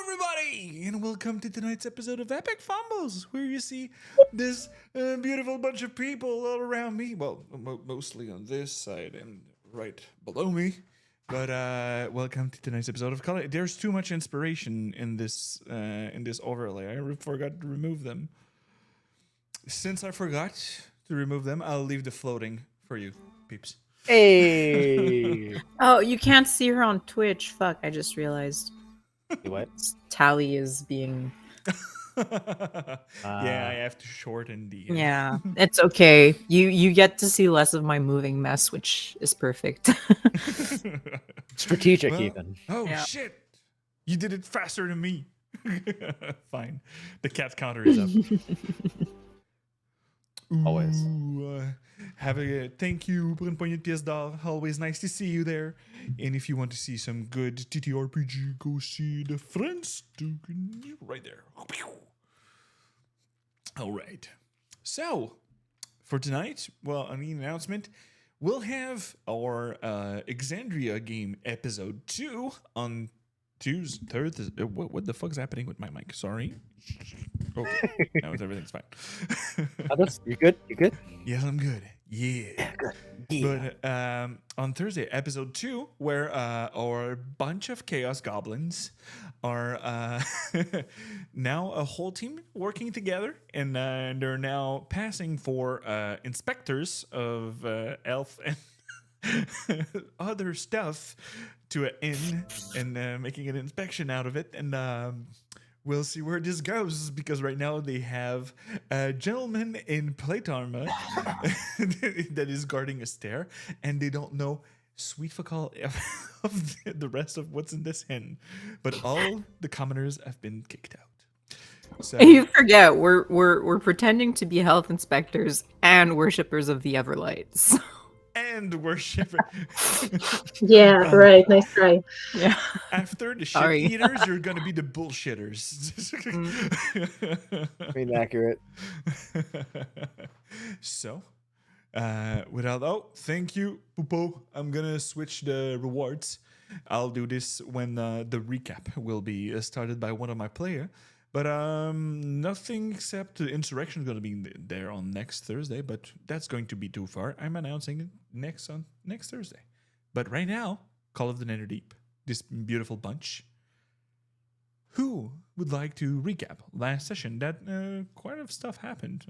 everybody, and welcome to tonight's episode of Epic Fumbles, where you see this beautiful bunch of people all around me. Well, mostly on this side and right below me. But welcome to tonight's episode of Color. There's too much inspiration in this overlay. I forgot to remove them. Since I forgot to remove them, I'll leave the floating for you, peeps. Hey. Oh, you can't see her on Twitch. Fuck, I just realized. What? Tally is being... Yeah, I have to shorten the... Yeah, it's okay. You get to see less of my moving mess, which is perfect. Strategic, Well, even. Oh, Yeah. shit. You did it faster than me. Fine. The cat counter is up. Always. Have a thank you pour une poignée de pièces d'or. Always nice to see you there. And if you want to see some good TTRPG, go see the friends right there. All right. So for tonight, well, I mean, announcement. We'll have our Exandria game episode 2 on Tuesday. What the fuck's happening with my mic? Sorry. Okay, now everything's fine. You good? You good? Yes, I'm good. Yeah. Good. Yeah. But on Thursday, episode 2, where our bunch of Chaos Goblins are now a whole team working together, and they're now passing for inspectors of elf and other stuff to an inn and making an inspection out of it. And we'll see where this goes, because right now they have a gentleman in plate armor that is guarding a stair, and they don't know sweet fuck all of the rest of what's in this inn. But all the commoners have been kicked out. So You forget we're pretending to be health inspectors and worshippers of the Everlights. and worship. Yeah, right. Nice try. Yeah. After the shit Sorry. eaters, you're gonna be the bullshitters. Inaccurate. So, thank you, Pupo. I'm gonna switch the rewards. I'll do this when the recap will be started by one of my player. But nothing except the insurrection is going to be there on next Thursday. But that's going to be too far. I'm announcing it next Thursday. But right now, Call of the Netherdeep, this beautiful bunch. Who would like to recap last session? That quite a stuff happened.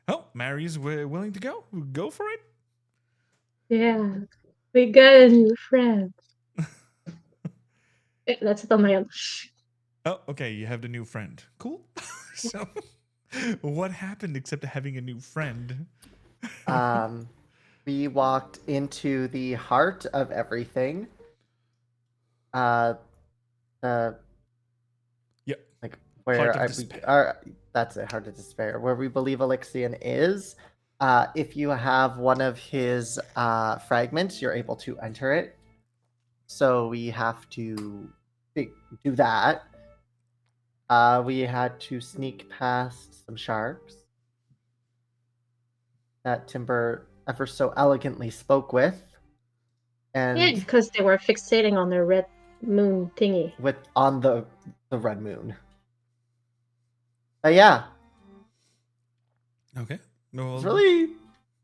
Oh, Mary's willing to go. Go for it. Yeah, we got a new friend. That's it on my own. Oh, okay. You have the new friend. Cool. So, what happened except having a new friend? We walked into the heart of everything. Yep. Like where Heart of I, Despair. that's it, Heart of Despair, where we believe Elixion is. If you have one of his fragments, you're able to enter it. So we have to do that. We had to sneak past some sharks that Timber ever so elegantly spoke with, and Yeah, because they were fixating on the red moon thingy. on the red moon. But yeah, Okay. No, it's really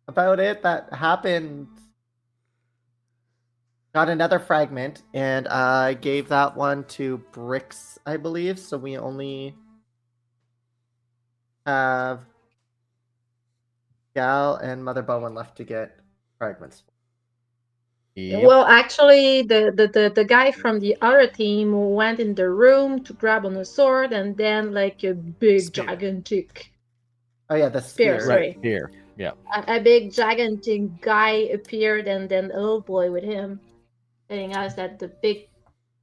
about it that happened. Got another fragment, and I gave that one to Brix, I believe. So we only have Gal and Mother Bowen left to get fragments. Yep. Well, actually, the guy from the other team went in the room to grab on a sword, and then like a big Spear. gigantic Oh yeah, the Spear, spear. sorry. Right here. Yeah. a big gigantic guy appeared, and then a little boy with him, telling us that the big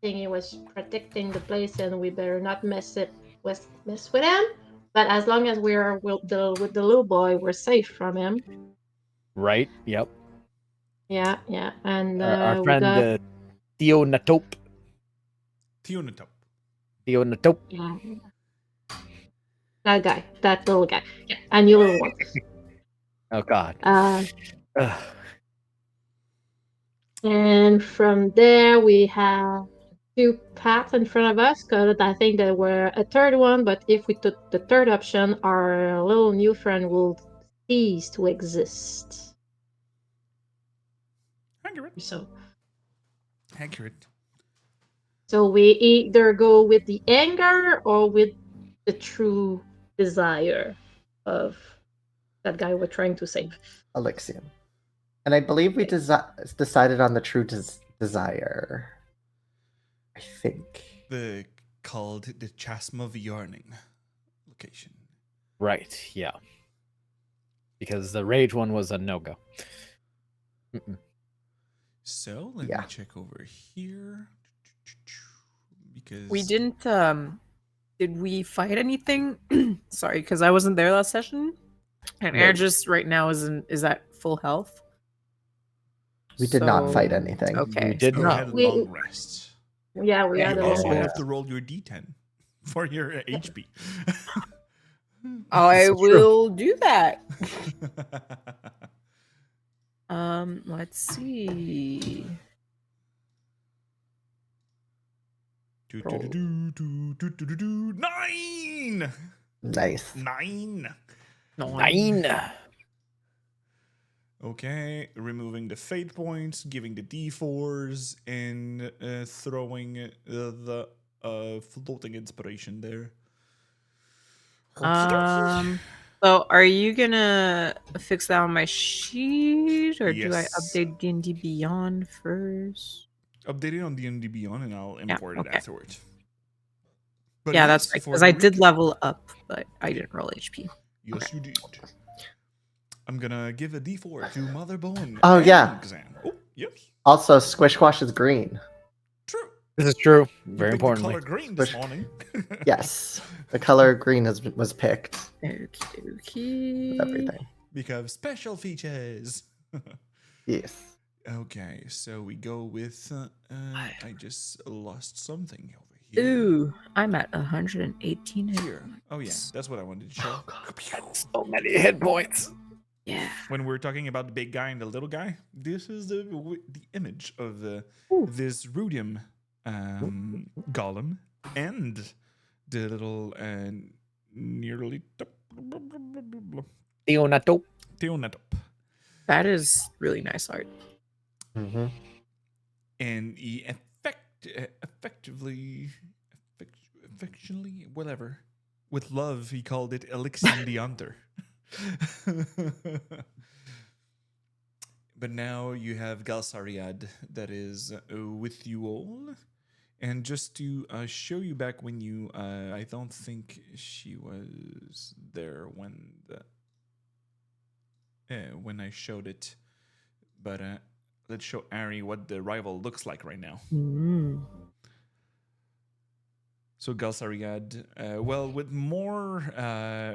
thingy was protecting the place, and we better not mess with him. But as long as we're with the little boy, we're safe from him. Right. Yep. Yeah, and Our we friend got Theonatope. Theonatop. Theonatope. yeah, that little guy, yeah, and you little one. Oh God. And from there we have two paths in front of us, because I think there were a third one, but if we took the third option, our little new friend will cease to exist. Accurate. Accurate. So we either go with the anger or with the true desire of that guy we're trying to save. Alexian. And I believe we decided on the true desire. I think. Called the Chasm of Yearning location. Right, yeah. Because the rage one was a no-go. So let me check over here. Because We didn't did we fight anything? Sorry, because I wasn't there last session. And No. Airgis right now is at full health. We did not fight So- anything. Okay. We did you not. had a We- long rest. Yeah, we Yeah, had You a also long have rest. to roll your D10 for your HP. I This is true. will do that. Let's see. Nine! Nice. 9! 9. Okay, removing the fate points, giving the D4s, and throwing the floating inspiration there. So are you gonna fix that on my sheet, or do I Yes. update D&D Beyond first? Update it on D&D Beyond, and I'll import it okay. afterwards. But Yeah, yes, that's right. for Because the I did recap- level up, but I didn't roll HP. Yes, Okay. you did. I'm gonna give a D4 to Mother Bone. Oh, and yeah. Xan. Oh, yes. Also, Squishquash is green. True. This is true. You Very picked the importantly. color green this Squish- morning. Yes. The color green was picked Okay. with everything. Because special features. Yes. Okay, so we go with. I just lost something over here. Ooh, I'm at 118 hit Here. Oh yeah, that's what I wanted to show. So many hit points. Yeah. When we're talking about the big guy and the little guy, this is the image of this rudium golem and the little nearly Theonato. Teonatop. That is really nice art. Mm-hmm. And he affectionately, whatever, with love, he called it Alexian the Hunter. But now you have Galsariad that is with you all. And just to show you back when you, I don't think she was there when I showed it. But let's show Ari what the rival looks like right now. So Galsariad, well, with more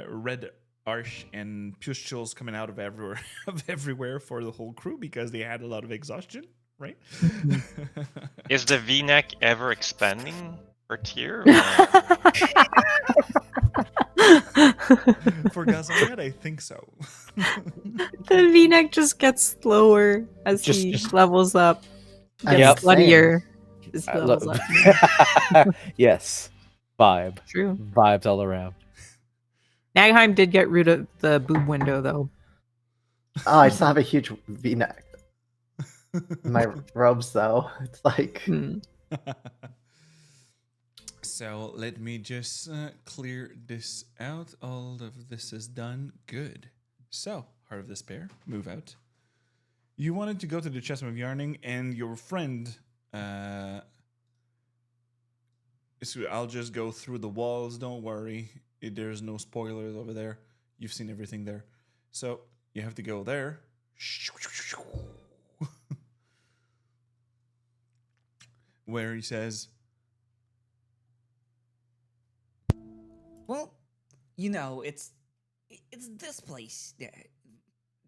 red arch and pustules coming out of everywhere for the whole crew because they had a lot of exhaustion, right? Is the V-neck ever expanding per tier? For Galsariad, I think so. The V-neck just gets slower as he levels up. Gets Yep. sluttier as he levels up. Yes. Vibe. True. Vibes all around. Nagheim did get rid of the boob window, though. Oh, I still have a huge V-neck. My robes, though, it's like So let me just clear this out. All of this is done. Good. So, Heart of Despair, move out. You wanted to go to the Chasm of Yearning, and your friend. So I'll just go through the walls. Don't worry. There's no spoilers over there. You've seen everything there. So you have to go there. Where he says, Well, you know, it's this place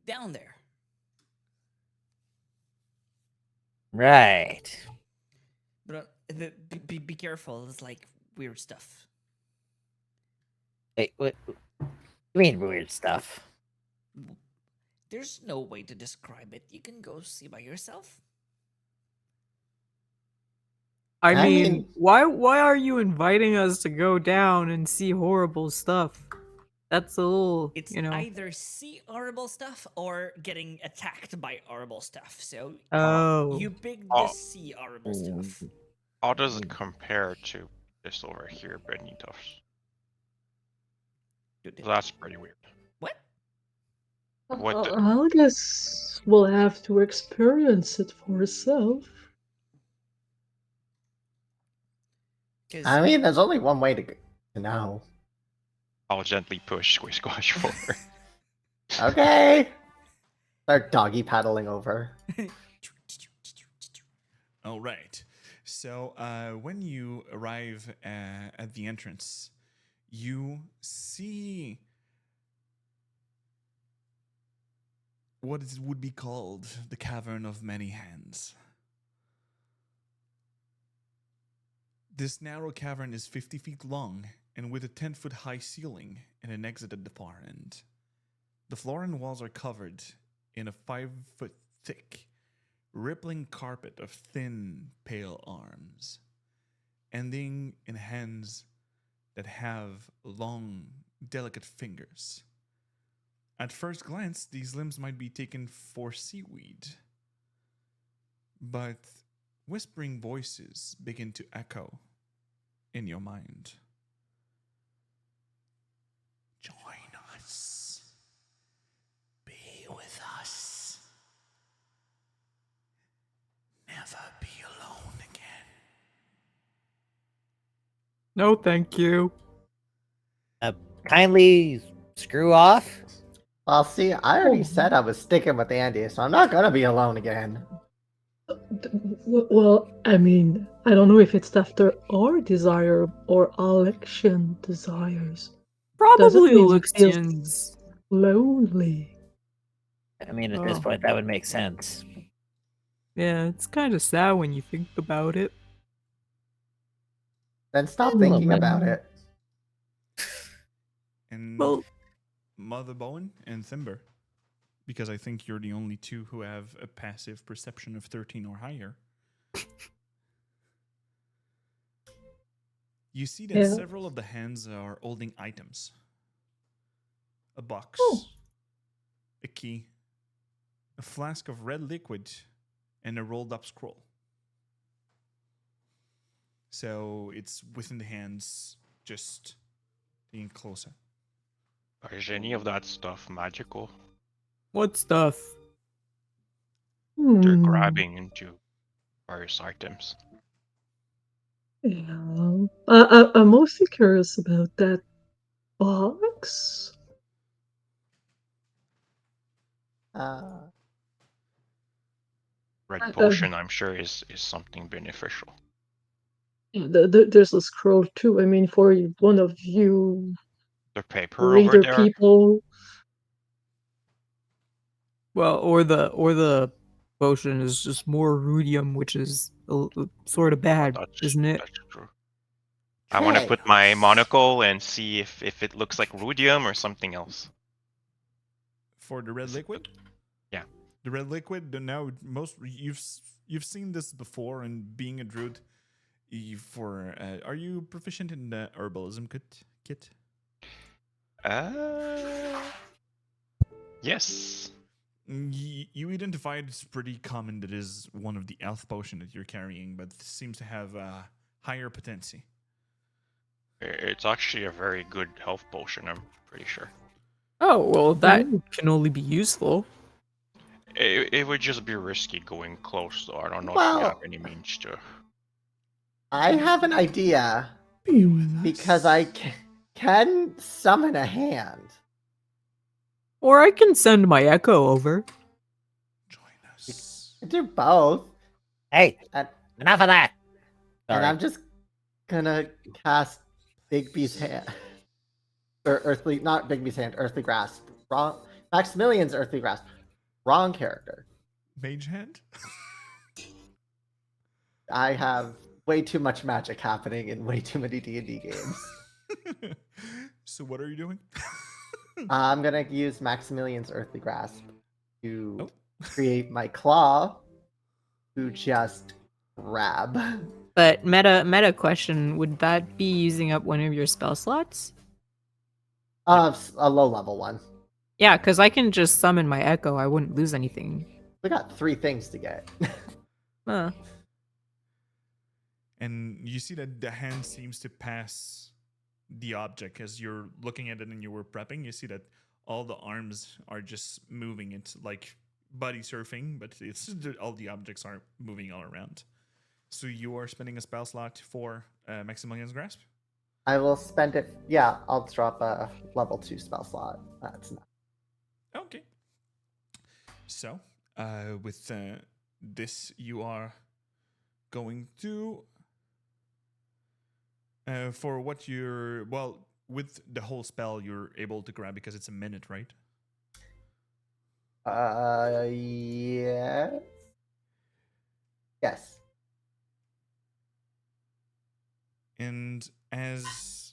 down there. Right. But be careful. It's like weird stuff. Hey, what you mean weird stuff? There's no way to describe it. You can go see by yourself. I I mean, mean- why are you inviting us to go down and see horrible stuff? That's a little, It's you know. either see horrible stuff or getting attacked by horrible stuff. So Oh. you pick Oh. the see horrible stuff. How does it compare to this over here, Benitos? That's pretty weird. What? What the- I guess we'll have to experience it for yourself. I mean, there's only one way to know. I'll gently push Squish Squash forward. Okay. Start doggy paddling over. All right. So when you arrive at the entrance, you see what would be called the Cavern of Many Hands. This narrow cavern is 50 feet long and with a 10-foot high ceiling and an exit at the far end. The floor and walls are covered in a 5-foot thick, rippling carpet of thin, pale arms, ending in hands that have long, delicate fingers. At first glance, these limbs might be taken for seaweed, but whispering voices begin to echo in your mind. Join us. Be with us. Never be alone again. No, thank you. Kindly screw off. Well, see, I already Oh. said I was sticking with Andy, so I'm not gonna be alone again. Well, I mean, I don't know if it's after our desire or Alexian desires. Probably make you feel Elixians. Lonely. I mean, at this Oh. point, that would make sense. Yeah, it's kind of sad when you think about it. Then stop Oh, thinking man. about it. And Well, Mother Bowen and Thimber, because I think you're the only two who have a passive perception of 13 or higher. You see that Yeah. several of the hands are holding items. A box, Oh. a key, a flask of red liquid, and a rolled up scroll. So it's within the hands, just being closer. Is any of that stuff magical? what stuff? They're Hmm. grabbing into various items. Yeah. I'm mostly curious about that box. Uh, Red potion, I'm sure, is something beneficial. There's a scroll too. I mean, for one of you The paper over leader there. people. Well, or the potion is just more rudium, which is sort of bad, isn't it? That's true. I want to Hey. put my monocle and see if it looks like rudium or something else. For the red liquid? Yeah. The red liquid, now most you've seen this before, and being a druid, are you proficient in the herbalism kit? Yes. You identified it's pretty common that is one of the health potion that you're carrying, but this seems to have higher potency. It's actually a very good health potion, I'm pretty sure. Oh, well, that Ooh. can only be useful. It would just be risky going close, though. I don't know if Well- you have any means to. I have an idea Be with us. because I can summon a hand. Or I can send my echo over. Join us. I do both, Hey, and, enough of that. and Sorry. I'm just gonna cast Bigby's hand. Or Earthly, not Bigby's hand, Earthly Grasp. Wrong. Maximilian's Earthly Grasp. Wrong character. Mage hand? I have way too much magic happening in way too many D&D games. So what are you doing? I'm gonna use Maximilian's Earthly Grasp to Oh. create my claw to just grab. But meta question, would that be using up one of your spell slots? A low level one. Yeah, because I can just summon my echo. I wouldn't lose anything. We got 3 things to get. Huh. And you see that the hand seems to pass the object as you're looking at it and you were prepping. You see that all the arms are just moving. It's like body surfing, but it's all the objects are moving all around. So you are spending a spell slot for Maximilian's Grasp? I will spend it. Yeah, I'll drop a level 2 spell slot. That's enough. Okay. So, with this, you are going to for what you're with the whole spell, you're able to grab because it's a minute, right? Yes. Yes. And as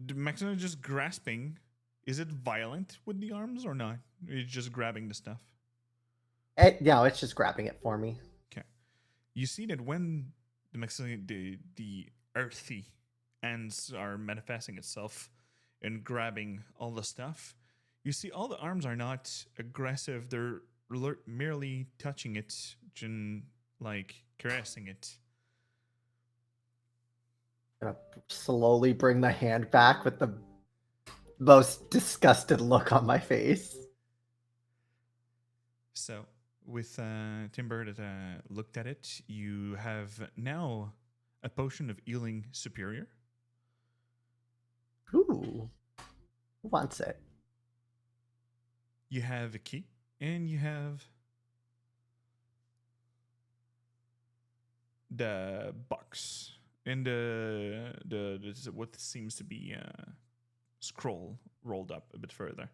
the Maximilian just grasping, is it violent with the arms or not? It's just grabbing the stuff. No, it's just grabbing it for me. Okay. You see that when the Maximilian, the earthy ends are manifesting itself and grabbing all the stuff, you see all the arms are not aggressive. They're merely touching it and like caressing it. I'm gonna slowly bring the hand back with the most disgusted look on my face. So, with Timber that looked at it, you have now a potion of healing superior. Ooh. Who wants it? You have a key, and you have the box and the what seems to be a scroll rolled up a bit further.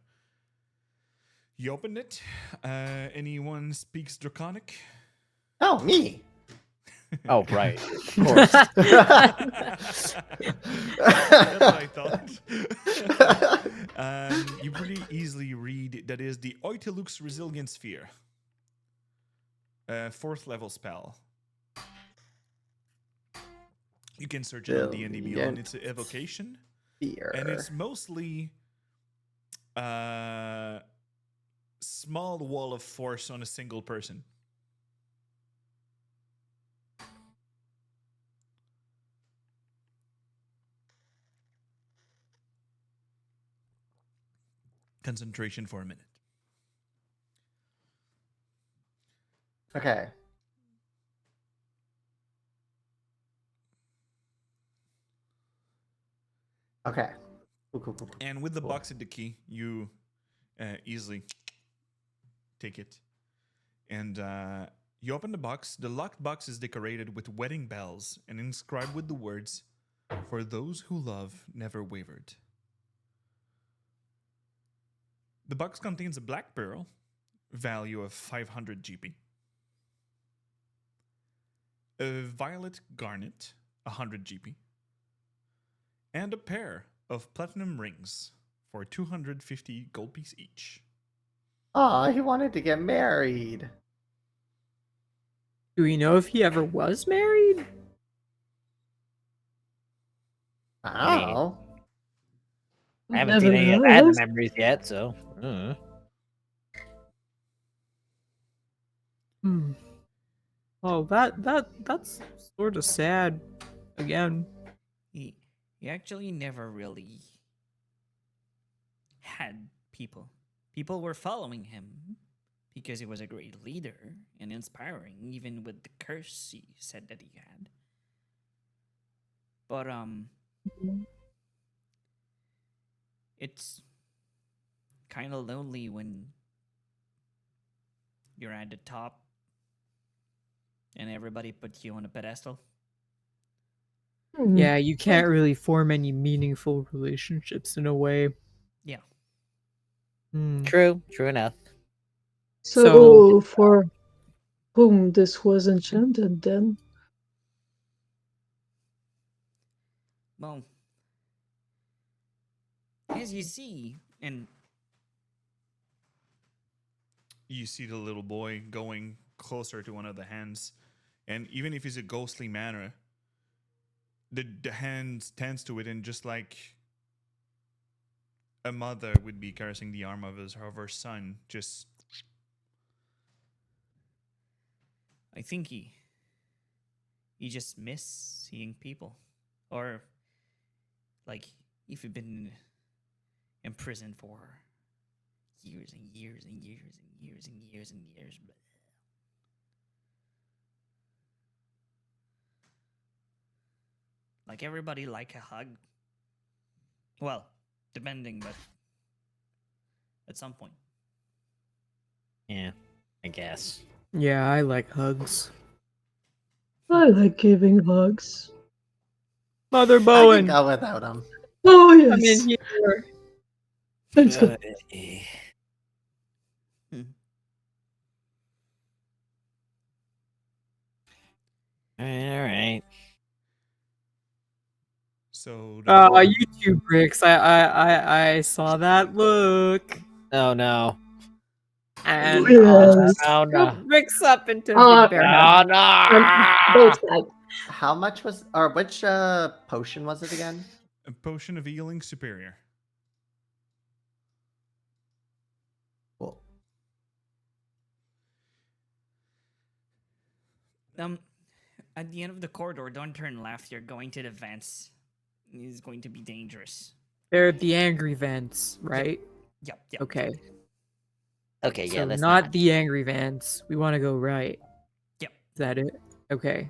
You opened it. Anyone speaks Draconic? Oh, me. Oh, right. Of course. That's what I thought. You pretty easily read that is the Oitelux Resilient Sphere. 4th level spell. You can search it on D&D Beyond. It's an evocation. Fear. And it's mostly small wall of force on a single person. Concentration for a minute. Okay. Okay. Cool. And with the box and the key, you easily take it. And you open the box. The locked box is decorated with wedding bells and inscribed with the words, "For those who love never wavered." The box contains a black pearl, value of 500 GP. A violet garnet, 100 GP. And a pair of platinum rings for 250 gold piece each. Aw, he wanted to get married. Do we know if he ever was married? Oh. I haven't seen any of that in the memories yet, so. Oh, that's sort of sad. Again. He actually never really had people. People were following him because he was a great leader and inspiring, even with the curse he said that he had. But it's kind of lonely when you're at the top and everybody puts you on a pedestal. Yeah, you can't really form any meaningful relationships in a way. Yeah. True enough. So for whom this was enchanted then? Well, as you see, and you see the little boy going closer to one of the hands, and even if he's a ghostly manner, the hand stands to it, and just like a mother would be caressing the arm of her son, just I think he just miss seeing people, or like if you've been in prison for years and years and years and years and years and years. Like everybody like a hug. Well, depending, but at some point. Yeah, I guess. Yeah, I like hugs. I like giving hugs. Mother I can Bowen, go without him. Oh come yes. in here. Thanks. All right. so. The whole- You too, Bricks. I saw that look. Oh no. And Yes. Oh no. scoop Bricks up into Uh, Big Bear Hug. Oh both no. sides. How much was, or which potion was it again? a potion of healing superior. Cool. At the end of the corridor, don't turn left. You're going to the vents. It's going to be dangerous. They're the angry vents, right? Yep. Okay. Okay, yeah, So that's not the angry vents. We want to go right. Yep. Is that it? Okay.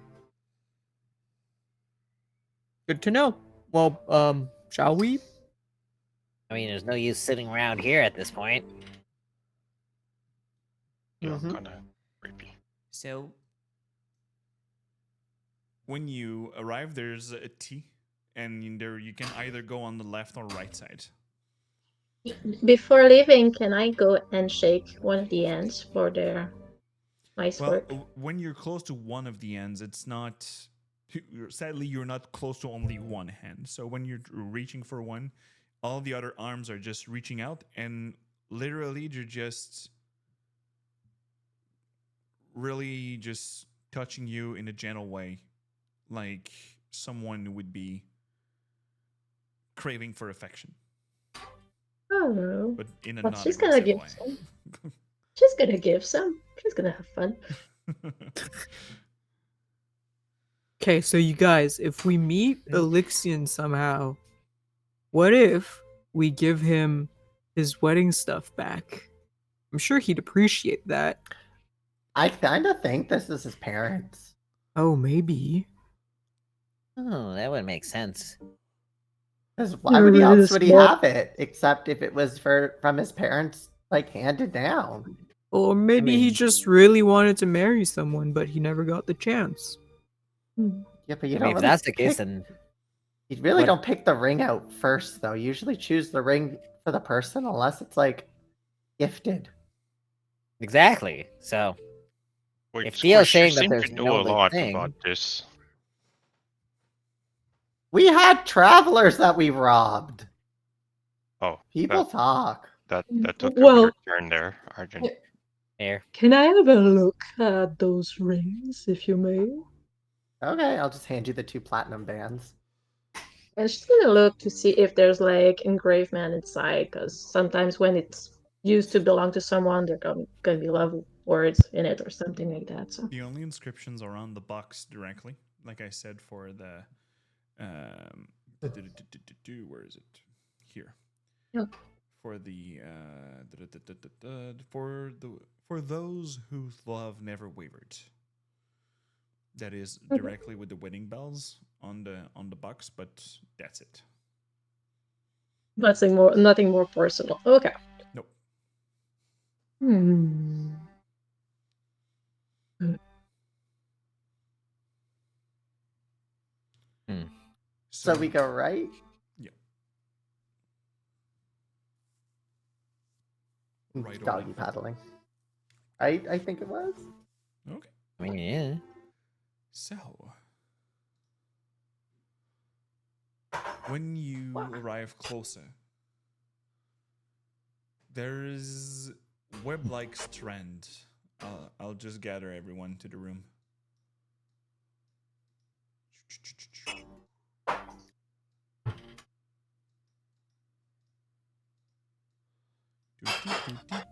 Good to know. Well, shall we? I mean, there's no use sitting around here at this point. Yeah, Mhm. kind of creepy. So, When you arrive, there's a T, and there you can either go on the left or right side. Before leaving, can I go and shake one of the ends for their nice Well, work? when you're close to one of the ends, it's not. Sadly, you're not close to only one hand. So when you're reaching for one, all the other arms are just reaching out, and literally you're just really just touching you in a gentle way, like someone would be craving for affection, Oh, but in a but she's gonna non-aggressive give way. some. She's gonna give some. She's gonna have fun. Okay, so you guys, if we meet Elixion somehow, what if we give him his wedding stuff back? I'm sure he'd appreciate that. I kind of think this is his parents. Oh, maybe. Oh, that would make sense. Because why would he You're really else would he smart. have it except if it was from his parents, like handed down? Or maybe he mean- just really wanted to marry someone, but he never got the chance. Yeah, but you I don't mean, if really that's the case, pick- then you really what- don't pick the ring out first, though. You usually choose the ring for the person unless it's like gifted. exactly. So Wait, If Theo's Squish, you saying that seem there's to know no a lot thing- about this. We had travelers that we robbed. Oh, People talk. that took a Well- weird turn there, Arjun. there. Can I have a look at those rings, if you may? Okay, I'll just hand you the 2 platinum bands. And she's gonna look to see if there's like engravement inside, because sometimes when it's used to belong to someone, there gonna be love words in it or something like that. So The only inscriptions are on the box directly, like I said for the. Where is it? Here. Oh. For the for those whose love never wavered. That is directly with the wedding bells on the box, but that's it. nothing more personal. Okay. Nope. Hmm. So we go right? Yeah. Right or Doggy left? paddling. Right, I think it was. Okay. I mean, yeah. So, when you arrive closer, there's web-like strand. I'll just gather everyone to the room.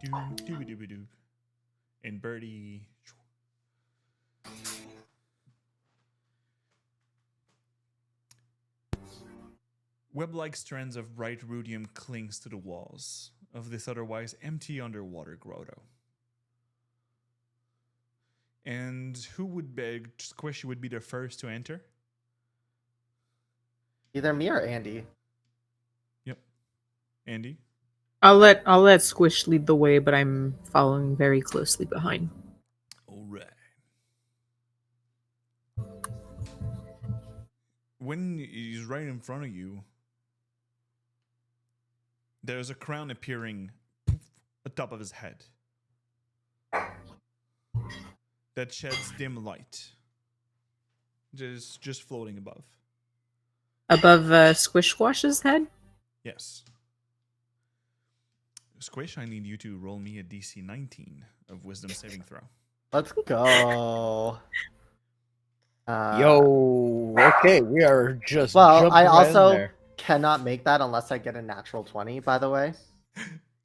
Doo-doo-doo-doo-doo. And Birdie. Web-like strands of bright rudium clings to the walls of this otherwise empty underwater grotto. And who would beg Squish would be the first to enter? Either me or Andy. Yep. Andy? I'll let Squish lead the way, but I'm following very closely behind. All right. When he's right in front of you, there's a crown appearing atop of his head that sheds dim light, just floating above. Above Squish Squash's head? Yes. Squish, I need you to roll me a DC 19 of Wisdom saving throw. Let's go. Yo, okay, we are just Well, jumping I right in also there. cannot make that unless I get a natural 20, by the way.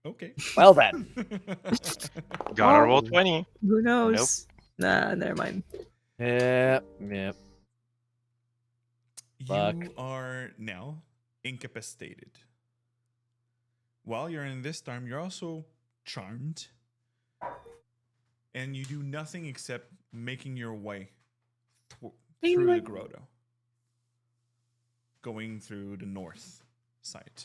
Okay. Well then, Gotta roll Oh. 20. Who knows? Nah, never mind. yeah. Fuck. You are now incapacitated. While you're in this time, you're also charmed. And you do nothing except making your way through the grotto. Going through the north side.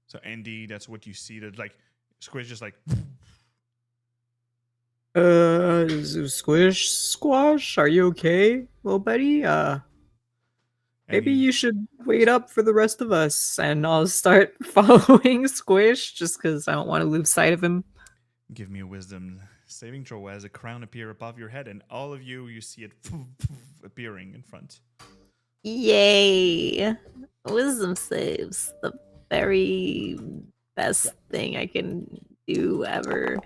So Andy, that's what you see. That like Squish just like Squish Squash, are you okay, little buddy? Maybe Andy, you should wait up for the rest of us, and I'll start following Squish just because I don't want to lose sight of him. give me a wisdom saving throw as a crown appear above your head, and all of you see it appearing in front. Yay! Wisdom saves. The very best thing I can do ever.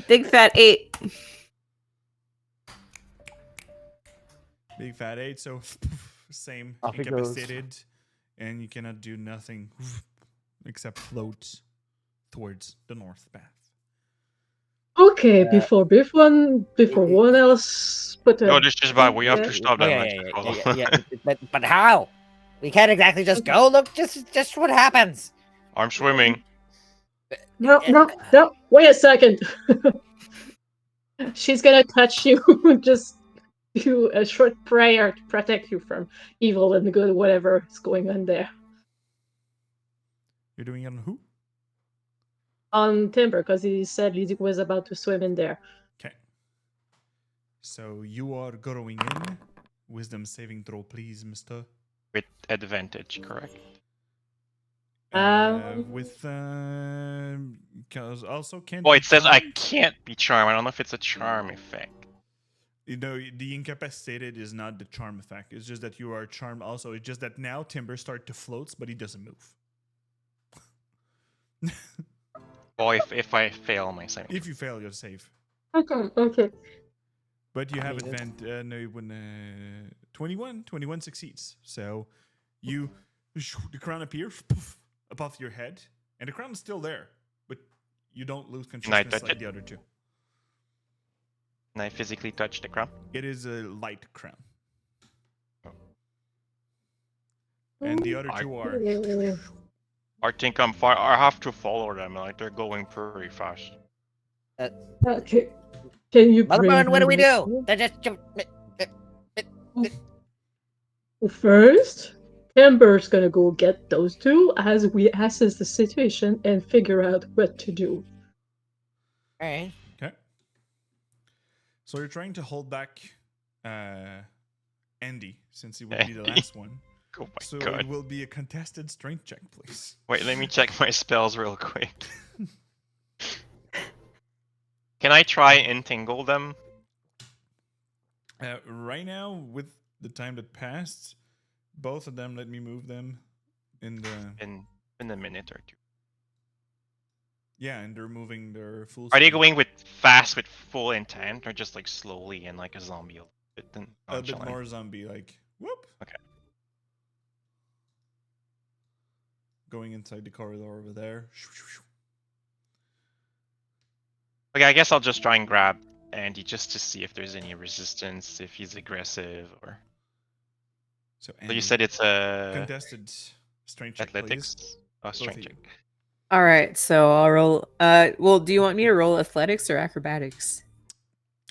Big fat 8. Big fat 8, so same Off it goes. incapacitated, and you cannot do nothing except float towards the north path. Okay, before one else put a No, this is bad. We have to Yeah. stop Oh, that yeah, magic yeah, ball. yeah, yeah, yeah. But how? We can't exactly just go. Look, just what happens. I'm swimming. No. Wait a second. She's gonna touch you. Just do a short prayer to protect you from evil and good, whatever is going on there. You're doing it on who? On Timber, because he said he was about to swim in there. Okay. So you are going in. Wisdom saving throw, please, mister. With advantage, correct? With because also can't. Oh, be it says I charmed. can't be charmed. I don't know if it's a charm effect. You know, the incapacitated is not the charm effect. It's just that you are charmed. Also, it's just that now Timber start to float, but he doesn't move. Or if I fail my saving. If you fail, you're safe. Okay. But you have Needed. advantage. No, when 21 succeeds. So you the crown appears above your head, and the crown is still there, but you don't lose consciousness touch like it? the other two. Can I physically touch the crown? It is a light crown, Oh. and the other I- two are. I think I'm far. I have to follow them. Like they're going pretty fast. Okay. Can you bring Motherman, what do we me do? They're just. First, Timber's gonna go get those two as we assess the situation and figure out what to do. Alright. Okay. So you're trying to hold back Andy, since he would be the last one. Oh my So god. it will be a contested strength check, please. Wait, let me check my spells real quick. Can I try entangle them? Right now, with the time that passed, both of them, let me move them in the. In a minute or two. Yeah, and they're moving their full. Are they speed. going with fast with full intent or just like slowly and like a zombie? A bit more zombie, like whoop. Okay. Going inside the corridor over there. Okay, I guess I'll just try and grab Andy just to see if there's any resistance, if he's aggressive or. So, So you Andy, said it's a contested strength check, athletics. please. Oh, Both strength of you. check. All right, so I'll roll. Well, do you want me to roll athletics or acrobatics?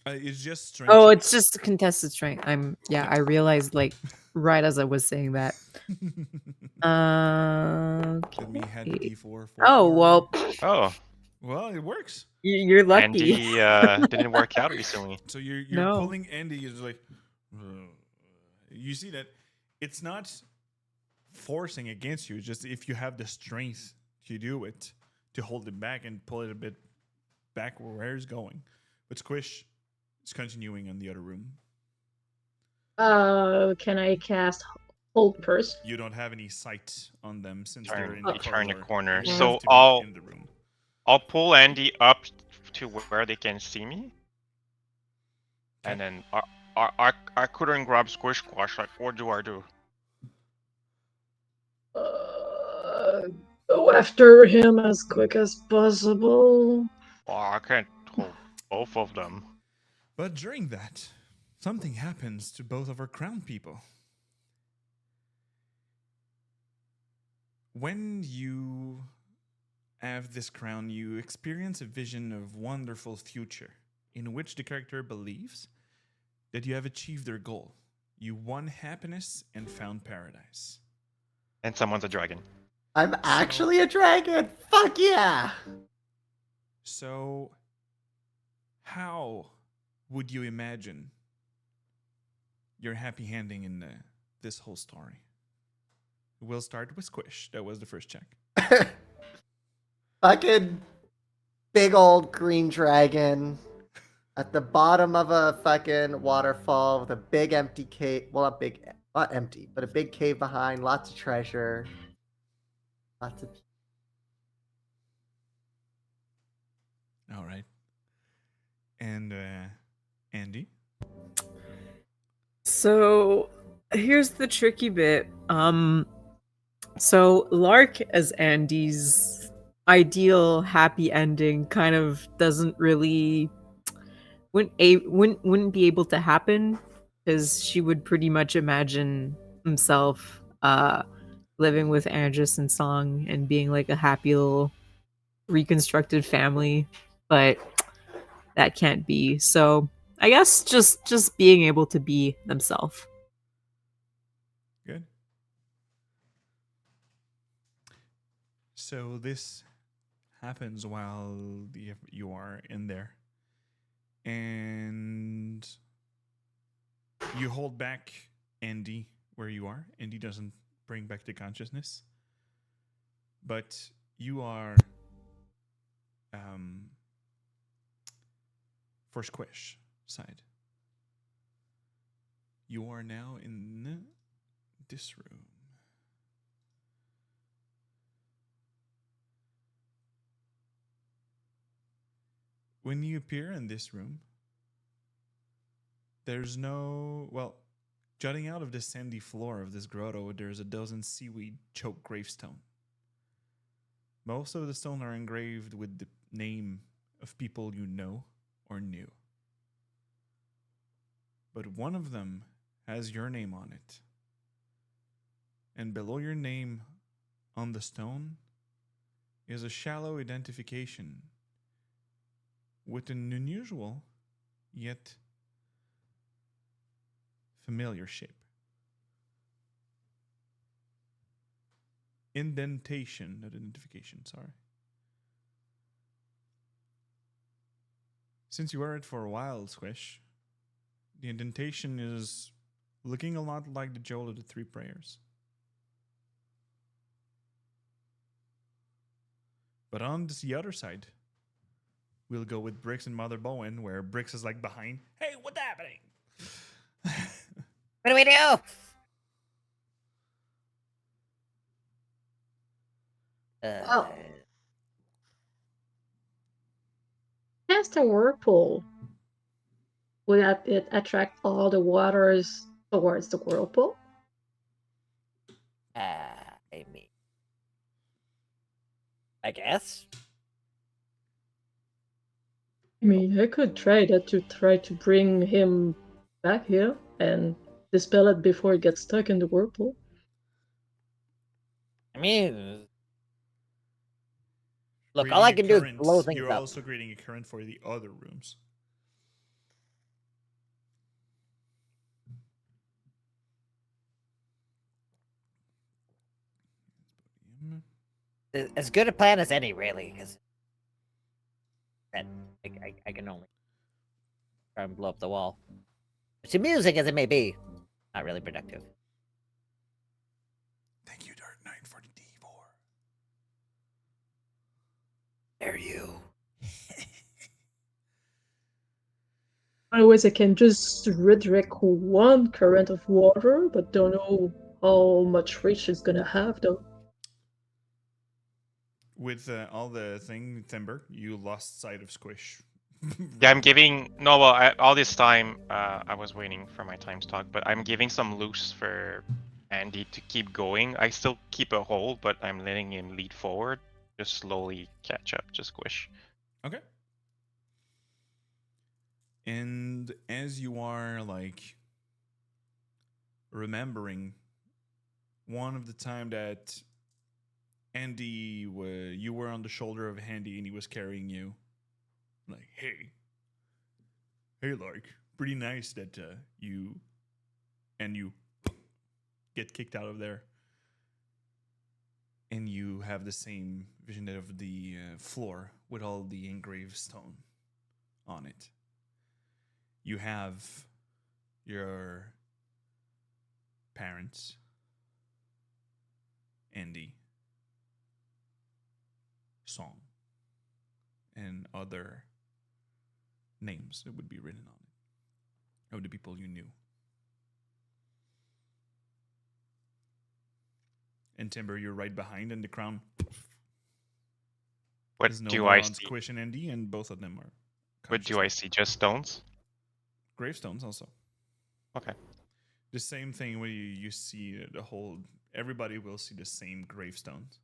It's just strength. Oh, check. it's just a contested strength. Yeah. I realized like right as I was saying that. Let me had the Okay. D4 for. Oh well, Oh, Well, it works. you're lucky. Andy didn't work out recently. So you're No. pulling Andy is like, you see that it's not forcing against you. It's just if you have the strength to do it, to hold it back and pull it a bit back where it's going. But Squish is continuing in the other room. Can I cast Hold Purse? You don't have any sight on them since Turn, they're in you the turn the corridor. corner. You So have to be in the room. I'll pull Andy up to where they can see me, and then I couldn't grab Squish Squash. Like, what do I do? Go after him as quick as possible. Oh, I can't hold both of them. But during that, something happens to both of our crown people. When you have this crown, you experience a vision of wonderful future in which the character believes that you have achieved their goal. You won happiness and found paradise. And someone's a dragon. I'm actually a dragon. Fuck yeah. So, how would you imagine your happy ending in this whole story? We'll start with Squish. That was the first check. Fucking big old green dragon at the bottom of a fucking waterfall with a big empty cave. Well, not empty, but a big cave behind. Lots of treasure. Lots of. All right. And Andy? So here's the tricky bit. So Lark as Andy's ideal happy ending kind of doesn't really wouldn't be able to happen because she would pretty much imagine himself living with Andres and Song and being like a happy little reconstructed family, but that can't be. So I guess just being able to be themselves. Good. So this happens while you are in there. And you hold back Andy where you are. Andy doesn't bring back the consciousness. But you are for Squish side. You are now in this room. When you appear in this room, there's no, well, jutting out of the sandy floor of this grotto, there's a dozen seaweed-choked gravestone. Most of the stone are engraved with the name of people you know or knew. But one of them has your name on it. And below your name on the stone is a shallow identification with an unusual yet familiar shape. Indentation, not identification, sorry. Since you wear it for a while, Squish, the indentation is looking a lot like the Joel of the Three Prayers. But on the other side, we'll go with Brix and Mother Bowen, where Brix is like behind. Hey, what's happening? What do we do? Oh. Cast a whirlpool. Would it attract all the waters towards the whirlpool? I mean, I guess. I mean, I could try that to try to bring him back here and dispel it before it gets stuck in the whirlpool. I mean, look, all I can do is blow things You're up. also creating a current for the other rooms. As good a plan as any, really, because I can only try and blow up the wall. As amusing as it may be, not really productive. Thank you, Dark Knight, for the D4. Dare you? Otherwise, I can just redirect one current of water, but don't know how much reach it's gonna have, though. With all the thing timber, you lost sight of Squish. Yeah, I'm giving no. Well, all this time, I was waiting for my time to talk, but I'm giving some loose for Andy to keep going. I still keep a hold, but I'm letting him lead forward. Just slowly catch up to Squish. Okay. And as you are like remembering one of the time that Andy, you were on the shoulder of Andy and he was carrying you, like, hey, like, pretty nice that you get kicked out of there, and you have the same vision of the floor with all the engraved stone on it. You have your parents, Andy, Song, and other names that would be written on it of the people you knew. And Timber, you're right behind, and the crown What is no do more I on see? Squish and Andy, and both of them are What do I see? Just stones? gravestones also. Okay. The same thing where you see the whole, everybody will see the same gravestones,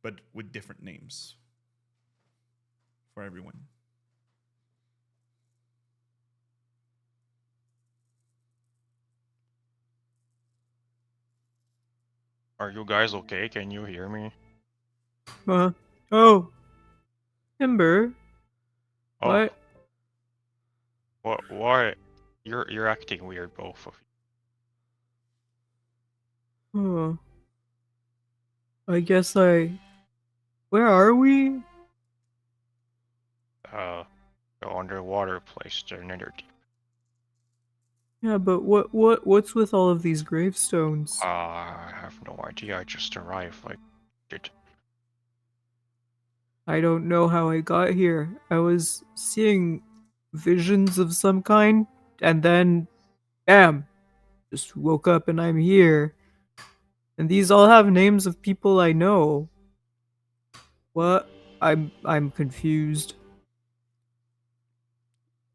but with different names for everyone. Are you guys okay? Can you hear me? Oh, Timber. Oh, What? what? Why? You're acting weird, both of you. Oh. I guess Where are we? The underwater place, the Netherdeep. Yeah, but what's with all of these gravestones? I have no idea. I just arrived. Like, did. I don't know how I got here. I was seeing visions of some kind, and then, bam, just woke up and I'm here. And these all have names of people I know. What? I'm confused.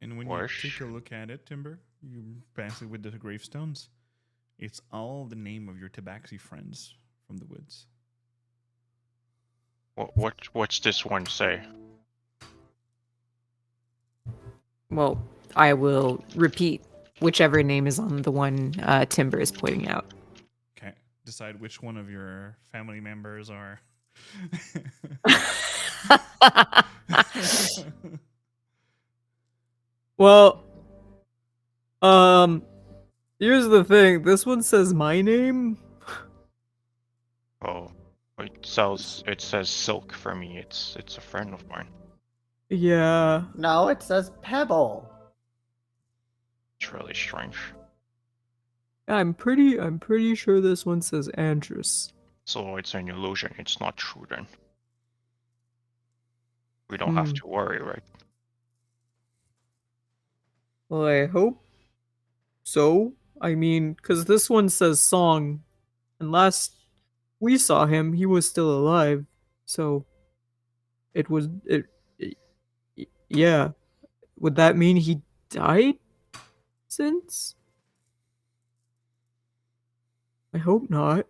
And when you take a look at it, Timber, you pass it with the gravestones. It's all the name of your Tabaxi friends from the woods. What's this one say? Well, I will repeat whichever name is on the one Timber is pointing out. Okay. Decide which one of your family members are. Well, here's the thing. This one says my name. Oh, it says Silk for me. It's a friend of mine. Yeah. No, it says Pebble. It's really strange. I'm pretty sure this one says Andrus. So it's an illusion. It's not true then. We don't have to worry, right? Well, I hope so. I mean, because this one says Song, and last we saw him, he was still alive. So it yeah. Would that mean he died since? I hope not.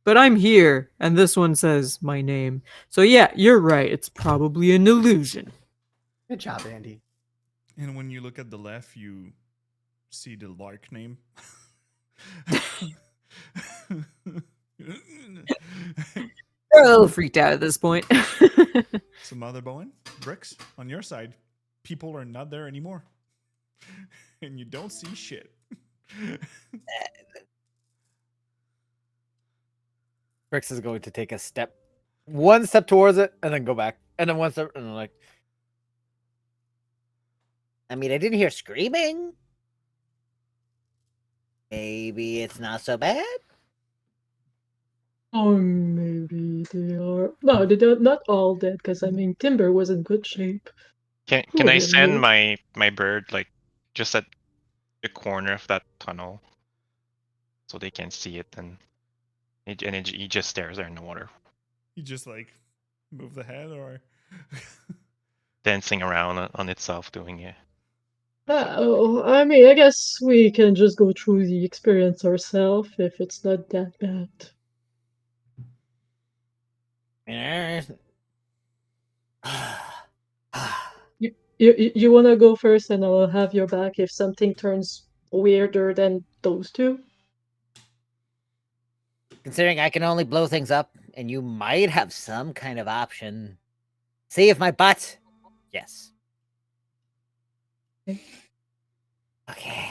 But I'm here, and this one says my name. So yeah, you're right. It's probably an illusion. Good job, Andy. And when you look at the left, you see the Lark name. We're a little freaked out at this point. So, Mother Bowen, Bricks, on your side, people are not there anymore. And you don't see shit. Brix is going to take one step towards it, and then go back, and then one step, and then like. I mean, I didn't hear screaming. Maybe it's not so bad. Or maybe they are. No, they're not all dead, because I mean, Timber was in good shape. Can Who I the send hell? my bird like just at the corner of that tunnel so they can see it and he just stares there in the water, You just like move the head or. dancing around on itself, doing it. Oh, I mean, I guess we can just go through the experience ourselves if it's not that bad. You wanna go first, and I'll have your back if something turns weirder than those two? Considering I can only blow things up, and you might have some kind of option. See if my butt. Yes. Okay.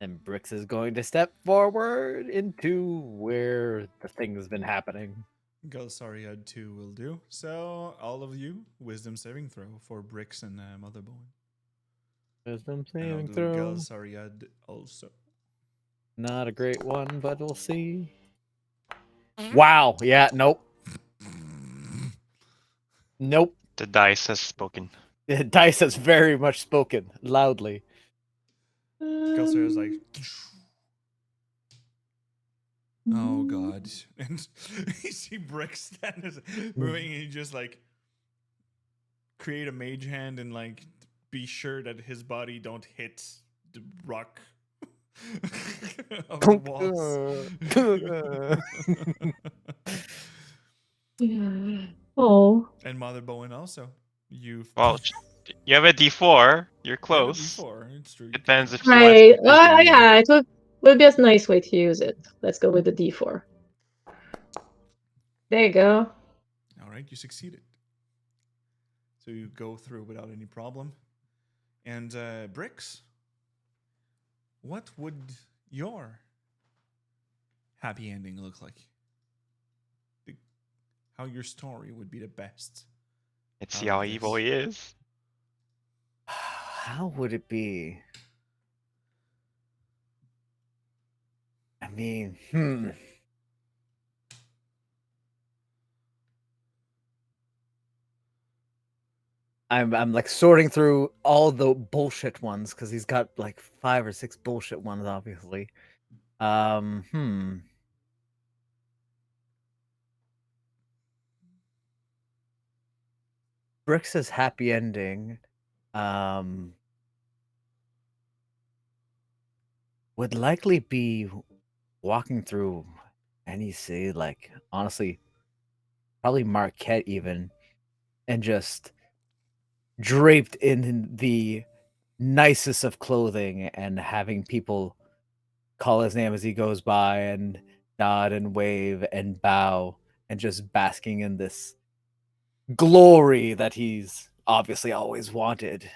And Brix is going to step forward into where the thing has been happening. Gelsariad 2 will do. So, all of you, wisdom saving throw for Bricks and Mother Bowen. Wisdom And I'll saving do throw. Gelsariad also. Not a great one, but we'll see. Wow. Yeah. Nope. Nope. The dice has spoken. The dice has very much spoken loudly. Gelsariad's like, oh god. And you see Bricks stand moving, and he just like create a mage hand and like be sure that his body don't hit the rock of the walls. Yeah. Oh. And Mother Bowen also. You Well, you have a D4. You're You have a close. D4. It's true. Depends if you want Right. to continue. Yeah, it would be a nice way to use it. Let's go with the D4. There you go. All right, you succeeded. So you go through without any problem. And Bricks, what would your happy ending look like? How your story would be the best? Let's see how evil he is. How would it be? I mean, I'm like sorting through all the bullshit ones because he's got like 5 or 6 bullshit ones, obviously. Brix's happy ending, would likely be walking through any city, like honestly, probably Marquette even, and just draped in the nicest of clothing and having people call his name as he goes by and nod and wave and bow and just basking in this glory that he's obviously always wanted.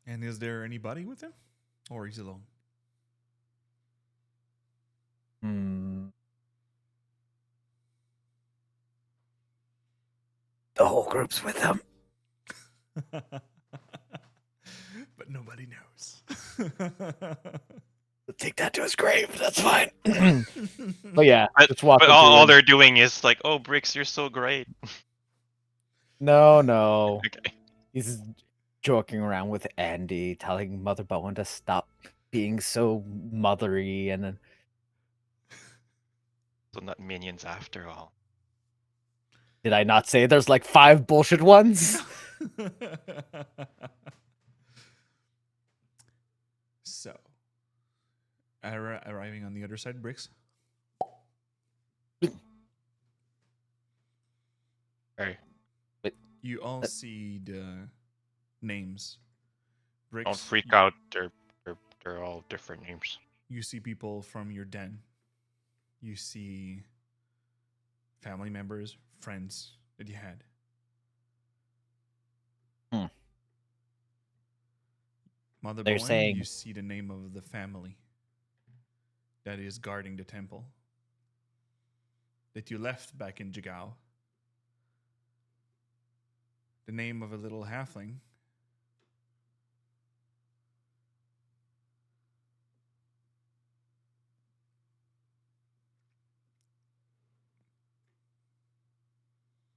And is there anybody with him? Or he's alone? The whole group's with him. But nobody knows. Take that to his grave. That's fine. But yeah, But, just walking but all through. they're doing is like, oh, Bricks, you're so great. No. Okay. He's joking around with Andy, telling Mother Bowen to stop being so mothery, and then So not minions after all. did I not say there's like 5 bullshit ones? So, arriving on the other side, Bricks. Hey. You all see the names. Don't Bricks, freak out. They're all different names. you see people from your den. You see family members, friends that you had. Mother They're Bowen, saying- you see the name of the family that is guarding the temple that you left back in Jigao. The name of a little halfling.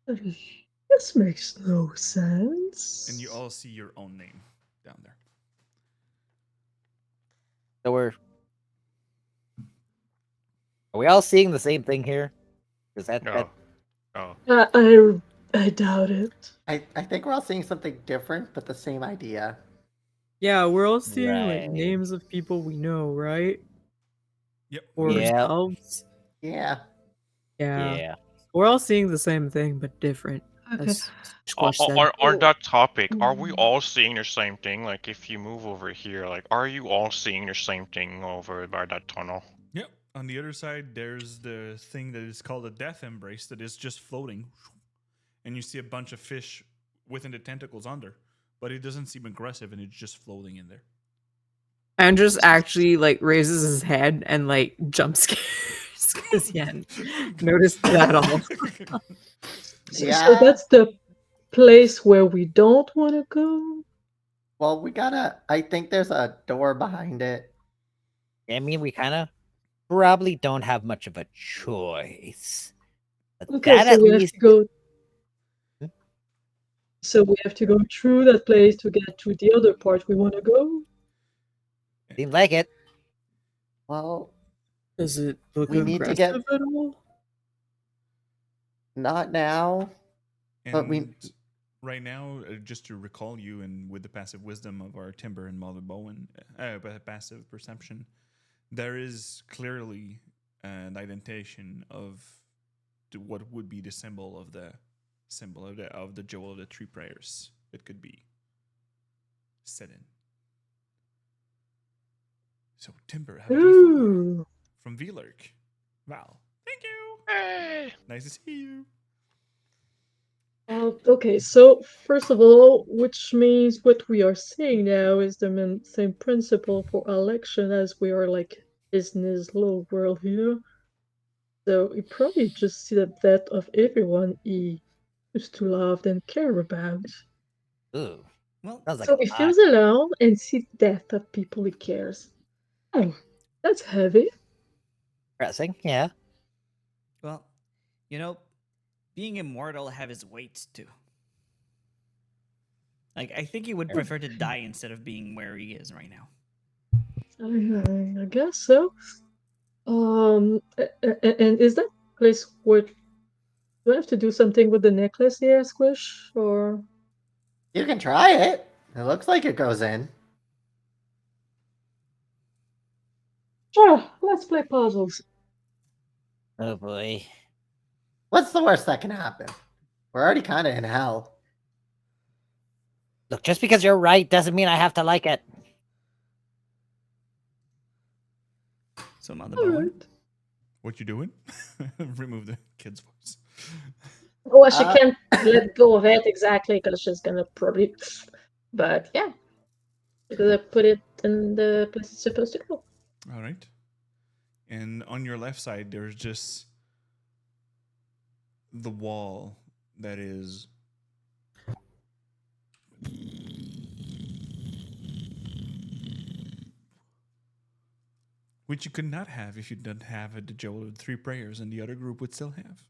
This makes no sense. And you all see your own name down there. So are we all seeing the same thing here? Is that No. Oh. I doubt it. I think we're all seeing something different, but the same idea. Yeah, we're all seeing like Right. names of people we know, right? Yep. Or Yeah. ourselves. Yeah. Yeah. Yeah. We're all seeing the same thing, but different. Okay. As Squash said. On that topic, are we all seeing the same thing? Like, if you move over here, like, are you all seeing the same thing over by that tunnel? Yep. On the other side, there's the thing that is called a death embrace that is just floating. And you see a bunch of fish within the tentacles under. But it doesn't seem aggressive and it's just floating in there. Andres actually like raises his head and like jump scares because he hadn't noticed that at all. So Yeah. that's the place where we don't want to go. Well, I think there's a door behind it. I mean, we kind of probably don't have much of a choice. But Okay, that so at we have least to go. Hmm? So we have to go through that place to get to the other part we want to go. seems like it. Well, Does it look We need to get- aggressive at all? not now. And But we- right now, just to recall you, and with the passive wisdom of our Timber and Mother Bowen, passive perception, there is clearly an identification of what would be the symbol of the Jewel of the Three Prayers. It could be set in. So Timber, have a D4 Ooh. from V-Lurk. Val, thank you. Hey! Nice to see you. Okay, so first of all, which means what we are seeing now is the same principle for election as we are like in his little world here. So he probably just see the death of everyone he used to love and care about. Ooh, Well, sounds like So a he lot. feels alone and sees death of people he cares. Oh, that's heavy. Pressing, yeah. well, you know, being immortal have his weight too. Like, I think he would prefer to die instead of being where he is right now. I guess so. And is that place where do I have to do something with the necklace here, Squish? Or You can try it. It looks like it goes in. sure, let's play puzzles. Oh boy. What's the worst that can happen? We're already kind of in hell. Look, just because you're right doesn't mean I have to like it. So, Mother All Bowen, right. What you doing? Remove the kid's voice. Well, she Uh, can't let go of it exactly because she's gonna probably. But yeah, she's gonna put it in the place it's supposed to go. All right. And on your left side, there's just the wall that is. Which you could not have if you didn't have the Jewel of the Three Prayers, and the other group would still have.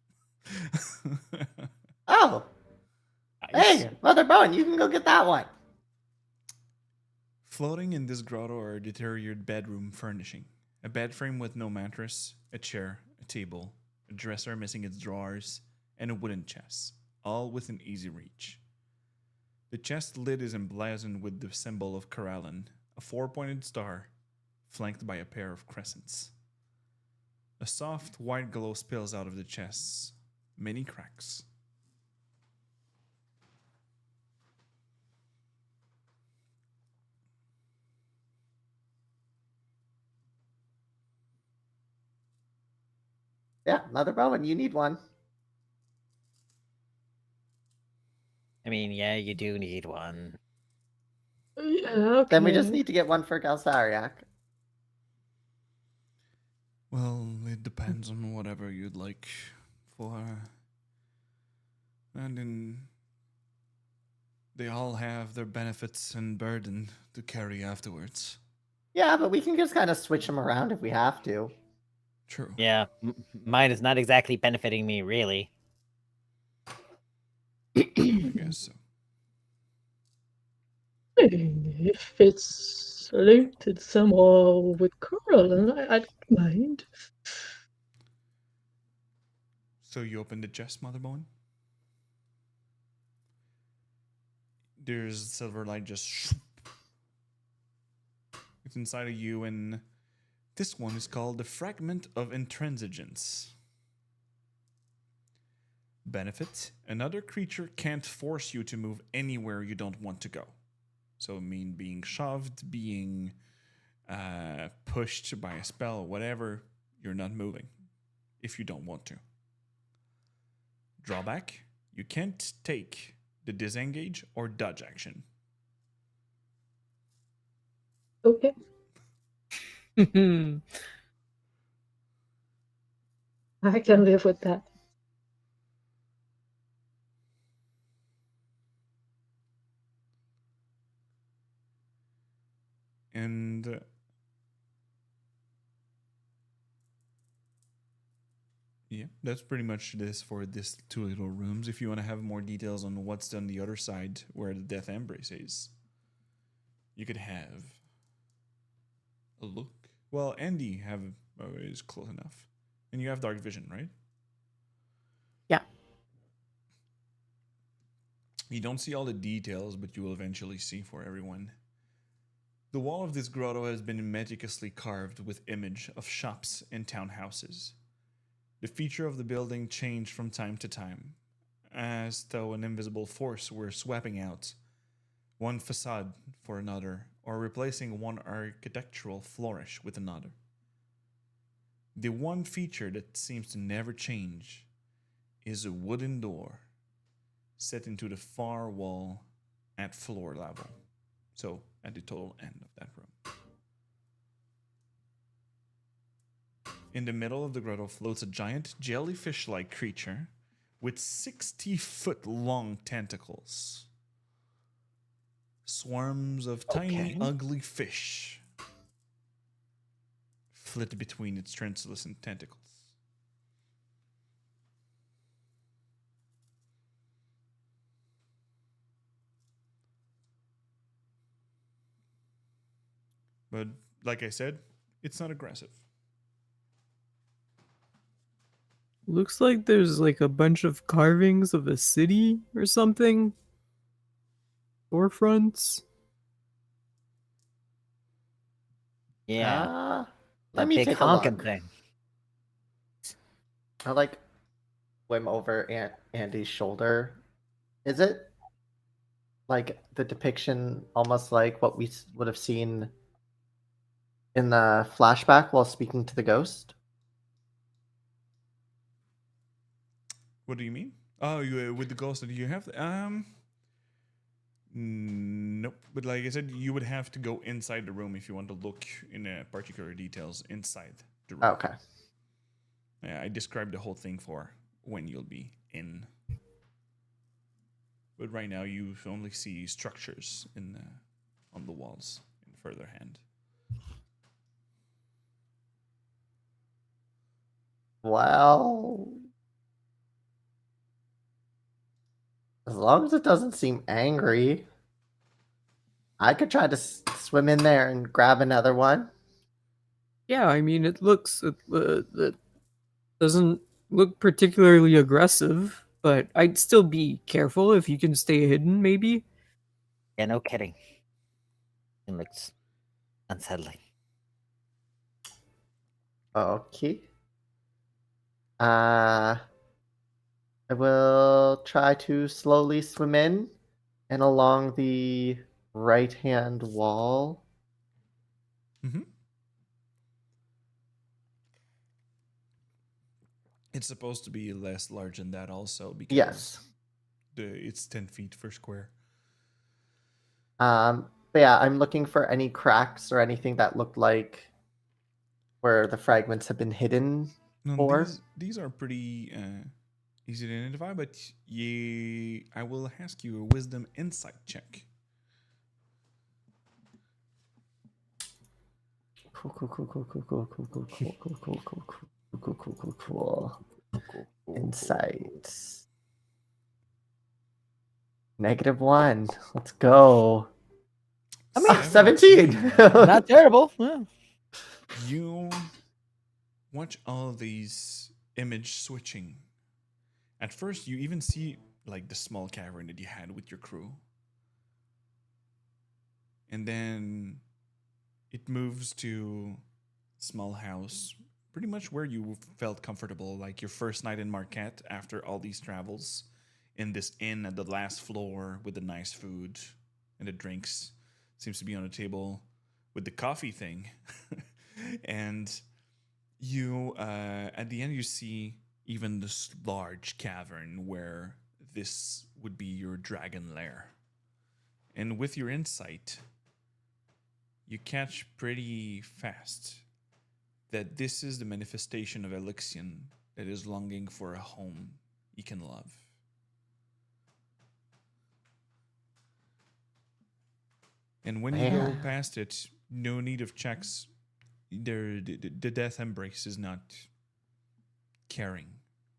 Oh, Nice. hey, Mother Bowen, you can go get that one. Floating in this grotto are a deteriorated bedroom furnishing. A bed frame with no mattress, a chair, a table, a dresser missing its drawers, and a wooden chest, all within easy reach. The chest lid is emblazoned with the symbol of Corallan, a four-pointed star, flanked by a pair of crescents. A soft white glow spills out of the chest's many cracks. Yeah, Mother Bowen, you need one. I mean, yeah, you do need one. Yeah, okay. Then we just need to get one for Galsariak. Well, it depends on whatever you'd like for. And then they all have their benefits and burden to carry afterwards. Yeah, but we can just kind of switch them around if we have to. True. Yeah, mine is not exactly benefiting me, really. I guess so. If it's linked somehow with Carl, then I don't mind. So you open the chest, Motherbones? There's silver light just. It's inside of you, and this one is called the Fragment of Intransigence. Benefit: another creature can't force you to move anywhere you don't want to go. So, mean being shoved, being pushed by a spell, whatever, you're not moving if you don't want to. Drawback: you can't take the disengage or dodge action. Okay. I can live with that. And yeah, that's pretty much this for this two little rooms. If you want to have more details on what's on the other side where the Death Embrace is, you could have a look. Well, Andy is close enough. And you have dark vision, right? Yeah. You don't see all the details, but you will eventually see for everyone. The wall of this grotto has been meticulously carved with image of shops and townhouses. The feature of the building changed from time to time, as though an invisible force were swapping out one facade for another, or replacing one architectural flourish with another. The one feature that seems to never change is a wooden door set into the far wall at floor level, so at the total end of that room. In the middle of the grotto floats a giant jellyfish-like creature with 60-foot-long tentacles. Swarms of tiny, ugly fish flit between its translucent tentacles. But like I said, it's not aggressive. Looks like there's like a bunch of carvings of a city or something. Storefronts. Yeah, Let that me big take a honking look. thing. I like swim over Andy's shoulder. Is it like the depiction almost like what we would have seen in the flashback while speaking to the ghost? What do you mean? Oh, you with the ghost that you have? Nope. But like I said, you would have to go inside the room if you want to look in particular details inside the room. Okay. Yeah, I described the whole thing for when you'll be in. But right now, you only see structures on the walls in further hand. Well, as long as it doesn't seem angry, I could try to swim in there and grab another one. Yeah, I mean, it doesn't look particularly aggressive, but I'd still be careful if you can stay hidden, maybe. Yeah, no kidding. It looks unsettling. Okay. I will try to slowly swim in and along the right-hand wall. Mm-hmm. It's supposed to be less large than that also because Yes. it's 10 feet per square. But yeah, I'm looking for any cracks or anything that looked like where the fragments have been hidden. No, Or these are pretty easy to identify, but I will ask you a wisdom insight check. Cool. Insights. -1. Let's go. I mean, 17. Not terrible. Yeah. You watch all these image switching. At first, you even see like the small cavern that you had with your crew. And then it moves to small house, pretty much where you felt comfortable, like your first night in Marquette after all these travels, in this inn at the last floor with the nice food and the drinks. Seems to be on the table with the coffee thing. And you, at the end, you see even this large cavern where this would be your dragon lair. And with your insight, you catch pretty fast that this is the manifestation of Elixion that is longing for a home he can love. And when you go past it, no need of checks. The death embrace is not caring.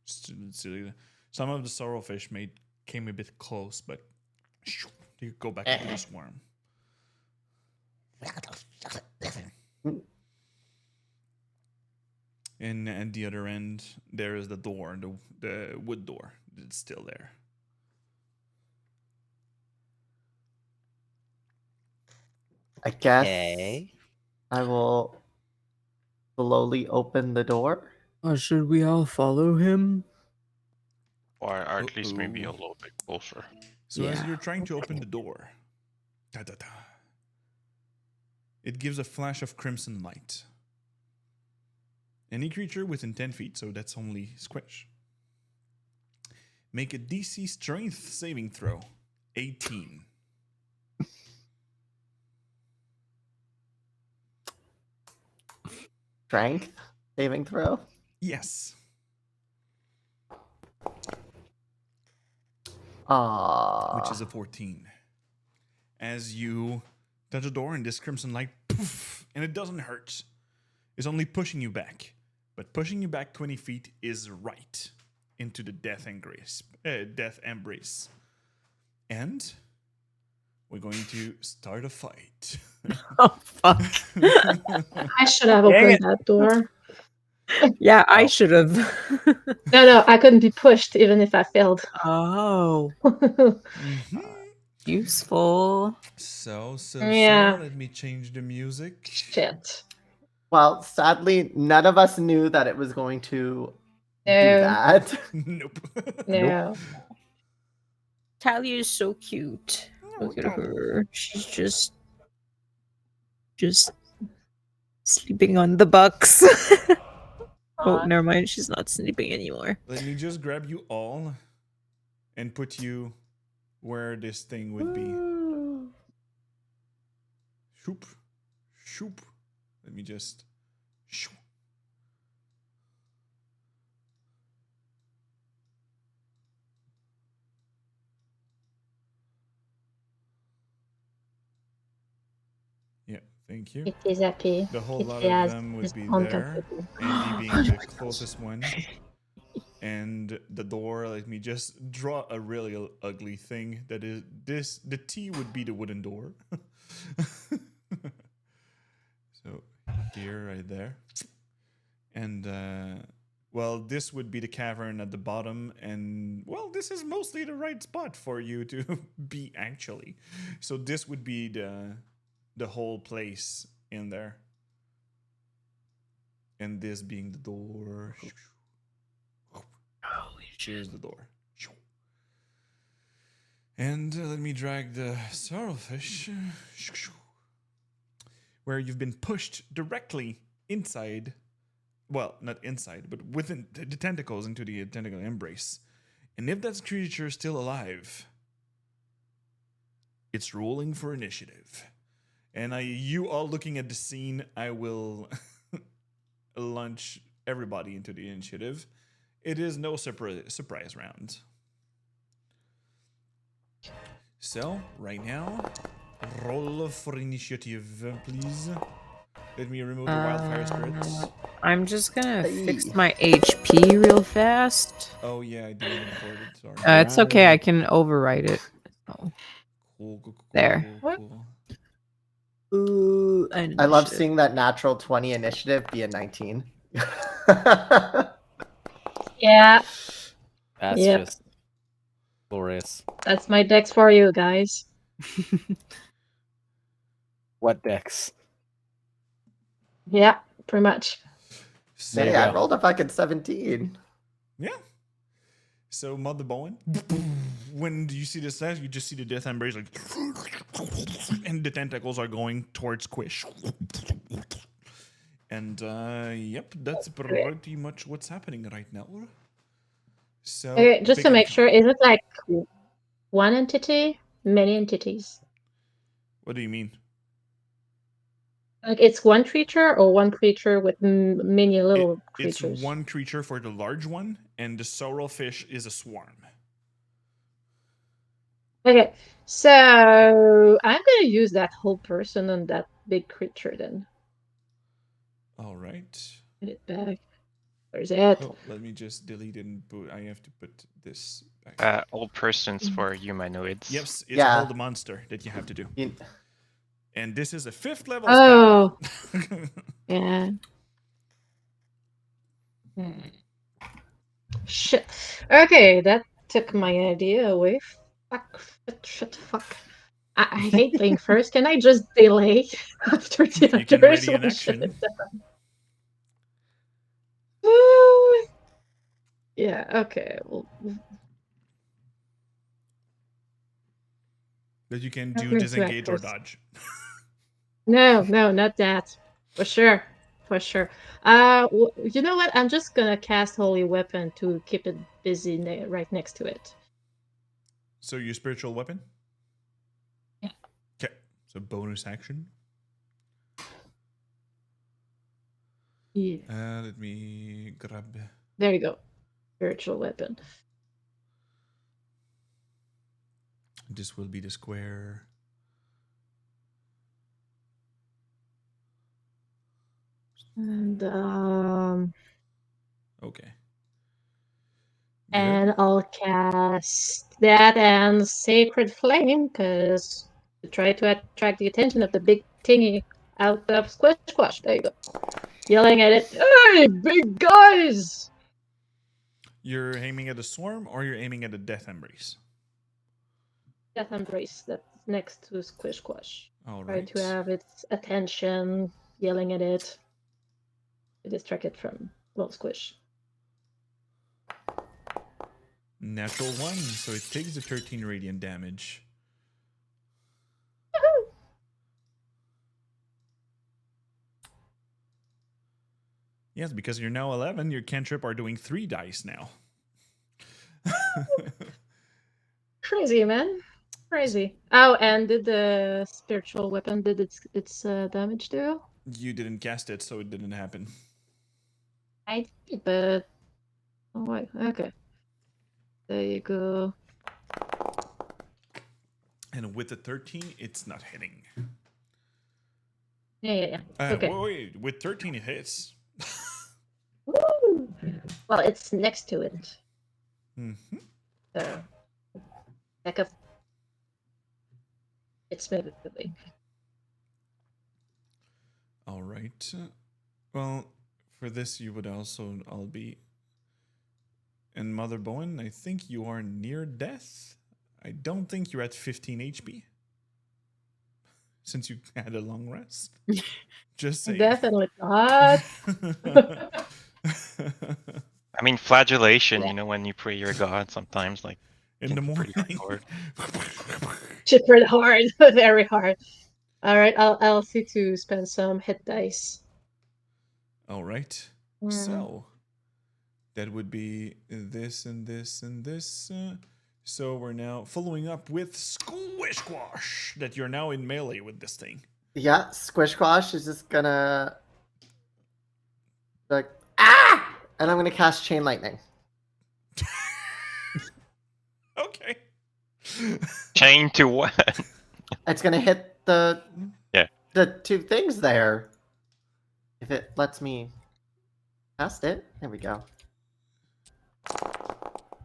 Some of the sorrowfish came a bit close, but you go back into the swarm. And at the other end, there is the door, the wood door. It's still there. I guess Okay. I will slowly open the door. Should we all follow him? Or at least maybe a Uh-oh. little bit closer. So as Yeah. you're trying to open the door, it gives a flash of crimson light. Any creature within 10 feet, so that's only Squish. Make a DC strength saving throw. 18. Strength saving throw. Yes. Which is a 14. As you touch the door and this crimson light, poof, and it doesn't hurt. It's only pushing you back. But pushing you back 20 feet is right into the death embrace. And we're going to start a fight. Oh fuck. I should have Dang opened it. that door. Yeah, I Oh. should have. No, I couldn't be pushed even if I failed. Oh, Mm-hmm. Useful. So, Yeah. let me change the music. Shit. Well, sadly, none of us knew that it was going to do No. that. Nope. No. Talia is so cute. Look at her. She's just sleeping on the bucks. Oh, Aw. never mind. She's not sleeping anymore. Let me just grab you all and put you where this thing would be. Shoop. Shoop. Let me just. Shoop. Yeah, thank you. It is happy. The whole It lot has of them would is be there. uncomfortable. Andy being the closest one. And the door, let me just draw a really ugly thing that is this. The T would be the wooden door. So here, right there. And well, this would be the cavern at the bottom, and well, this is mostly the right spot for you to be actually. So this would be the whole place in there, and this being the door. Here's the door. And let me drag the sorrelfish, where you've been pushed directly inside well, not inside, but within the tentacles into the tentacle embrace. And if that creature is still alive, it's rolling for initiative. And you all looking at the scene, I will launch everybody into the initiative. It is no surprise round. So, right now, roll for initiative, please. Let me remove the wildfire spirits. I'm just gonna fix Hey. my HP real fast. Oh yeah, I didn't record it. Sorry. It's okay. I can overwrite it. Oh. Cool. There. Cool. Ooh, I love seeing that natural 20 initiative be a 19. Yeah, That's Yep. just glorious. that's my dex for you guys. What dex? Yeah, pretty much. So, Hey, I rolled a fucking 17. yeah. So, Mother Bowen, when you see this, you just see the death embrace, like, and the tentacles are going towards Squish. And, yep, that's pretty much what's happening right now. So, Okay, just to big make encounter. sure, is it like one entity, many entities? What do you mean? Like it's one creature or one creature with many little It's creatures? one creature for the large one, and the sorrel fish is a swarm. Okay, so I'm gonna use that whole person on that big creature then. All right. Put it back. Where's it? Oh, let me just delete it and put. I have to put this back. All persons for humanoids. Yep, it's Yeah. hold the monster that you have to do. And this is a 5th level Oh, spell. yeah. Shit. Okay, that took my idea away. Fuck. I hate playing first. Can I just delay after the You can others? ready an What should action. it done? Yeah, okay. Well, That you can I'm do going to disengage or act dodge. no, not that. For sure. You know what? I'm just gonna cast Holy Weapon to keep it busy right next to it. So your spiritual weapon? Yeah. Okay. So bonus action. Yeah. Let me grab. There you go. Spiritual Weapon. This will be the square. And Okay. and I'll cast that and Sacred Flame because to try to attract the attention of the big thingy out of Squash. There you go. Yelling at it. Hey, big guys! You're aiming at a swarm or you're aiming at a death embrace? Death Embrace that's next to Squish. All Try right. to have its attention, yelling at it to distract it from Squish. Natural 1, so it takes the 13 radiant damage. Yes, because you're now 11, your cantrip are doing 3 dice now. Crazy, man. Crazy. Oh, and did the spiritual weapon did its damage too? You didn't cast it, so it didn't happen. I did, but oh wait, okay. There you go. And with the 13, it's not hitting. Yeah. Okay. Wait, with 13 it hits. Woo! Well, it's next to it. Mm-hmm. So back up. It's moving. All right. Well, for this you would also all be. And Mother Bowen, I think you are near death. I don't think you're at 15 HP. Since you had a long rest. Just saying. Definitely not. I mean, flagellation, when you pray your god sometimes, like, in the morning. Super hard, very hard. All right, I'll see to spend some hit dice. All right. So that would be this and this and this. So we're now following up with Squish Squash, that you're now in melee with this thing. Yeah, Squish Squash is just gonna like ah, and I'm gonna cast Chain Lightning. Okay. Chain to what? It's gonna hit the Yeah. the two things there. If it lets me cast it, there we go.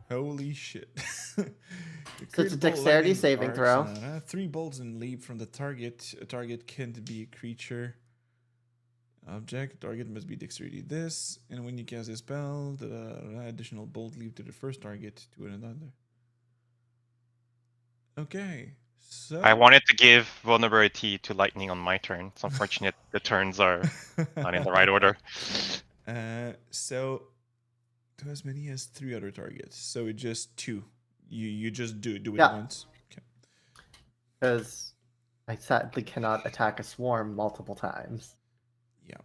Holy shit. So it's a dexterity saving throw. 3 bolts and leap from the target. A target can't be a creature. Object. Target must be dexterity this. And when you cast a spell, the additional bolt leap to the first target to another. Okay. So I wanted to give vulnerability to lightning on my turn. It's unfortunate the turns are not in the right order. So to as many as 3 other targets. So it's just 2. You just do it Yeah. once. Okay. Because I sadly cannot attack a swarm multiple times. Yeah.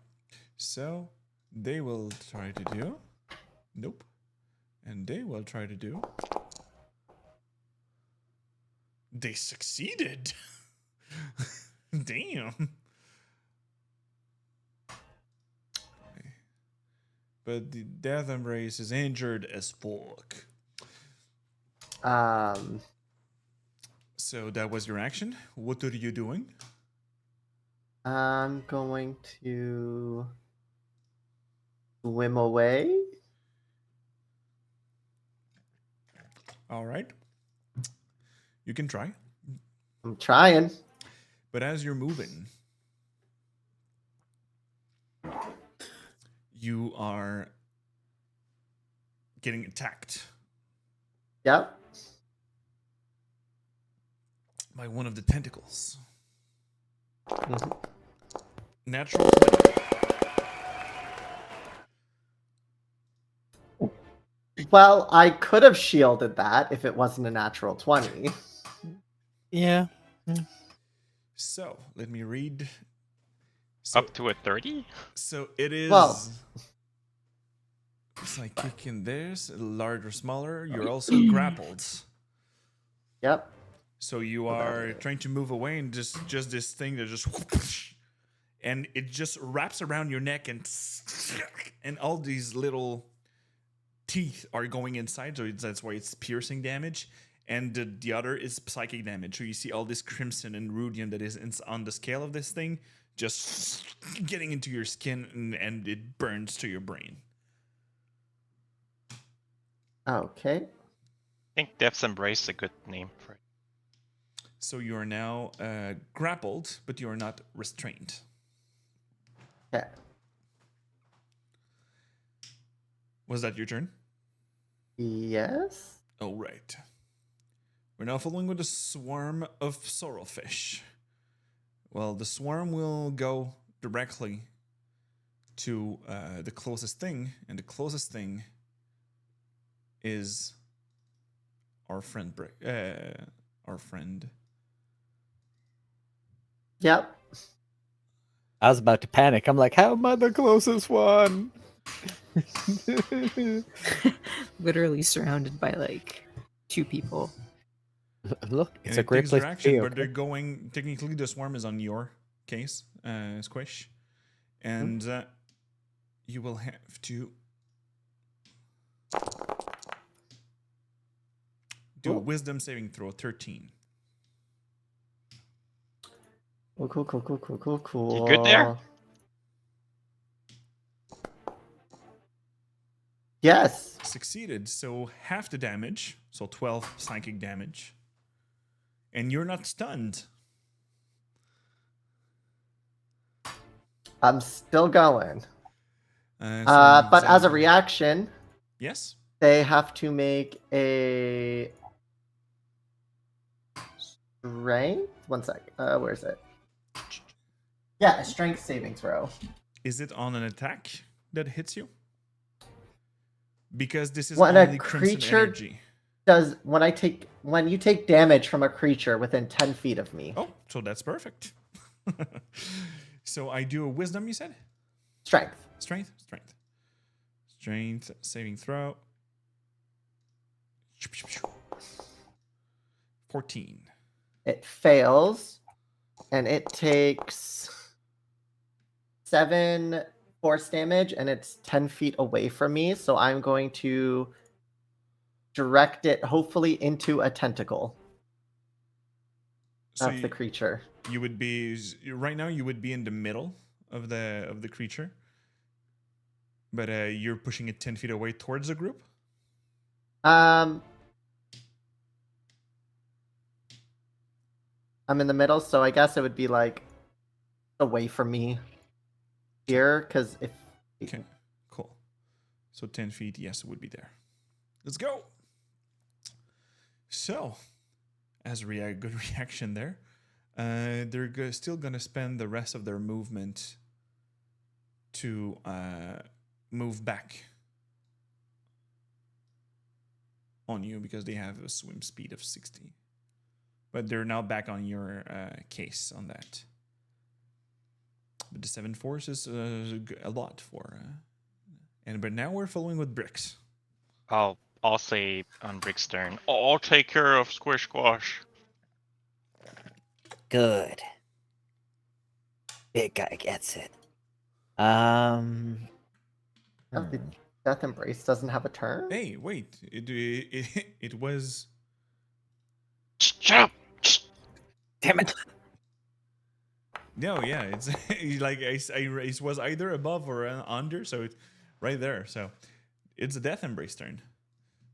So they will try to do. Nope. And they will try to do. They succeeded. Damn. But the Death Embrace is injured as fuck. So that was your action. What are you doing? I'm going to swim away. All right. You can try. I'm trying. But as you're moving, you are getting attacked Yep. by one of the tentacles. Mhm. Natural 20. Well, I could have shielded that if it wasn't a natural 20. Yeah. So let me read. So, Up to a 30? so it is. Well- Psychic in this, large or smaller. You're also grappled. Yep. So you Well, are that- trying to move away, and just this thing that just, and it just wraps around your neck, and all these little teeth are going inside. So that's why it's piercing damage, and the other is psychic damage. So you see all this crimson and rudium that is on the scale of this thing, just getting into your skin, and it burns to your brain. Okay. I think Death's Embrace is a good name for it. So you are now grappled, but you are not restrained. Okay. Was that your turn? Yes. Oh, right. We're now following with a swarm of sorrelfish. Well, the swarm will go directly to the closest thing, and the closest thing is our friend. Our friend. Yep. I was about to panic. I'm like, how am I the closest one? Literally surrounded by like 2 people. Look, And it's a it great takes place their to action, be. but they're Okay? going. Technically, the swarm is on your case, Squish, and you will have to do a Wisdom saving throw. 13. Cool. You good there? Yes. Succeeded, so half the damage, so 12 psychic damage, and you're not stunned. I'm still going. So But as a Zod- reaction, yes. they have to make a strength. One sec. Where is it? Yeah, a strength saving throw. Is it on an attack that hits you? Because this is When a only crimson creature energy. does when you take damage from a creature within 10 feet of me. Oh, so that's perfect. So I do a wisdom, you said? Strength. Strength? Strength saving throw. 14. It fails, and it takes 7 force damage, and it's 10 feet away from me. So I'm going to direct it, hopefully, into a tentacle So of the creature. you would be right now. You would be in the middle of the creature, but you're pushing it 10 feet away towards the group. I'm in the middle, so I guess it would be like away from me here, because if Okay, cool. So 10 feet, yes, it would be there. Let's go. So, as a good reaction there, they're still going to spend the rest of their movement to move back on you because they have a swim speed of 60. But they're now back on your case on that. But the 7 force is a lot for... but now we're following with bricks. I'll say on Brick's turn, I'll take care of Squish Squash. Good. Big guy gets it. Oh, the Death Embrace doesn't have a turn? Hey, wait. It was... Shut up! Damn it. No, yeah, it's like it was either above or under, so it's right there. So it's a Death Embrace turn.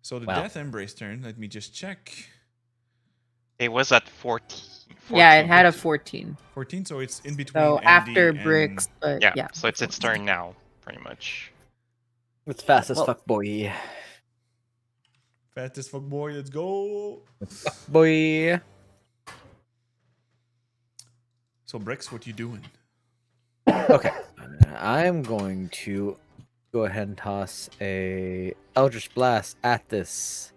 So the Wow. Death Embrace turn, let me just check. It was at 14. Yeah, it had a 14. 14, so it's in between So Andy after and... bricks, but Yeah, yeah. so it's its turn now, pretty much. It's fast as Well- fuck, boy. Fastest fuck boy, let's go. Boy. So Bricks, what you doing? Okay. I'm going to go ahead and toss a Eldritch Blast at this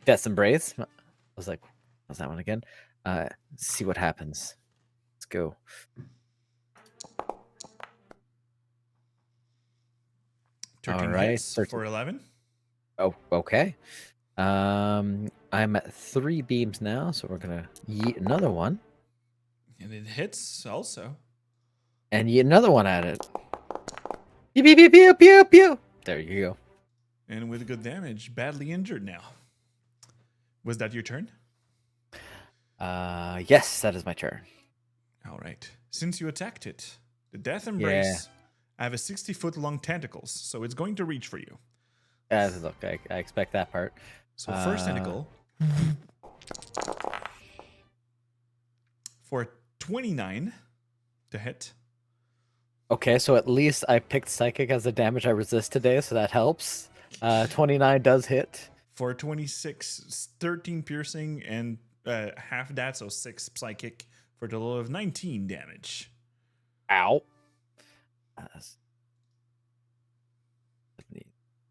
Death's Embrace. I was like, what's that one again? See what happens. Let's go. All right, hits 13. for 11. Oh, okay. I'm at 3 beams now, so we're gonna yeet another one. And it hits also. And yeet another one at it. Pew pew pew pew pew pew. There you go. And with good damage, badly injured now. Was that your turn? Yes, that is my turn. All right. Since you attacked it, the Death Embrace have a 60-foot long tentacles, so it's going to reach for you. Look, I expect that part. So first tentacle for 29 to hit. Okay, so at least I picked Psychic as the damage I resist today, so that helps. 29 does hit. For 26, 13 piercing and half that, so 6 psychic for a total of 19 damage. Ow.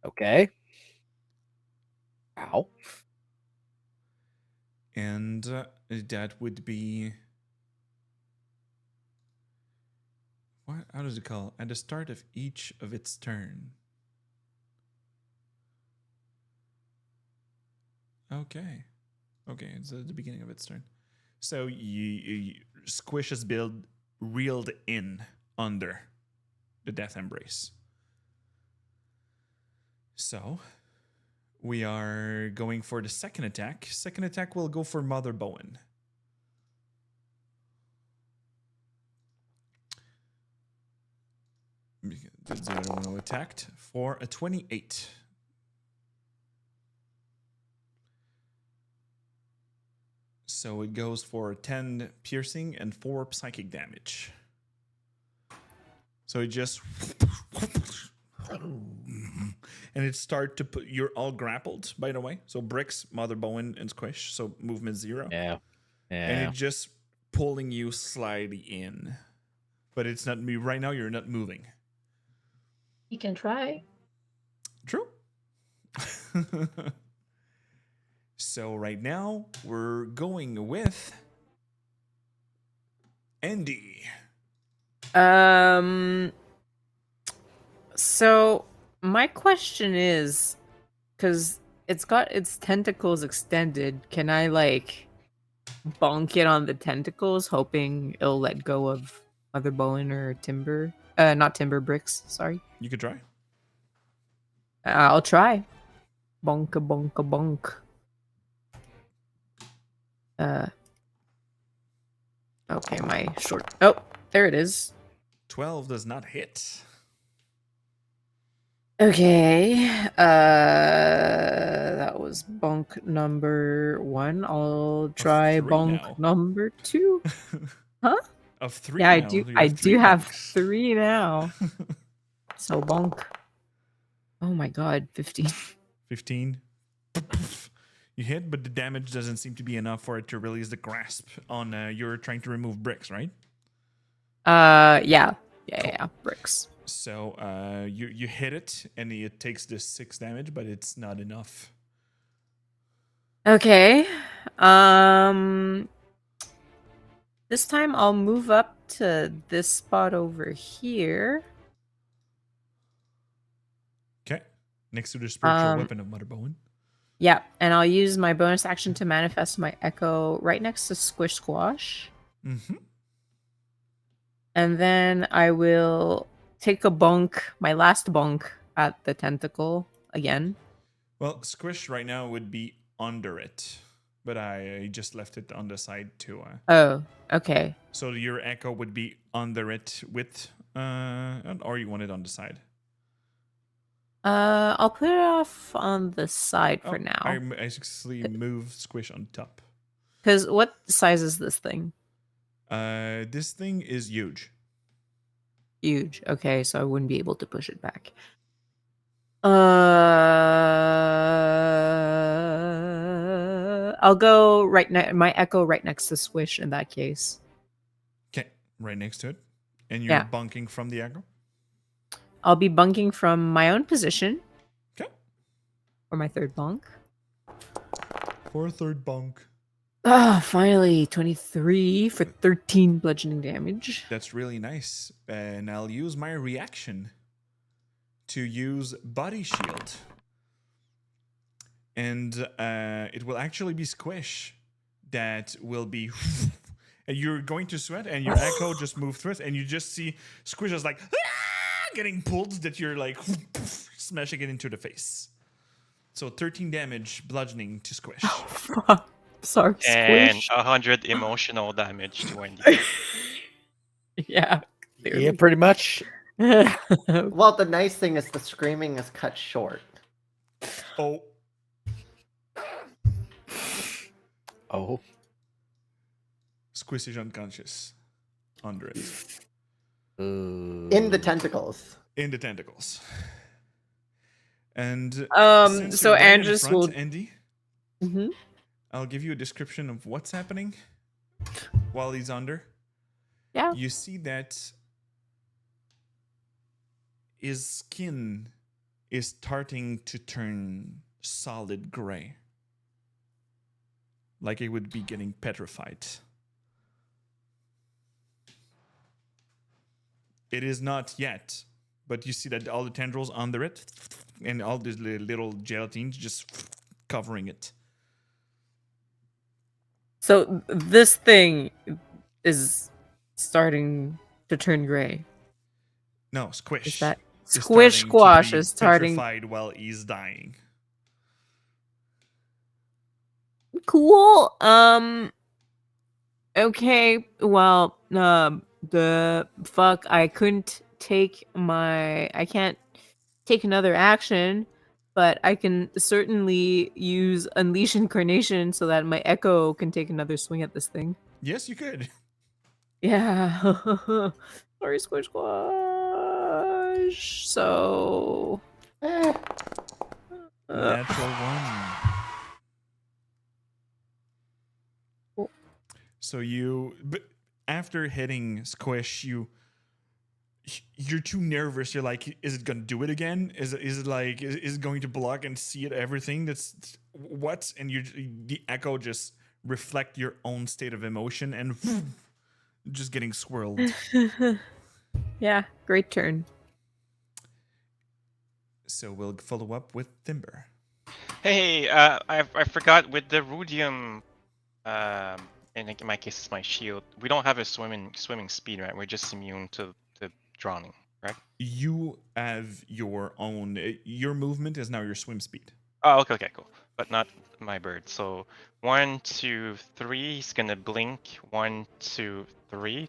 Okay. Ow. And that would be... What? How does it call? At the start of each of its turn. Okay. Okay, it's at the beginning of its turn. So you Squish is reeled in under the Death Embrace. So we are going for the second attack. Second attack will go for Mother Bowen. The other one who attacked for a 28. So it goes for 10 piercing and 4 psychic damage. So it just... and it start to put... You're all grappled, by the way. So Bricks, Mother Bowen, and Squish. So movement 0. Yeah. And it just pulling you slightly in. But it's not... Right now, you're not moving. You can try. True. So right now we're going with Andy. So my question is, because it's got its tentacles extended, can I like bonk it on the tentacles, hoping it'll let go of Mother Bowen or Timber? Not Timber, Bricks. Sorry. You could try. I'll try. Bonka bonka bonk. Okay, my short. Oh, there it is. 12 does not hit. Okay. That was bonk number 1. I'll try 3 bonk now. number 2. Huh? Of 3 Yeah, now. I do have bonks. 3 now. So bonk. Oh my god, 15. 15. You hit, but the damage doesn't seem to be enough for it to release the grasp on you're trying to remove bricks, right? Yeah. Cool. Yeah, bricks. So you hit it and it takes this 6 damage, but it's not enough. Okay. This time I'll move up to this spot over here. Okay. Next to the spiritual Um, weapon of Mother Bowen. Yeah, and I'll use my bonus action to manifest my echo right next to Squish Squash. Mm-hmm. And then I will take a bonk, my last bonk, at the tentacle again. Well, Squish right now would be under it, but I just left it on the side too. Oh, okay. So your echo would be under it with, or you want it on the side? I'll put it off on the side for now. I actually move Squish on top. Because what size is this thing? This thing is huge. Huge. Okay, so I wouldn't be able to push it back. I'll go my echo right next to Squish in that case. Okay, right next to it. And you're Yeah. bunking from the echo? I'll be bunking from my own position. Okay. For my third bonk. For a third bunk. Ah, finally, 23 for 13 bludgeoning damage. That's really nice. And I'll use my reaction to use Body Shield. And it will actually be Squish that will be... and you're going to sweat and your echo just move through it and you just see Squish is like... getting pulled that you're like... smashing it into the face. So 13 damage bludgeoning to Squish. Oh, fuck. Sorry, And Squish. 100 emotional damage to Wendy. Yeah. Yeah, pretty much. Well, the nice thing is the screaming is cut short. Oh. Oh. Squish is unconscious. Under it. In the tentacles. In the tentacles. And since so you're right in Andres front, will... Andy, Mhm. I'll give you a description of what's happening while he's under. Yeah. You see that his skin is starting to turn solid gray. Like it would be getting petrified. It is not yet, but you see that all the tendrils under it and all these little gelatines just covering it. So this thing is starting to turn gray. No, Squish. Is that is Squish starting to Squash be is starting petrified while he's dying. cool. Okay. Well, the fuck I can't take another action, but I can certainly use Unleash Incarnation so that my echo can take another swing at this thing. Yes, you could. Yeah. Sorry, Squish Squash. So Natural one. Cool. So but after hitting Squish, you're too nervous. You're like, is it gonna do it again? Is it going to block and see it everything? That's what? And the echo just reflect your own state of emotion and just getting swirled. Yeah, great turn. So we'll follow up with Timber. Hey, I forgot with the rudium. In my case, it's my shield. We don't have a swimming speed, right? We're just immune to drowning, right? You have your own. Your movement is now your swim speed. Oh, okay, cool. But not my bird. So 1, 2, 3. He's gonna blink. 1, 2, 3.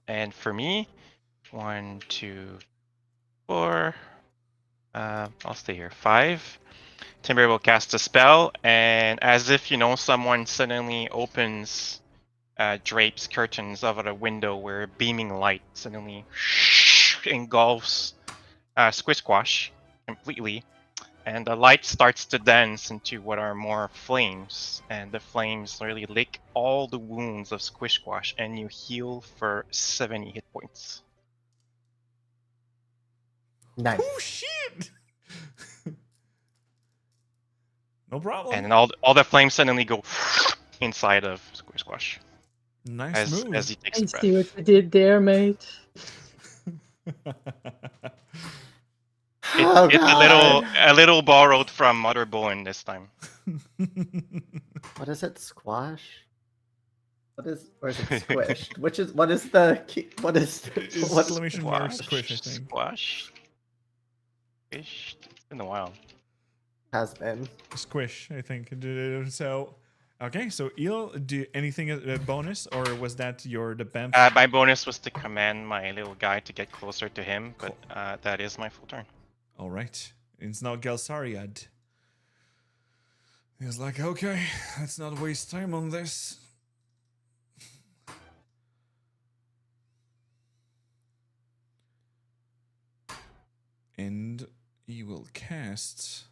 And for me, 1, 2, 4. I'll stay here. 5. Timber will cast a spell, and as if someone suddenly opens drapes curtains over a window where beaming light suddenly engulfs Squish Squash completely, and the light starts to dance into what are more flames, and the flames literally lick all the wounds of Squish Squash, and you heal for 70 hit points. Nice. Oh shit! No problem. And then all the flames suddenly go inside of Squish Squash Nice move. as he takes I a breath. see what you did there, mate. Oh, It's God. a little borrowed from Mother Bowen this time. What is it? Squash? Or is it squished? What is the key? What is Exclamation mark squish, I think. Squash. Squish. It's been a while. has been? Squish, I think. So, okay. So, Eel, do anything bonus, or was that the BAMF? My bonus was to command my little guy to get closer to him, but that is my full turn. All right. It's now Gelsariad. He's like, okay, let's not waste time on this. And he will cast.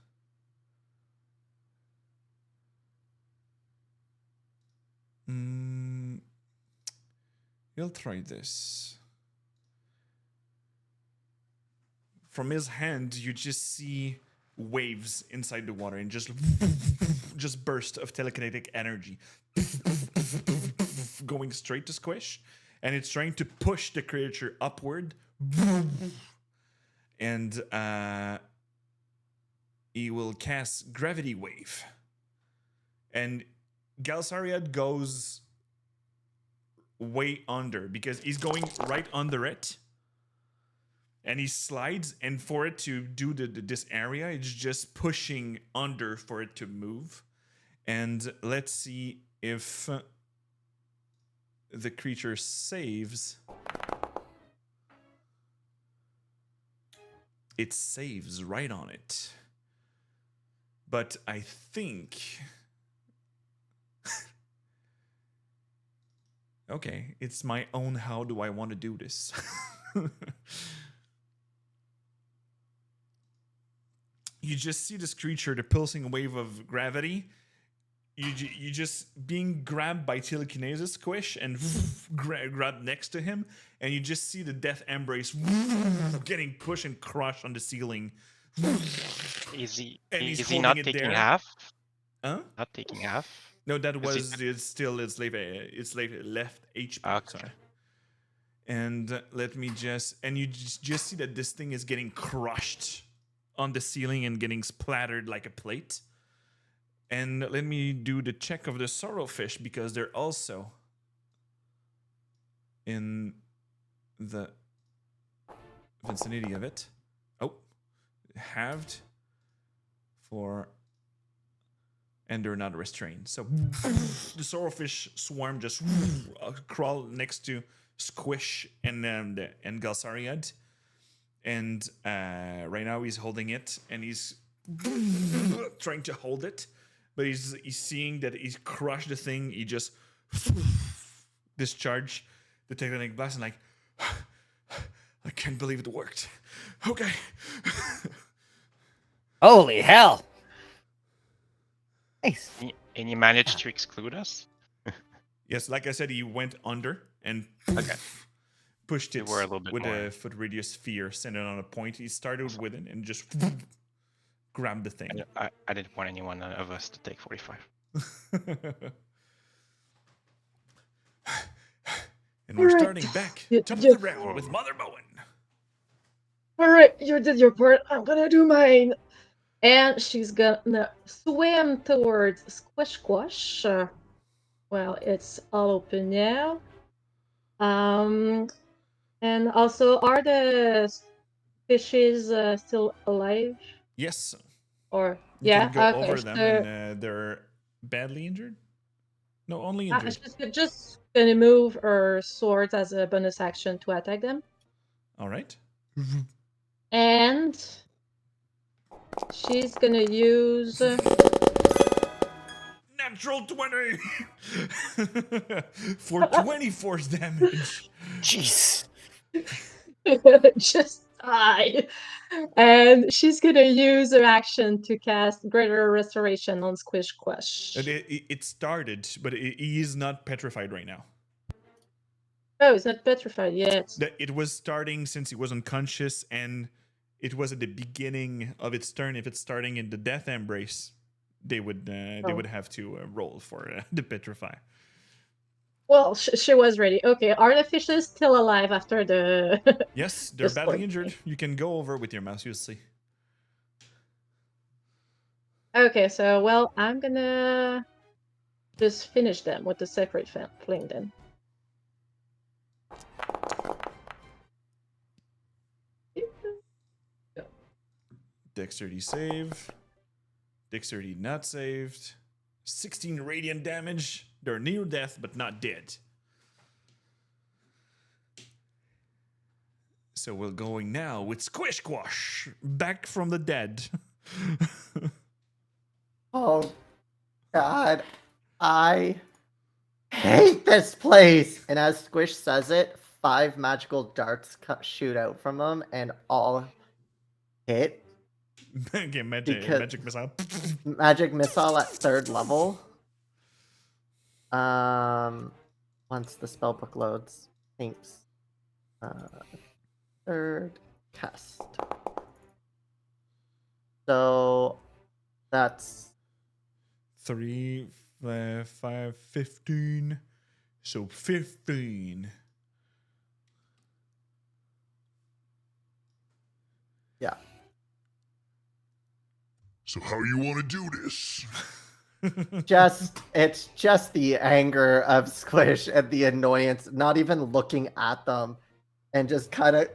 He'll try this. From his hand, you just see waves inside the water and just burst of telekinetic energy going straight to Squish, and it's trying to push the creature upward. And he will cast Gravity Wave. And Gelsariad goes way under because he's going right under it. And he slides, and for it to do this area, it's just pushing under for it to move. And let's see if the creature saves. It saves right on it. But I think... okay, it's my own how do I want to do this. You just see this creature, the pulsing wave of gravity. You just being grabbed by telekinesis, Squish, and grabbed next to him, and you just see the death embrace getting pushed and crushed on the ceiling. Is he holding not it taking there. half? Huh? Not taking half? No, that Is was it's still it's left HP. Okay. Sorry. And let me just you just see that this thing is getting crushed on the ceiling and getting splattered like a plate. And let me do the check of the Sorrowfish because they're also in the vicinity of it. Oh, halved for, and they're not restrained. So the Sorrowfish swarm just crawl next to Squish and Gelsariad. And right now he's holding it, and he's trying to hold it, but he's seeing that he's crushed the thing. He just discharge the tectonic blast, and like, I can't believe it worked. Okay. Holy hell! Nice. And you managed to exclude us? Yes, like I said, he went under and Okay. pushed it were a little bit with more. a foot radius sphere, sent it on a point. He started with it and just grabbed the thing. I didn't want anyone of us to take 45. And we're Alright. starting back Yeah, top of yeah. the round with Mother Bowen. All right, you did your part. I'm gonna do mine. And she's gonna swim towards Squish Squash. Well, it's all open now. And also, are the fishes still alive? Yes, Or you yeah, can go okay. over them, So and they're badly injured. No, only injured. she's just gonna move her swords as a bonus action to attack them, All right. and she's gonna use. Natural 20 for 20 force damage. Jeez. Just die. And she's gonna use her action to cast Greater Restoration on Squish Squash. And it started, but he is not petrified right now. Oh, it's not petrified yet. It was starting since he was unconscious, and it was at the beginning of its turn. If it's starting in the Death Embrace, they would have to roll for the petrify. Well, she was ready. Okay, are the fishes still alive after the? Yes, they're the badly sport? injured. You can go over with your mouse. You'll see. Okay, so well, I'm gonna just finish them with the Sacred Fling then. Dexterity save. Dexterity not saved. 16 radiant damage. They're near death, but not dead. So we're going now with Squish Squash, back from the dead. Oh, God. I hate this place. And as Squish says it, 5 magical darts shoot out from them and all hit. Okay, Because- magic missile. Magic missile at 3rd level. Once the spellbook loads. Thanks. 3rd cast. So that's 3, 5, 15. So 15. yeah. So how you want to do this? It's just the anger of Squish and the annoyance, not even looking at them, and just kind of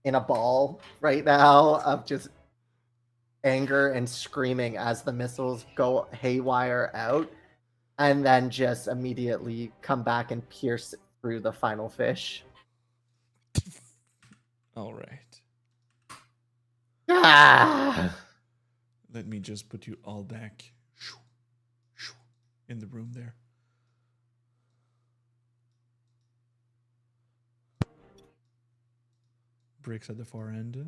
in a ball right now of just anger and screaming as the missiles go haywire out, and then just immediately come back and pierce through the final fish. All right. Ah! Let me just put you all back in the room there. Bricks at the far end.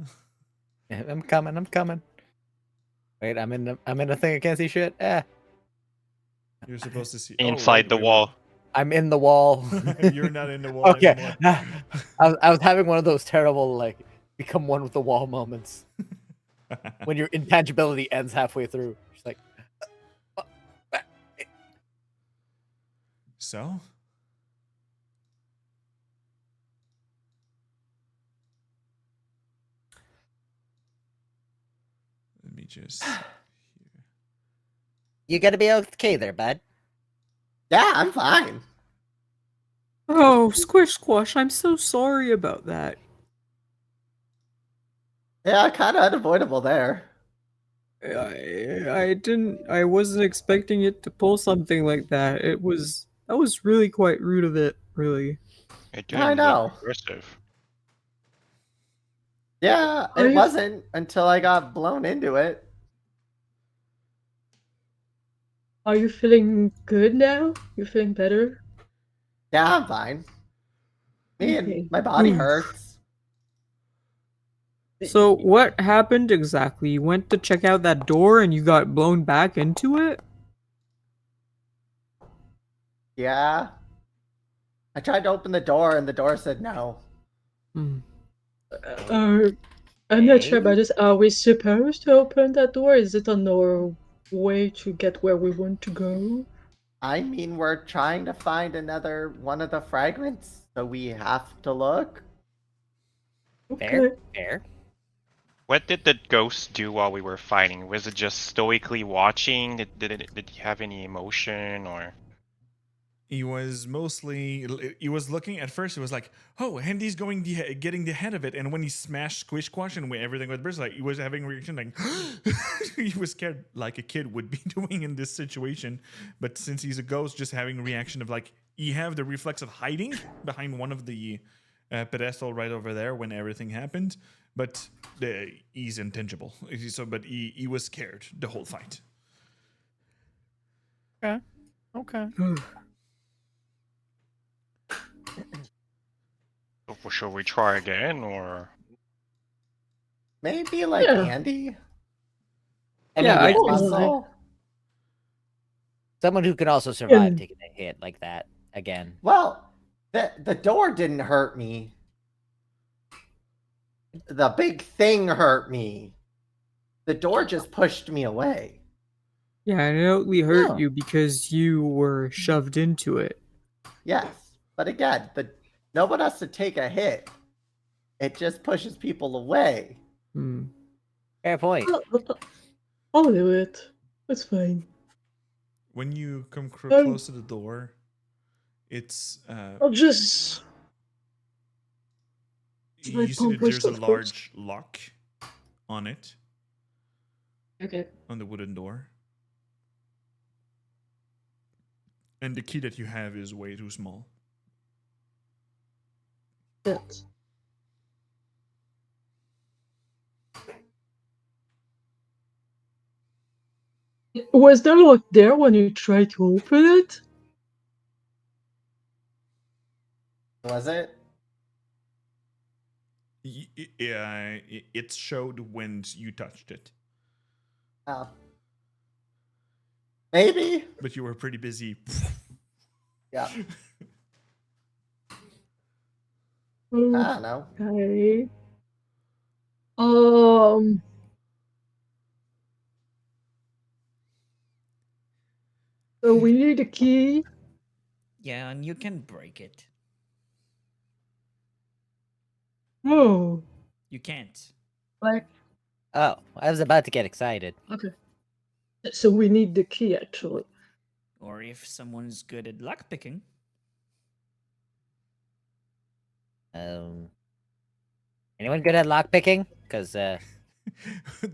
Yeah, I'm coming. Wait, I'm in the thing. I can't see shit. You're supposed to see Inside the wall. I'm in the wall. You're not in the wall Okay. anymore. I was having one of those terrible like become one with the wall moments when your intangibility ends halfway through. It's like So? Let me just... you gotta be okay there, bud. Yeah, I'm fine. Oh, Squish Squash, I'm so sorry about that. Yeah, kind of unavoidable there. I wasn't expecting it to pull something like that. That was really quite rude of it, really. It I didn't know. look aggressive. Yeah, Are it you- wasn't until I got blown into it. Are you feeling good now? You feeling better? Yeah, I'm fine. Me Okay. and my body Oof. hurts. So what happened exactly? You went to check out that door and you got blown back into it? Yeah. I tried to open the door and the door said no. Hmm. I'm not sure about this. Are we supposed to open that door? Is it on our way to get where we want to go? I mean, we're trying to find another one of the fragments, so we have to look. Fair, Okay. fair. What did the ghost do while we were fighting? Was it just stoically watching? Did he have any emotion or? He was mostly. He was looking at first. It was like, oh, Hendy's getting the head of it, and when he smashed Squish Squash and everything with burst, like he was having a reaction like he was scared, like a kid would be doing in this situation. But since he's a ghost, just having a reaction of like he have the reflex of hiding behind one of the pedestal right over there when everything happened. But he's intangible. So, but he was scared the whole fight. Okay. Okay. Should we try again or? Maybe like Yeah. Andy? I Yeah, mean, I yes, can- Muscle? someone who can also survive Yeah. taking a hit like that again. Well, the door didn't hurt me. The big thing hurt me. The door just pushed me away. Yeah, I know we hurt Oh. you because you were shoved into it. Yes, but again, no one has to take a hit. It just pushes people away. Hmm. Fair point. I'll do it. It's fine. When you come Um, close to the door, it's I'll just. Should I you see that pump there's a myself first? large lock on it, Okay. on the wooden door. And the key that you have is way too small. That. Was there lock there when you tried to open it? Was it? It showed when you touched it, Oh. Maybe. but you were pretty busy. Yeah. I Okay. don't know. Hmm. So we need a key. Yeah, and you can break it. Oh. You can't. Like. Oh, I was about to get excited. Okay. So we need the key actually. Or if someone's good at lockpicking. Anyone good at lockpicking? Because The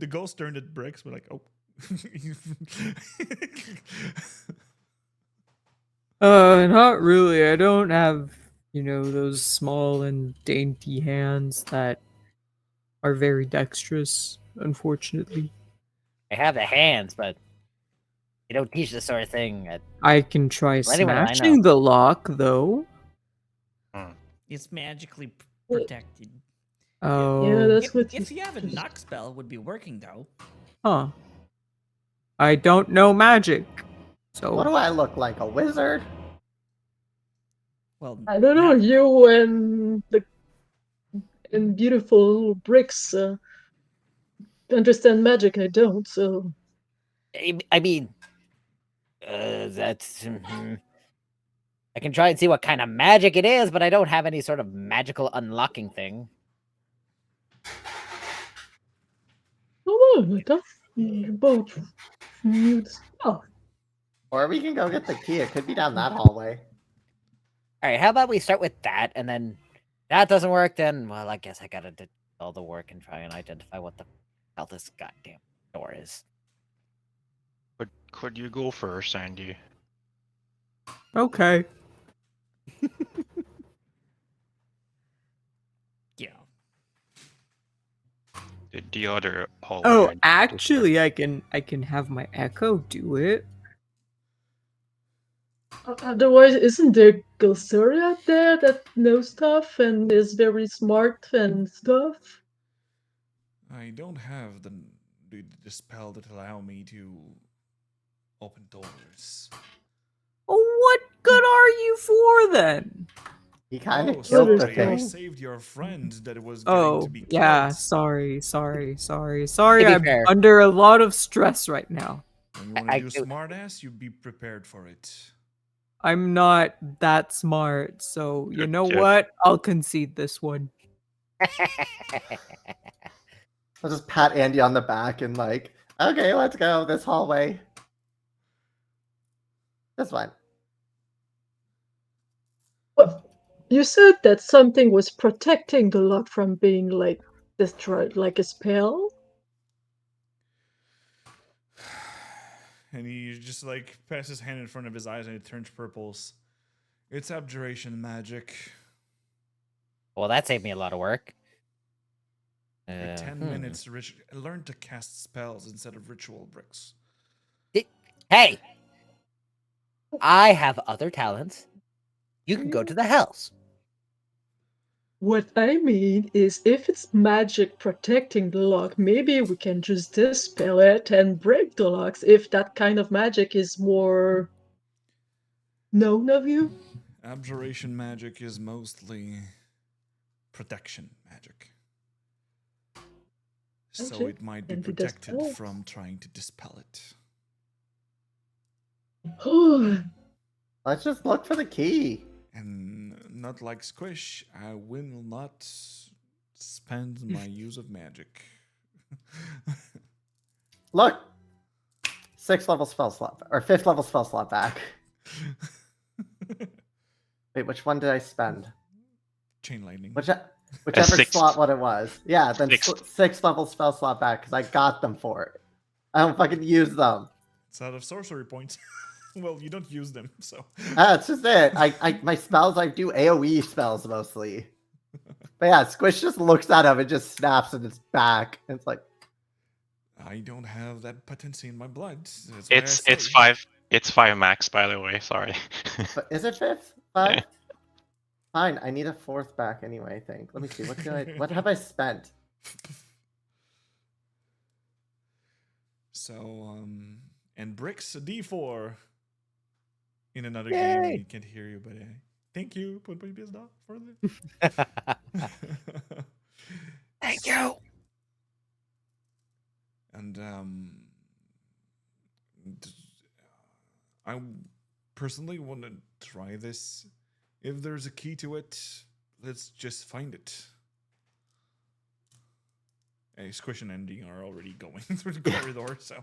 ghost turned at bricks. We're like, oh. Not really. I don't have, those small and dainty hands that are very dexterous, unfortunately. I have the hands, but you don't teach this sort of thing at I can try anyone I know. smashing the lock, though. It's magically protected. Oh. Yeah, that's what. If you have a knock spell, it would be working though. Huh. I don't know magic. So. What do I look like? A wizard? Well, I don't know. You and beautiful bricks understand magic. I don't. So. I mean, that's. I can try and see what kind of magic it is, but I don't have any sort of magical unlocking thing. Oh, no, that's both new stuff. Or we can go get the key. It could be down that hallway. All right, how about we start with that, and then that doesn't work, then, well, I guess I gotta do all the work and try and identify what the hell this goddamn door is. But could you go first, Andy? Okay. Yeah. The other hallway. Oh, I- actually, I can have my echo do it. Otherwise, isn't there Gilsuri out there that knows stuff and is very smart and stuff? I don't have the spell that allow me to open doors. What good are you for then? He kind of Oh, killed the sorry, I thing. saved your friend that was going Oh, to be killed. yeah, sorry. To be I'm fair. under a lot of stress right now. When you want I- to do smartass, you be prepared for it. I'm not that smart, so you know Yeah. what? I'll concede this one. I'll just pat Andy on the back and like, okay, let's go this hallway. That's fine. What? You said that something was protecting the lock from being like destroyed, like a spell? And he just like passes his hand in front of his eyes and it turns purples. It's abjuration magic. Well, that saved me a lot of work. For 10 minutes, learn to cast spells instead of ritual bricks. Hey! I have other talents. You can go to the hells. What I mean is, if it's magic protecting the lock, maybe we can just dispel it and break the locks if that kind of magic is more known of you. Abjuration magic is mostly protection magic. So Magic it might be can be protected dispelled. from trying to dispel it. Let's just look for the key. And not like Squish, I will not spend my use of magic. Look! 6th level spell slot, or 5th level spell slot back. Wait, which one did I spend? Chain lightning. Whichever sixth. slot what it was. Yeah, then Sixth. 6th level spell slot back, because I got them for it. I don't fucking use them. It's out of sorcery points. Well, you don't use them, so. That's just it. My spells, I do AoE spells mostly. But yeah, Squish just looks at him and just snaps in his back. And it's like, I don't have that potency in my blood. That's why It's I say. 5. It's 5 max, by the way. Sorry. but is it 5th? 5? Fine, I need a 4th back anyway, I think. Let me see, what have I spent? So, and Bricks a D4 in another Yay. game. He can't hear you, but thank you, for the. Thank you. And I personally want to try this. If there's a key to it, let's just find it. Hey, Squish and Andy are already going through the corridor, so.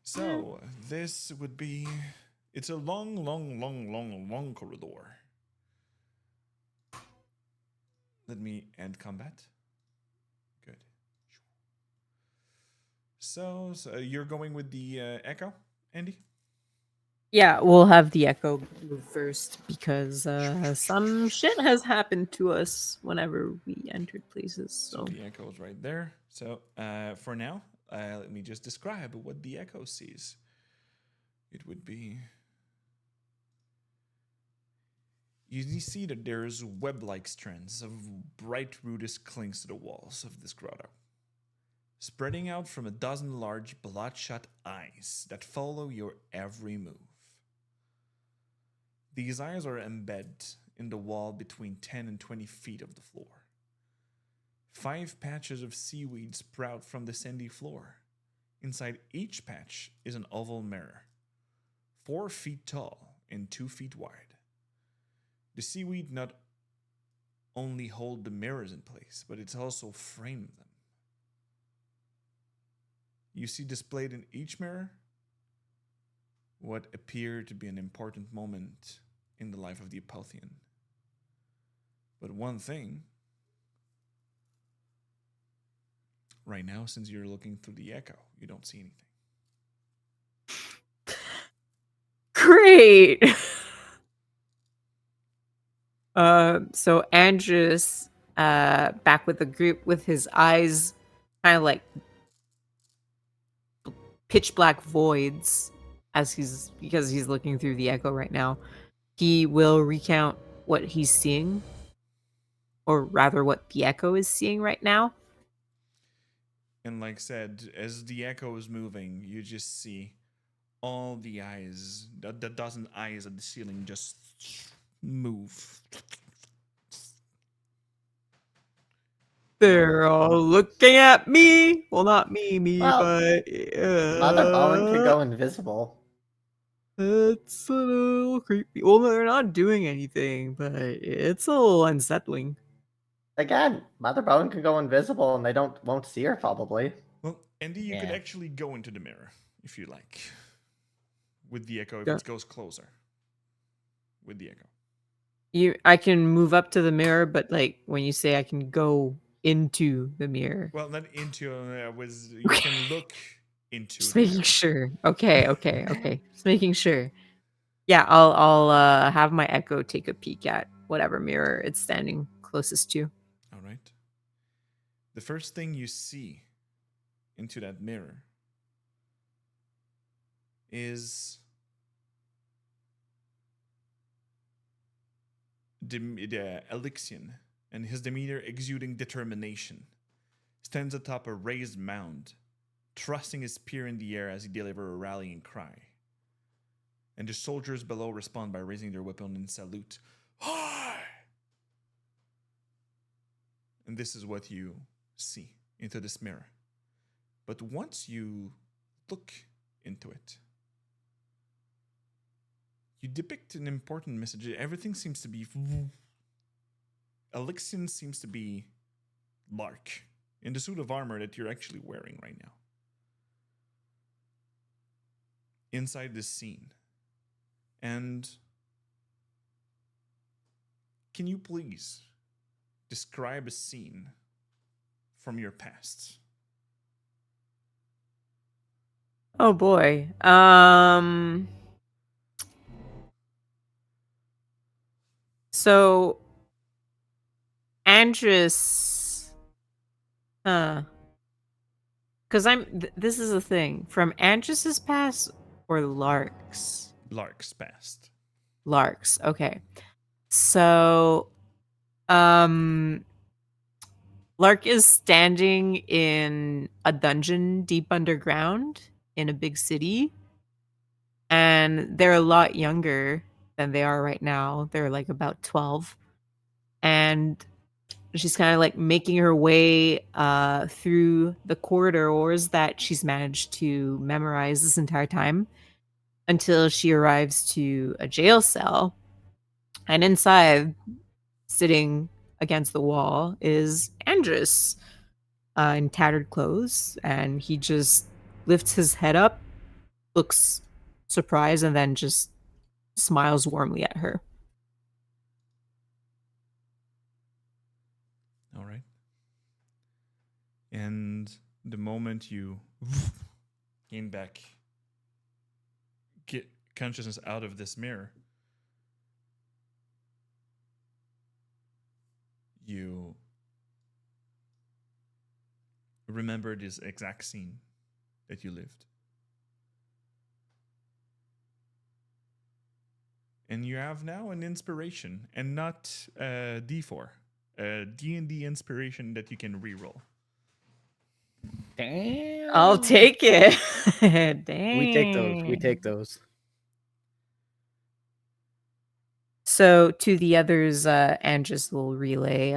So, this would be. It's a long corridor. Let me end combat. Good. So you're going with the echo, Andy? Yeah, we'll have the echo move first because some shit has happened to us whenever we entered places. So the echo is right there. So for now, let me just describe what the echo sees. It would be. You see that there's web-like strands of bright rudis clings to the walls of this grotto, spreading out from a dozen large bloodshot eyes that follow your every move. These eyes are embedded in the wall between 10 and 20 feet of the floor. 5 patches of seaweed sprout from the sandy floor. Inside each patch is an oval mirror, 4 feet tall and 2 feet wide. The seaweed not only hold the mirrors in place, but it's also framed them. You see displayed in each mirror what appear to be an important moment in the life of the Apothian. But one thing, right now, since you're looking through the echo, you don't see anything. Great. So Andrews, back with the group with his eyes kind of like pitch black voids because he's looking through the echo right now. He will recount what he's seeing, or rather what the echo is seeing right now. And like said, as the echo is moving, you just see all the eyes, the dozen eyes at the ceiling just move. They're all looking at me. Well, not me, Well, but Mother Bowen could go invisible. it's a little creepy. Well, they're not doing anything, but it's a little unsettling. Again, Mother Bone can go invisible and they won't see her probably. Well, Andy, you could Yeah. actually go into the mirror if you like. With the echo, if Yeah. it goes closer. With the echo. I can move up to the mirror, but like when you say I can go into the mirror, Well, not into you can look into just the making mirror. sure. Okay. Just making sure. Yeah, I'll have my echo take a peek at whatever mirror it's standing closest to. All right. The first thing you see into that mirror is the Elixian, and his demeanor exuding determination, stands atop a raised mound, thrusting his spear in the air as he delivers a rallying cry. And the soldiers below respond by raising their weapon in salute. Hi! And this is what you see into this mirror. But once you look into it, you depict an important message. Everything seems to be. Elixian seems to be Lark in the suit of armor that you're actually wearing right now. Inside this scene. And can you please describe a scene from your past? Oh boy. So Andrus, because this is a thing from Andrus's past or Lark's. Lark's past. Lark's. Okay. So, Lark is standing in a dungeon deep underground in a big city, and they're a lot younger than they are right now. They're like about 12, and she's kind of like making her way through the corridors that she's managed to memorize this entire time until she arrives to a jail cell. And inside, sitting against the wall, is Andrus in tattered clothes. And he just lifts his head up, looks surprised, and then just smiles warmly at her. All right. And the moment you gain back, get consciousness out of this mirror, you remember this exact scene that you lived. And you have now an inspiration, and not D4, a D&D inspiration that you can reroll. Damn. I'll take it. Dang. We take those. We take those. So to the others, Andrus will relay,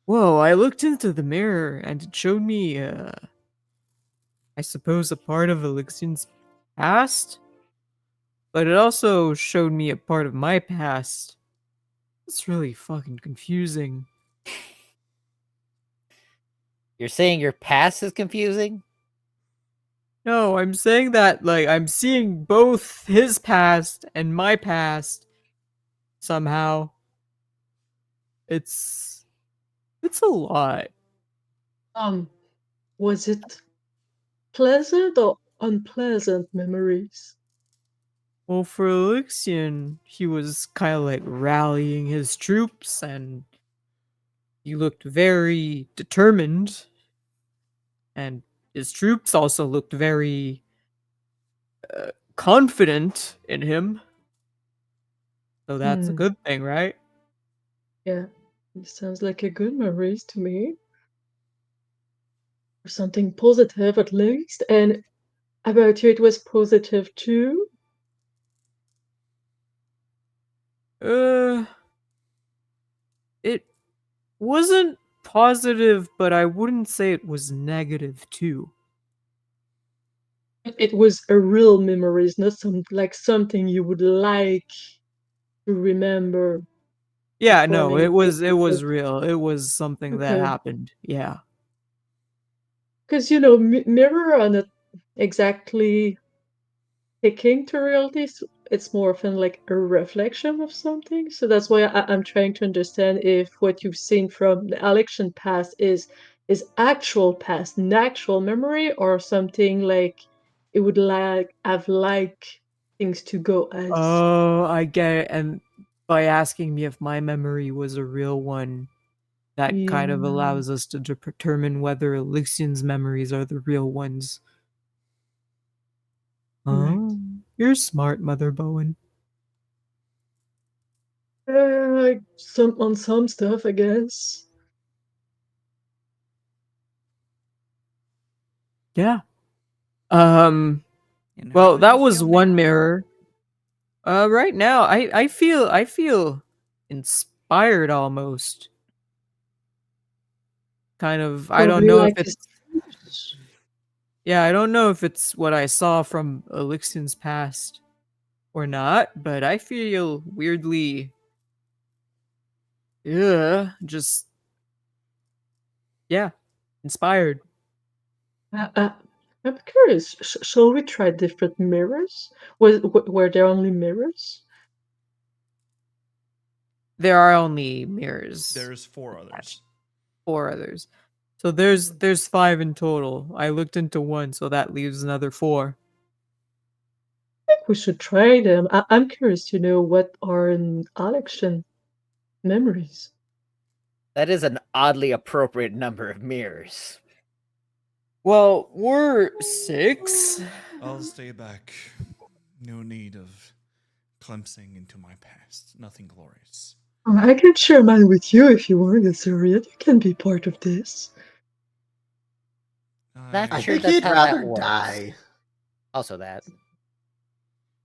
whoa, I looked into the mirror and it showed me, I suppose a part of Elixian's past? But it also showed me a part of my past. It's really fucking confusing. You're saying your past is confusing? No, I'm saying that, like, I'm seeing both his past and my past somehow. It's a lot. Was it pleasant or unpleasant memories? Well, for Elixian, he was kind of like rallying his troops and he looked very determined. And his troops also looked very confident in him. So that's a good thing, right? Yeah, it sounds like a good memories to me. Or something positive at least. And about you, it was positive too? It wasn't positive, but I wouldn't say it was negative too. It was a real memories, not something you would like to remember. Yeah, no, performing it was because real. It was something that okay, happened. Yeah. because mirror are not exactly sticking to reality. It's more often like a reflection of something. So that's why I'm trying to understand if what you've seen from the election past is actual past, an actual memory, or something like it would like things to go as. Oh, I get it. And by asking me if my memory was a real one, that kind of Yeah. allows us to determine whether Elixian's memories are the real ones. Right. Oh, you're smart, Mother Bowen. Like some stuff, I guess. Yeah. And how Well, do that you was feel one now? mirror. Right now, I feel inspired almost. Kind of. I don't Probably know if like it's. Yeah, I don't know if it's what I saw from Elixian's past or not, but I feel weirdly. Yeah, just. Yeah, inspired. I'm curious. Shall we try different mirrors? Were there only mirrors? There are only mirrors. There's 4 others. 4 others. So there's 5 in total. I looked into one, so that leaves another 4. I think we should try them. I'm curious to know what are in election memories. That is an oddly appropriate number of mirrors. Well, we're 6. I'll stay back. No need of glimpsing into my past. Nothing glorious. I can share mine with you if you want, Azurian. You can be part of this. Not I sure think that's he'd how rather that works. die. Also that.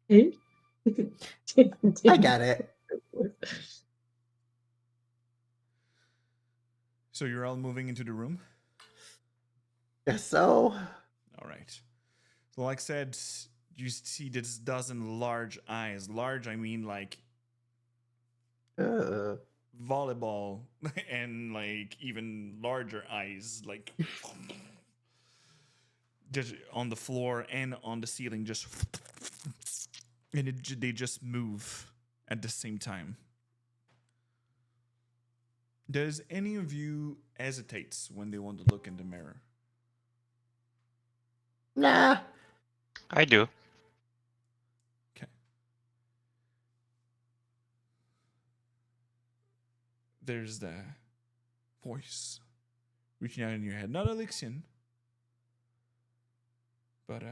Eh? I get it. So you're all moving into the room? Guess so. All right. So like I said, you see this dozen large eyes. Large, I mean like volleyball and like even larger eyes, like just on the floor and on the ceiling, just and they just move at the same time. Does any of you hesitates when they want to look in the mirror? Nah. I do. Okay. There's the voice reaching out in your head. Not Elixian. But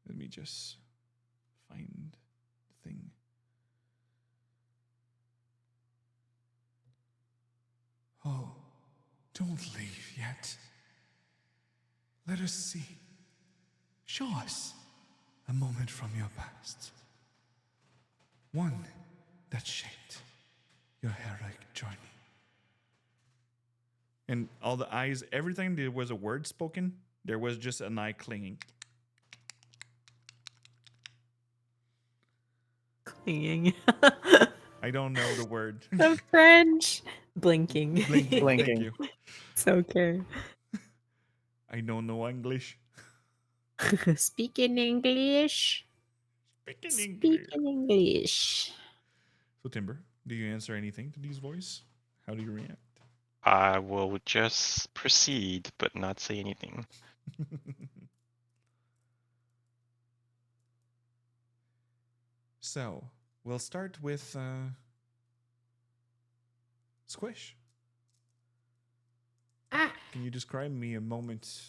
let me just find the thing. Oh, don't leave yet. Let us see. Show us a moment from your past. One that shaped your heroic journey. And all the eyes, everything, there was a word spoken, there was just an eye clinging. Clinging. I don't know the word. The French. Blinking. Blinking. Thank Blinking. you. It's okay. I don't know English. Speaking English. Speaking English. Speaking English. So Timber, do you answer anything to these voice? How do you react? I will just proceed, but not say anything. So we'll start with Squish. Can you describe me a moment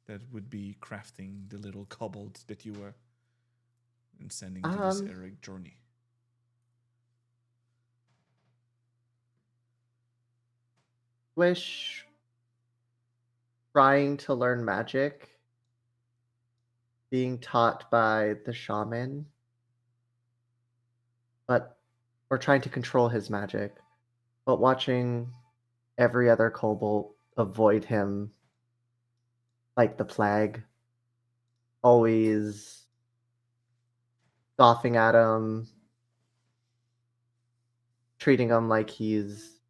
that would be crafting the little kobold that you were and sending to this heroic journey? Wish trying to learn magic, being taught by the shaman, but or trying to control his magic, but watching every other kobold avoid him like the plague, always scoffing at him, treating him like he's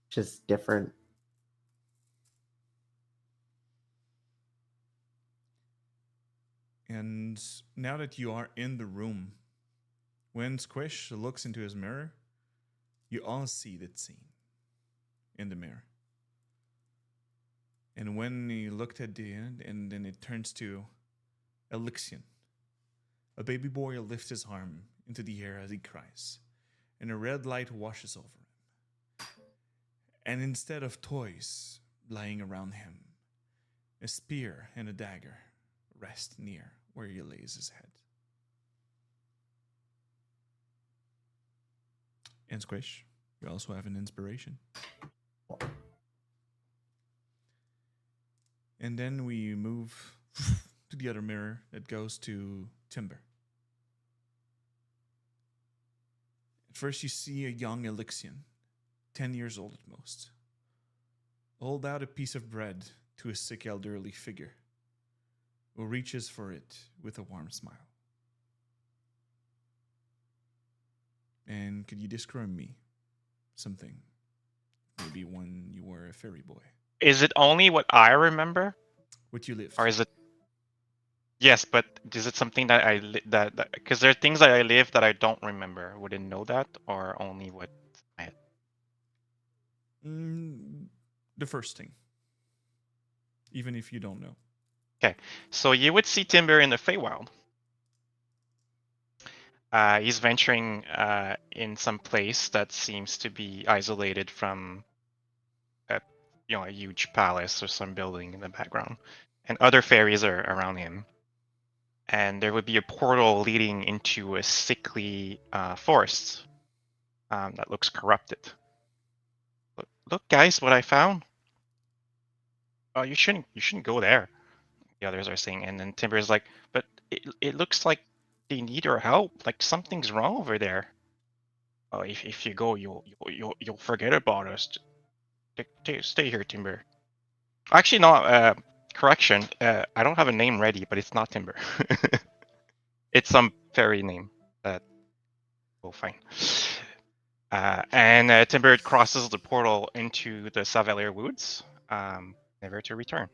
just different. And now that you are in the room, when Squish looks into his mirror, you all see that scene in the mirror. And when he looked at the end, and then it turns to Elixion. A baby boy lifts his arm into the air as he cries, and a red light washes over him. And instead of toys lying around him, a spear and a dagger rest near where he lays his head. And Squish, you also have an inspiration. And then we move to the other mirror that goes to Timber. At first, you see a young Elixion, 10 years old at most, hold out a piece of bread to a sick elderly figure who reaches for it with a warm smile. And could you describe me something? Maybe when you were a fairy boy. Is it only what I remember, What you lived. or is it? Yes, but is it something that that because there are things that I live that I don't remember? Wouldn't know that, or only what I had? The first thing. Even if you don't know. Okay, so you would see Timber in the Feywild. He's venturing in some place that seems to be isolated from a a huge palace or some building in the background, and other fairies are around him. And there would be a portal leading into a sickly forest that looks corrupted. Look, guys, what I found. Oh, you shouldn't go there. The others are saying, and then Timber is like, but it looks like they need our help. Like something's wrong over there. Oh, if you go, you'll forget about us. Stay here, Timber. Actually, no. Correction. I don't have a name ready, but it's not Timber. It's some fairy name that we'll find. And Timber crosses the portal into the Savalier Woods, never to return.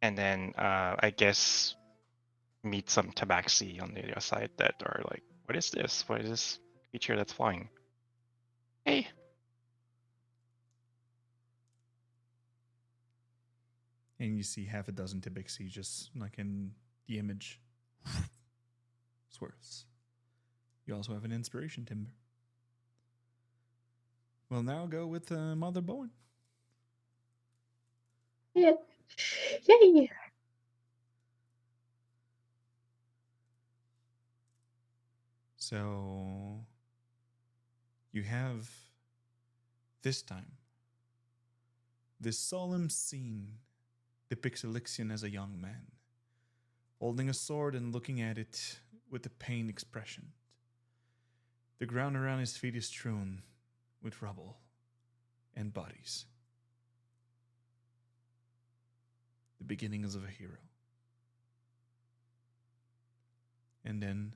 And then I guess meet some tabaxi on the other side that are like, what is this? What is this creature that's flying? Hey. And you see half a dozen Tibixi just like in the image. Swirls. You also have an inspiration, Timber. We'll now go with Mother Bowen. Yeah. Yay! So you have this time this solemn scene depicts Elixion as a young man, holding a sword and looking at it with a pained expression. The ground around his feet is strewn with rubble and bodies. The beginnings of a hero. And then,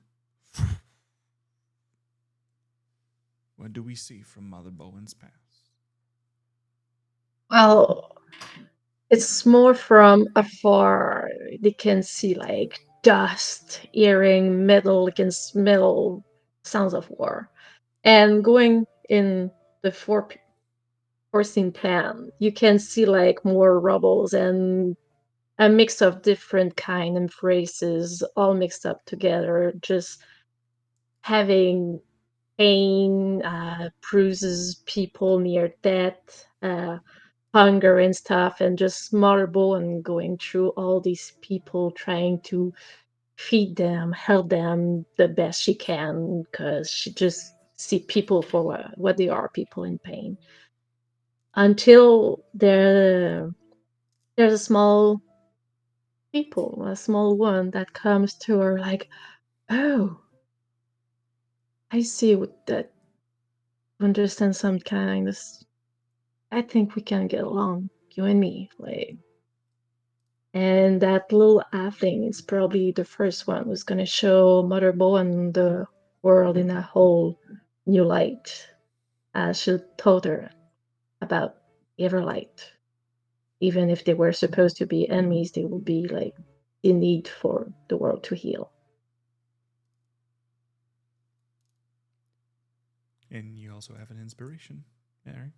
what do we see from Mother Bowen's past? Well, it's more from afar. They can see like dust, earring, metal against metal, sounds of war. And going in the foreseen plan, you can see like more rubbles and a mix of different kind and phrases all mixed up together, just having pain, bruises, people near death, hunger and stuff, and just Marble and going through all these people trying to feed them, help them the best she can, because she just see people for what they are, people in pain. Until there's a small a small one that comes to her like, oh, I see what that understand some kindness. I think we can get along, you and me. Like, And that little halfling is probably the first one who's going to show Mother Bowen the world in a whole new light. As she told her about Everlight. Even if they were supposed to be enemies, they will be like in need for the world to heal. And you also have an inspiration, Mary.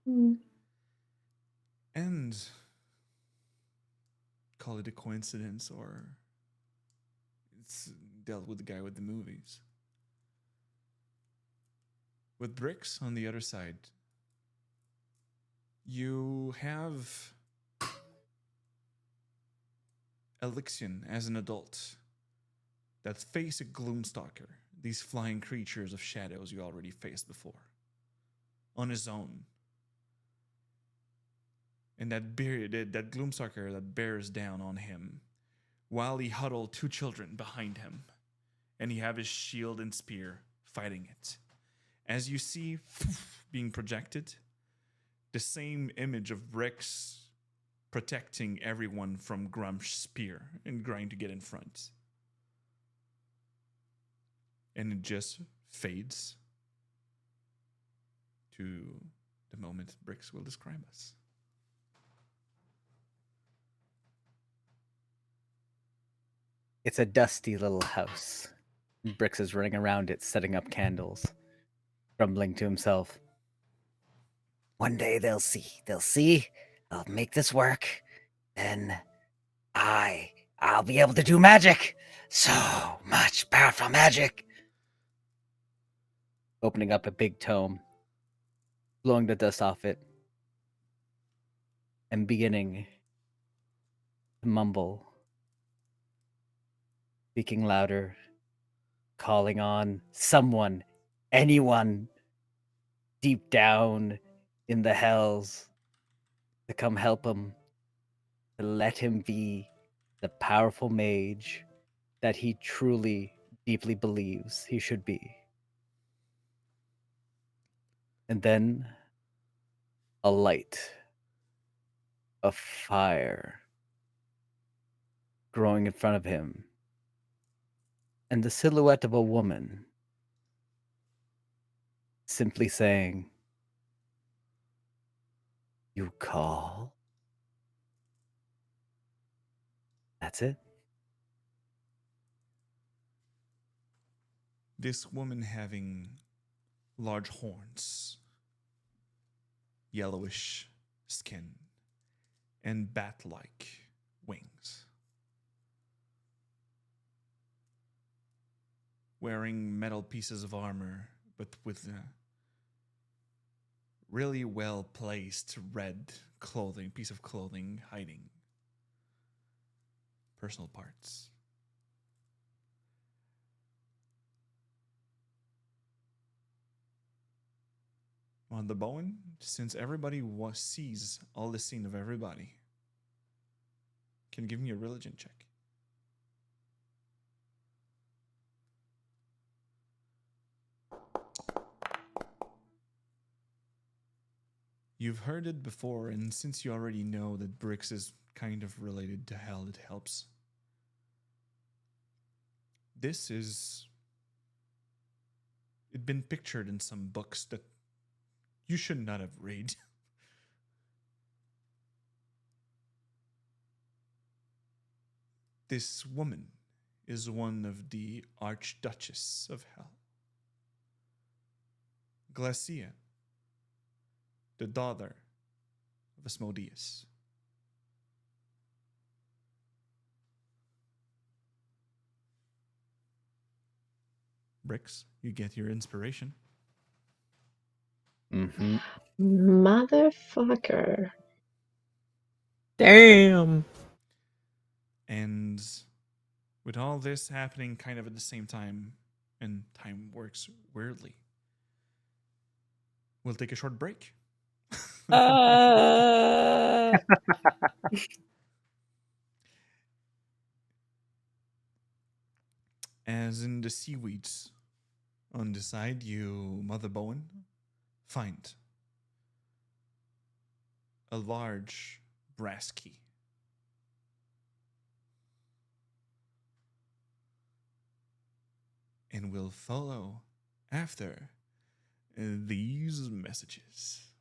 Mm. And call it a coincidence or it's dealt with the guy with the movies. With Bricks on the other side, you have Elixion as an adult that face a Gloomstalker, these flying creatures of shadows you already faced before, on his own. And that Gloomstalker that bears down on him, while he huddled two children behind him, and he have his shield and spear fighting it. As you see being projected, the same image of Bricks protecting everyone from Grumsh's spear and trying to get in front. And it just fades to the moment Bricks will describe us. It's a dusty little house. Bricks is running around it, setting up candles, grumbling to himself. One day they'll see. They'll see. I'll make this work. Then I'll be able to do magic. So much powerful magic. Opening up a big tome, blowing the dust off it, and beginning to mumble, speaking louder, calling on someone, anyone deep down in the hells to come help him, to let him be the powerful mage that he truly, deeply believes he should be. And then a light, a fire growing in front of him, and the silhouette of a woman simply saying, "You call?" That's it. This woman having large horns, yellowish skin, and bat-like wings. Wearing metal pieces of armor, but with really well placed red piece of clothing hiding personal parts. On the Bowen, since everybody sees all the scene of everybody, can you give me a religion check? You've heard it before, and since you already know that Bricks is kind of related to hell, it helps. This is... It's been pictured in some books that you should not have read. This woman is one of the Archduchess of Hell. Glacia, the daughter of Asmodeus. Bricks, you get your inspiration. Mm-hmm. Motherfucker. Damn. And with all this happening kind of at the same time, and time works weirdly, we'll take a short break. As in the seaweeds on the side, you, Mother Bowen, find a large brass key and will follow after these messages.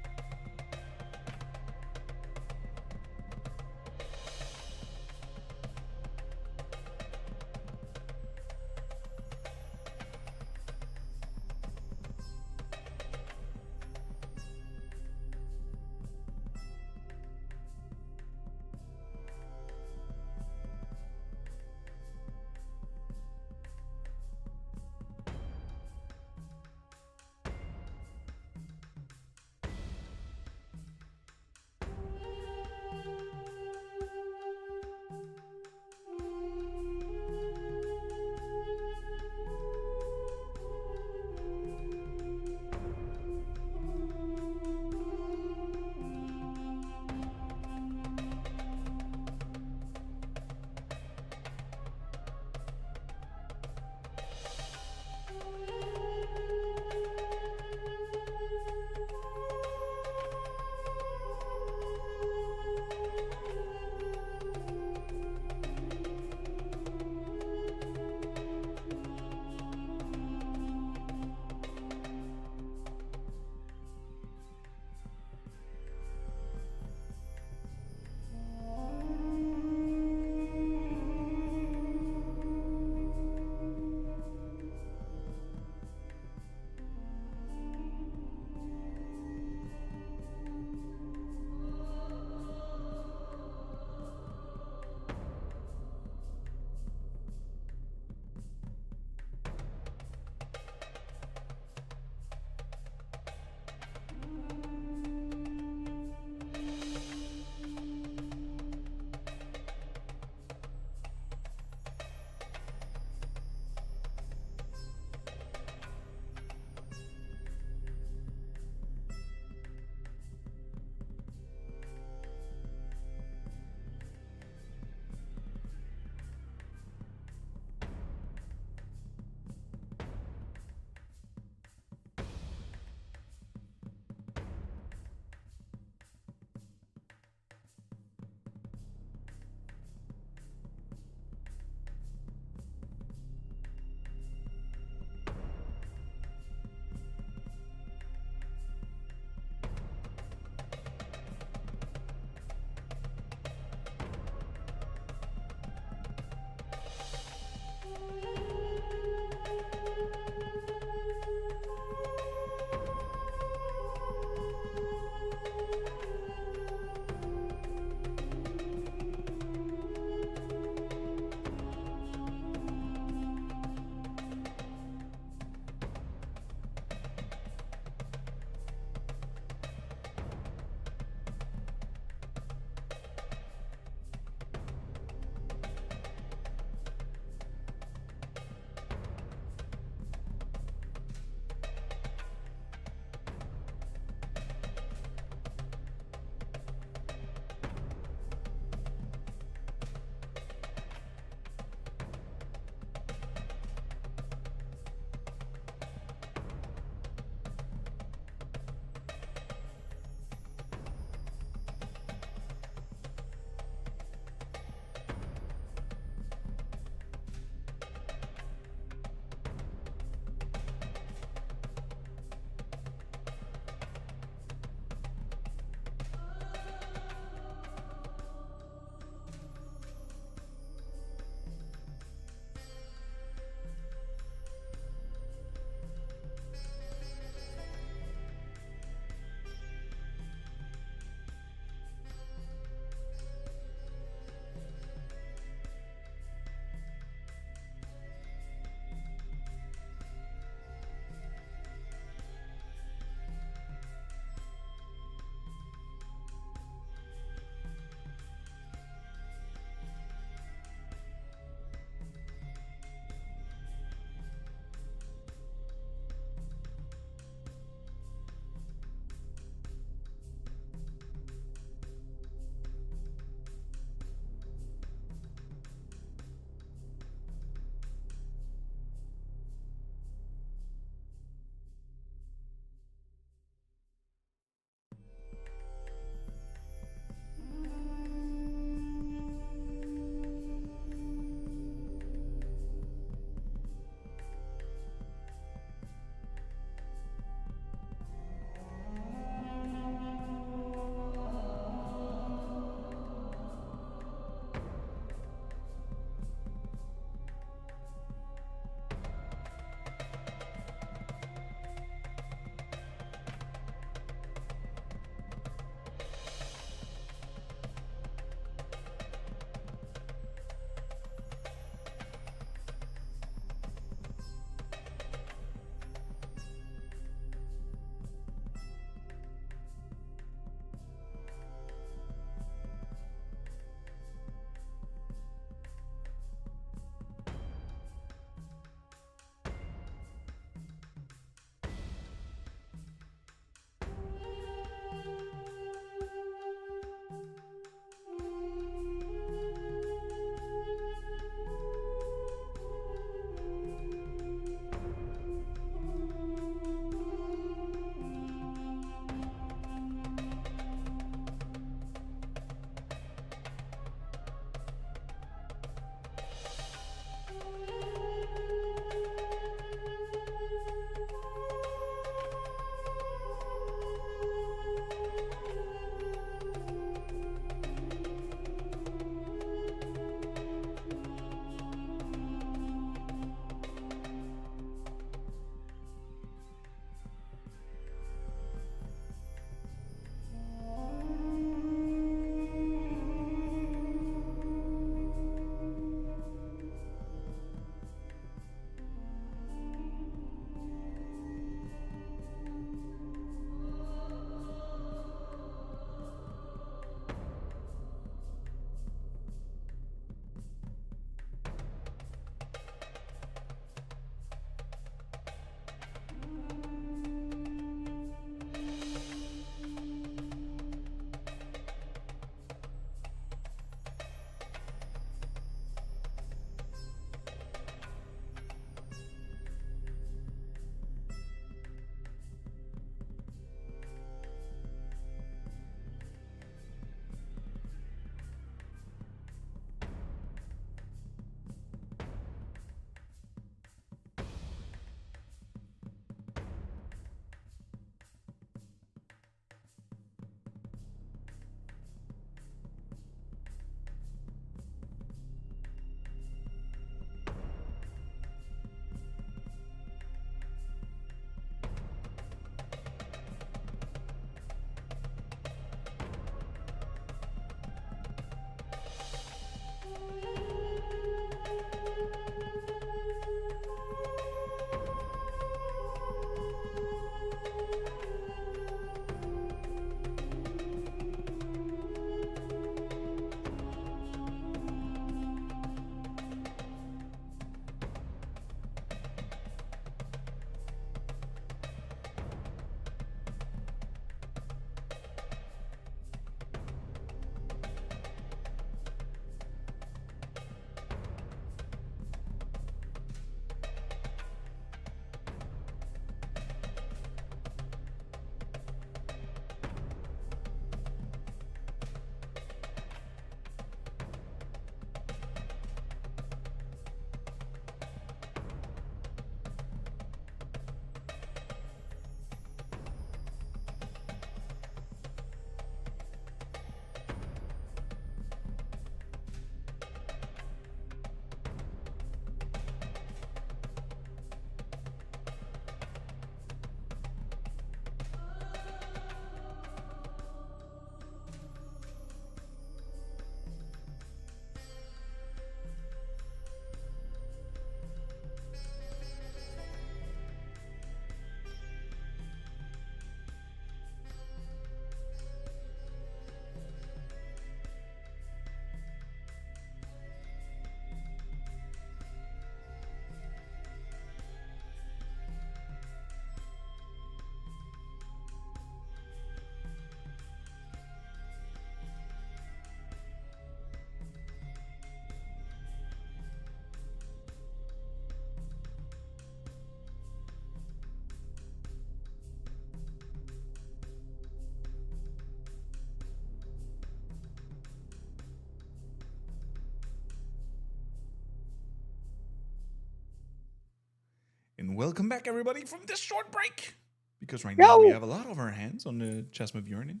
And welcome back, everybody, from this short break. Because right now we have a lot on our hands on the Chasm of Yearning.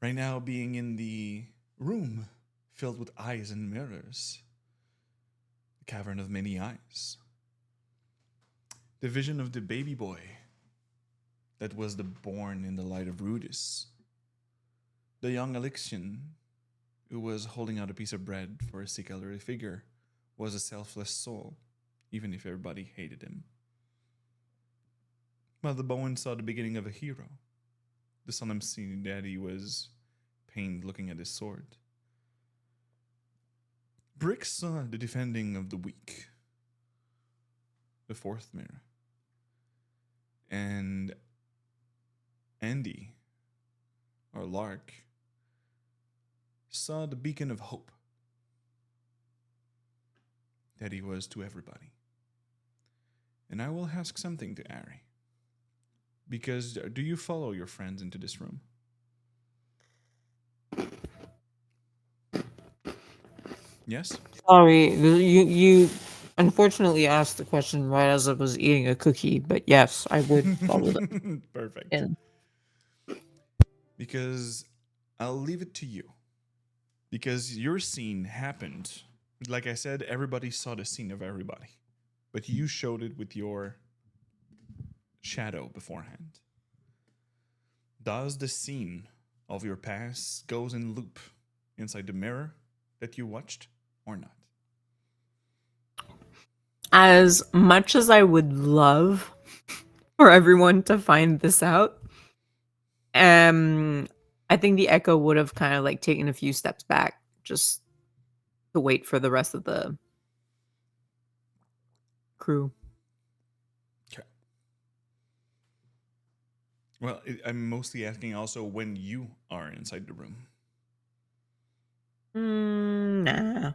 Right now, being in the room filled with eyes and mirrors, the cavern of many eyes, the vision of the baby boy that was born in the light of Rudis, the young Elixion who was holding out a piece of bread for a sick elderly figure was a selfless soul, even if everybody hated him. While the Bowen saw the beginning of a hero, the son of seeing that he was pained looking at his sword. Brick saw the defending of the weak, the fourth mirror. And Andy, or Lark, saw the beacon of hope that he was to everybody. And I will ask something to Ari. Because do you follow your friends into this room? Yes? Sorry, you unfortunately asked the question right as I was eating a cookie, but yes, I would follow them. Perfect. in. Because I'll leave it to you. Because your scene happened. Like I said, everybody saw the scene of everybody. But you showed it with your shadow beforehand. Does the scene of your past goes in loop inside the mirror that you watched or not? As much as I would love for everyone to find this out, I think the Echo would have kind of like taken a few steps back just to wait for the rest of the crew. Okay. Well, I'm mostly asking also when you are inside the room. Nah.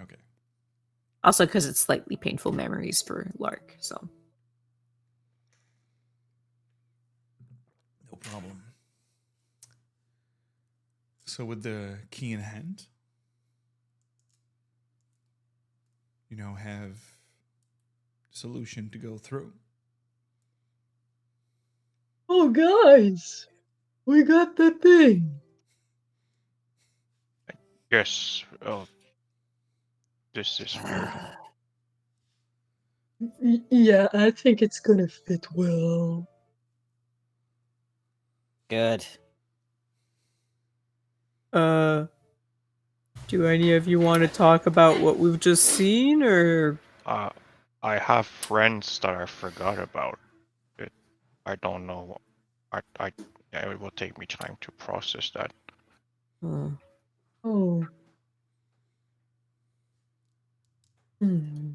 Okay. Also, because it's slightly painful memories for Lark, so. No problem. So with the key in hand, you now have the solution to go through. Oh, guys, we got the thing. Yes. Oh, this is weird. Yeah, I think it's gonna fit well. Good. Do any of you want to talk about what we've just seen, or? I have friends that I forgot about. I don't know. It will take me time to process that. Oh. Hmm.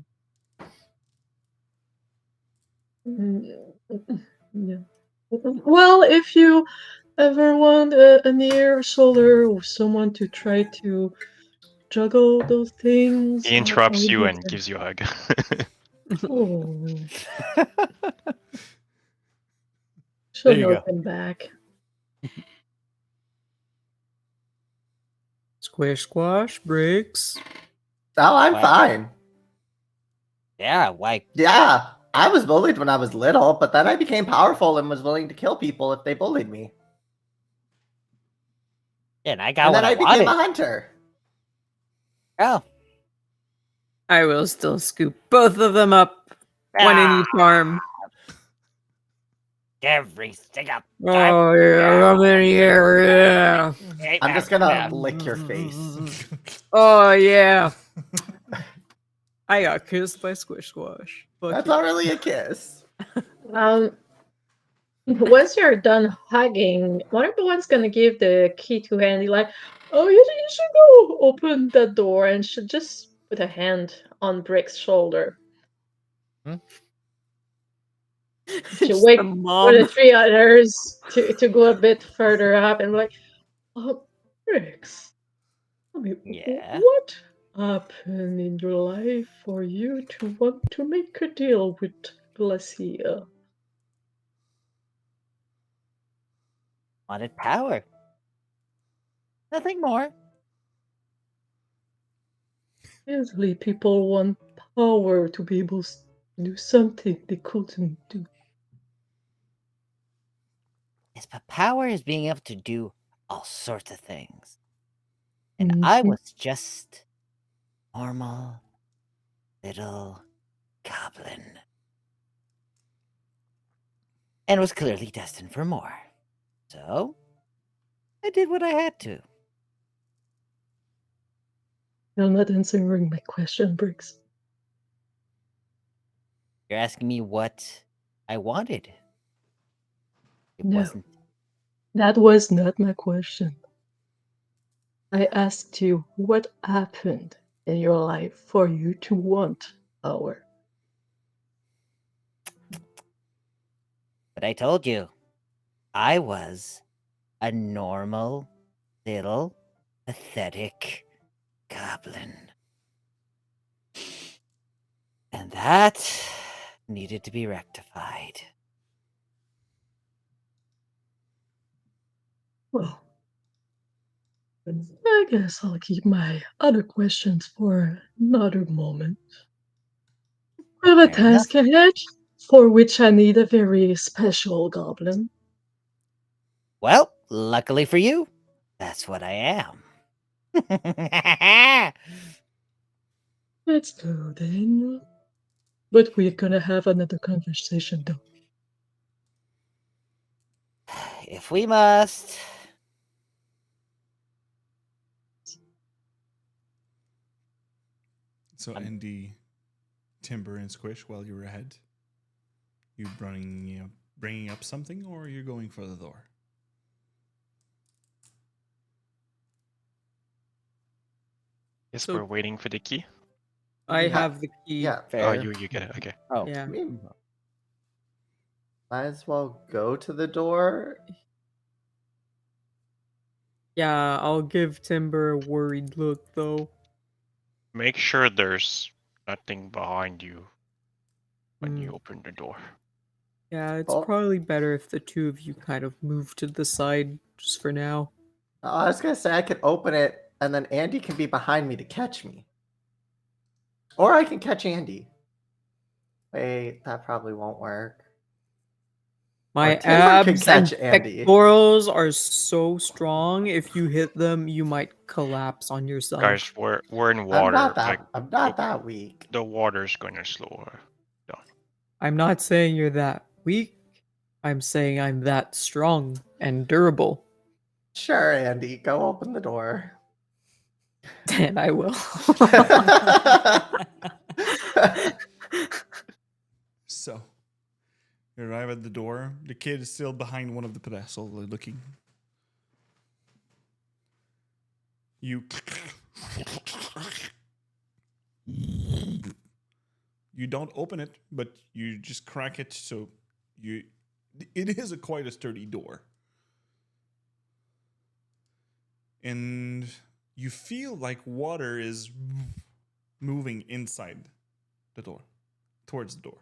Yeah. Well, if you ever want an ear, a shoulder, or someone to try to juggle those things, He I interrupts would you be and there. gives you a hug. Oh, she'll There you hug go. him back. Squish, squash, bricks. Oh, I'm Wow. fine. Yeah, like, Yeah, I was bullied when I was little, but then I became powerful and was willing to kill people if they bullied me. and I got And what then I I became wanted. a hunter. Oh, I will still scoop both of them up, one in each arm. every single time. Oh yeah, I'm in here. Yeah. I'm just gonna lick your face. Oh yeah. I got kissed by Squish Squash. Fuck That's yeah. not really a kiss. Once you're done hugging, one of the one's gonna give the key to Handy, like, oh, you should go open that door, and should just put a hand on Brick's shoulder. She Just wait the for the mom. three others to go a bit further up, and like, oh, Bricks, tell me, Yeah. What happened in your life for you to want to make a deal with Glacia? Wanted power. Nothing more. Usually people want power to be able Do something they couldn't do. Yes, but power is being able to do all sorts of things. And I Mhm. was just normal little goblin. And was clearly destined for more. So, I did what I had to. You're not answering my question, Briggs. You're asking me what I wanted. It No. wasn't. That was not my question. I asked you what happened in your life for you to want power. But I told you, I was a normal little pathetic goblin. And that needed to be rectified. Well, I guess I'll keep my other questions for another moment. I have a Fair enough. task ahead, for which I need a very special goblin. Well, luckily for you, that's what I am. Let's go then. But we're gonna have another conversation though. If we must. So I'm- Andy, Timber, and Squish, while you're ahead, you bringing up something, or you're going for the door? Yes, So- we're waiting for the key. I Yeah. have the key. Yeah, Oh, fair. you get it. Okay. Oh, Yeah. Might as well go to the door. Yeah, I'll give Timber a worried look though. Make sure there's nothing behind you when you Mm. open the door. Yeah, it's Oh. probably better if the two of you kind of move to the side just for now. I was gonna say I could open it and then Andy can be behind me to catch me. Or I can catch Andy. Wait, that probably won't work. My Timber can abs and catch Andy. pectorals are so strong. If you hit them, you might collapse on yourself. Guys, we're in I'm water. not that Like I'm not that weak. the water's gonna slow her down. I'm not saying you're that weak. I'm saying I'm that strong and durable. Sure, Andy, go open the door. And I will. So, you arrive at the door. The kid is still behind one of the pedestals, looking. You. You don't open it, but you just crack it. So you. It is quite a sturdy door. And you feel like water is moving inside the door, towards the door.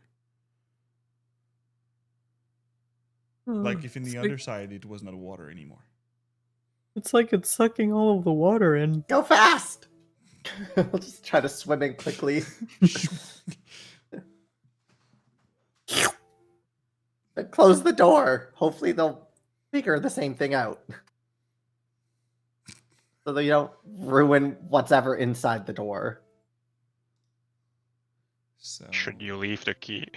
Like if in the other side it was not water anymore. It's like it's sucking all of the water in. Go fast! I'll just try to swim in quickly. Close the door. Hopefully they'll figure the same thing out. So that you don't ruin what's ever inside the door. So Should you leave the key?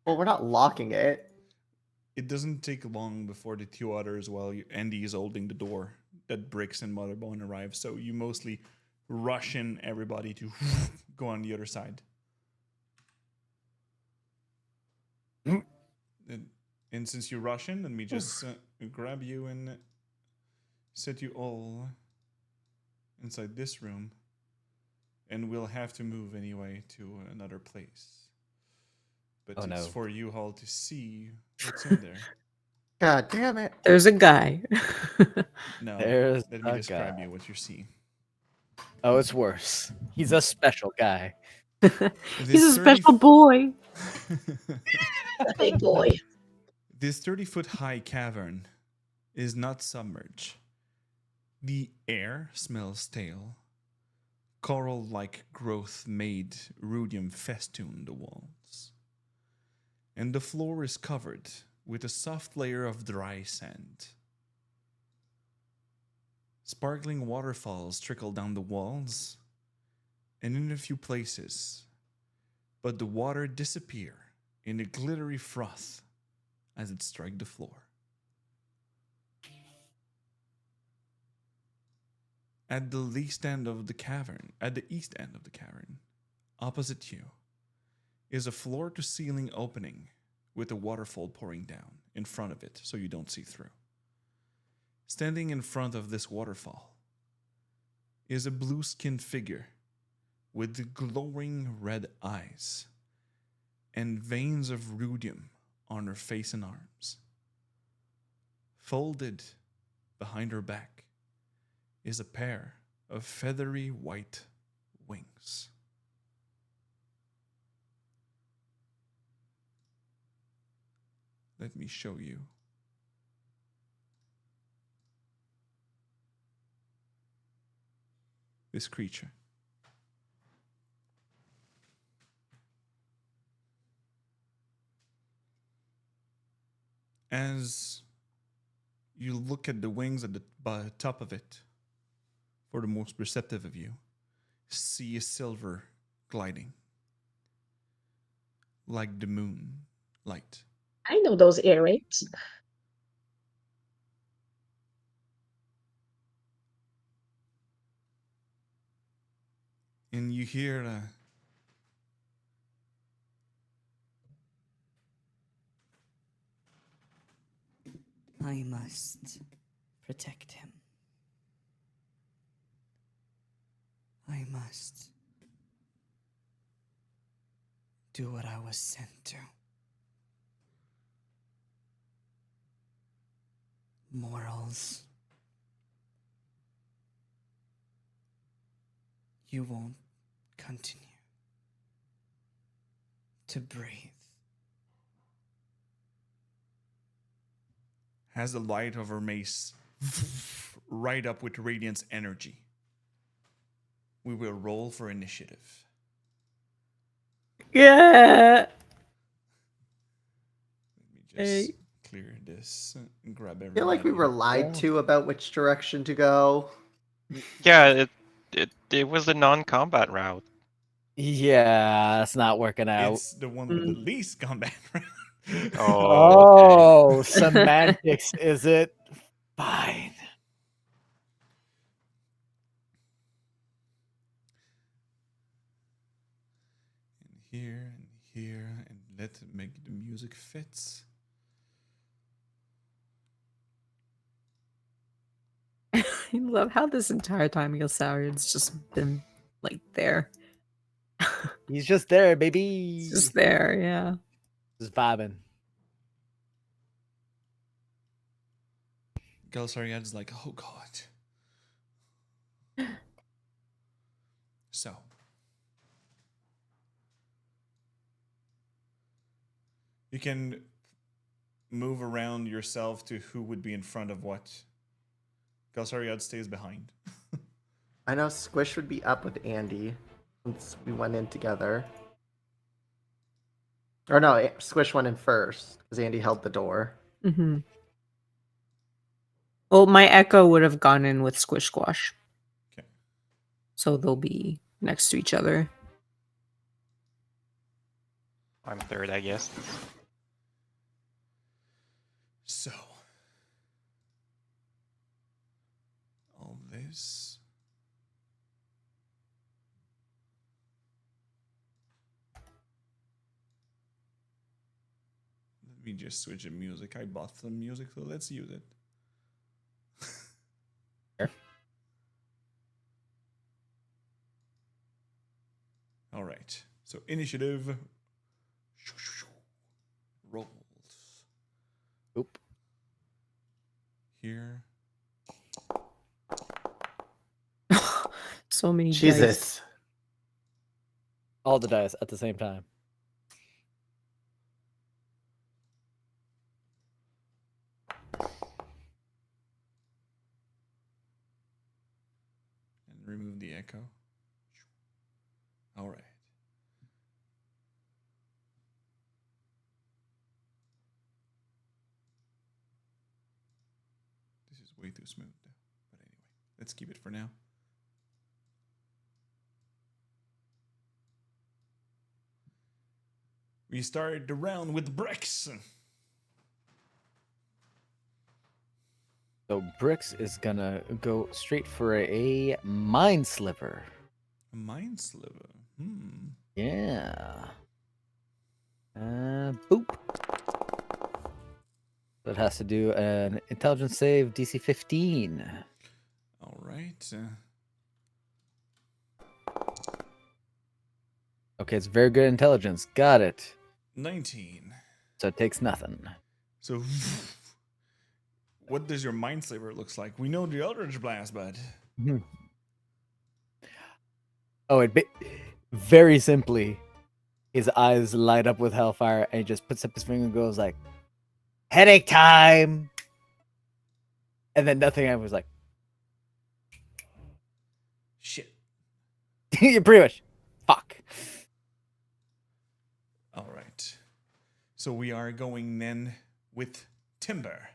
Well, we're not locking it. it doesn't take long before the two others, while Andy is holding the door, that Bricks and Motherbone arrive. So you mostly rush in everybody to go on the other side. And since you rush in, let me just grab you and set you all inside this room. And we'll have to move anyway to another place. But Oh, it's no. for you all to see what's in there. God damn it. There's a guy. No, There's let me a describe guy. you what you see. Oh, it's worse. He's a special guy. He's This a special boy. Big boy. This 30-foot high cavern is not submerged. The air smells stale. Coral-like growth made rudium festoon the walls, and the floor is covered with a soft layer of dry sand. Sparkling waterfalls trickle down the walls and in a few places, but the water disappear in a glittery froth as it strikes the floor. At the east end of the cavern, opposite you, is a floor-to-ceiling opening with a waterfall pouring down in front of it so you don't see through. Standing in front of this waterfall is a blue-skinned figure with glowing red eyes and veins of rudium on her face and arms. Folded behind her back is a pair of feathery white wings. Let me show you. This creature. As you look at the wings at the top of it, for the most perceptive of you, see a silver gliding, like the moon light. I know those earrings. And you hear I must protect him. I must do what I was sent to. Morals. You won't continue to breathe. has the light of her mace right up with Radiant's energy. We will roll for initiative. Yeah. Let me just clear this and grab I everybody. feel like we were lied to about which direction to go. Yeah, it was a non-combat route. Yeah, it's not working out. It's the one with the least combat round. Oh, okay. Semantics, is it? Fine. And here, and let's make the music fits. I love how this entire time Gilsarian's just been like there. He's just there, baby. He's just there, yeah. Just vibing. Gelsariad's like, oh god. So. You can move around yourself to who would be in front of what. Gelsariad stays behind. I know Squish would be up with Andy since we went in together. Or no, Squish went in first because Andy held the door. Mm-hmm. Well, my Echo would have gone in with Squish Squash. Okay. So they'll be next to each other. I'm third, I guess. So. All this. Let me just switch the music. I bought some music, so let's use it. Sure. All right. So initiative. Rolls. Oop. Here. So many dice. Jesus. All the dice at the same time. And remove the echo. All right. This is way too smooth, though. But anyway, let's keep it for now. We started the round with bricks. So Bricks is gonna go straight for a Mind Sliver. Mind sliver. Yeah. Boop. That has to do an intelligence save DC 15. All right. Okay, it's very good intelligence. Got it. 19. So it takes nothing. So, what does your mind sliver looks like? We know the Eldritch Blast, but Oh, very simply, his eyes light up with hellfire, and he just puts up his finger and goes like, "Headache time!" And then nothing. I was like, shit. "Pretty much, fuck." All right. So we are going then with Timber.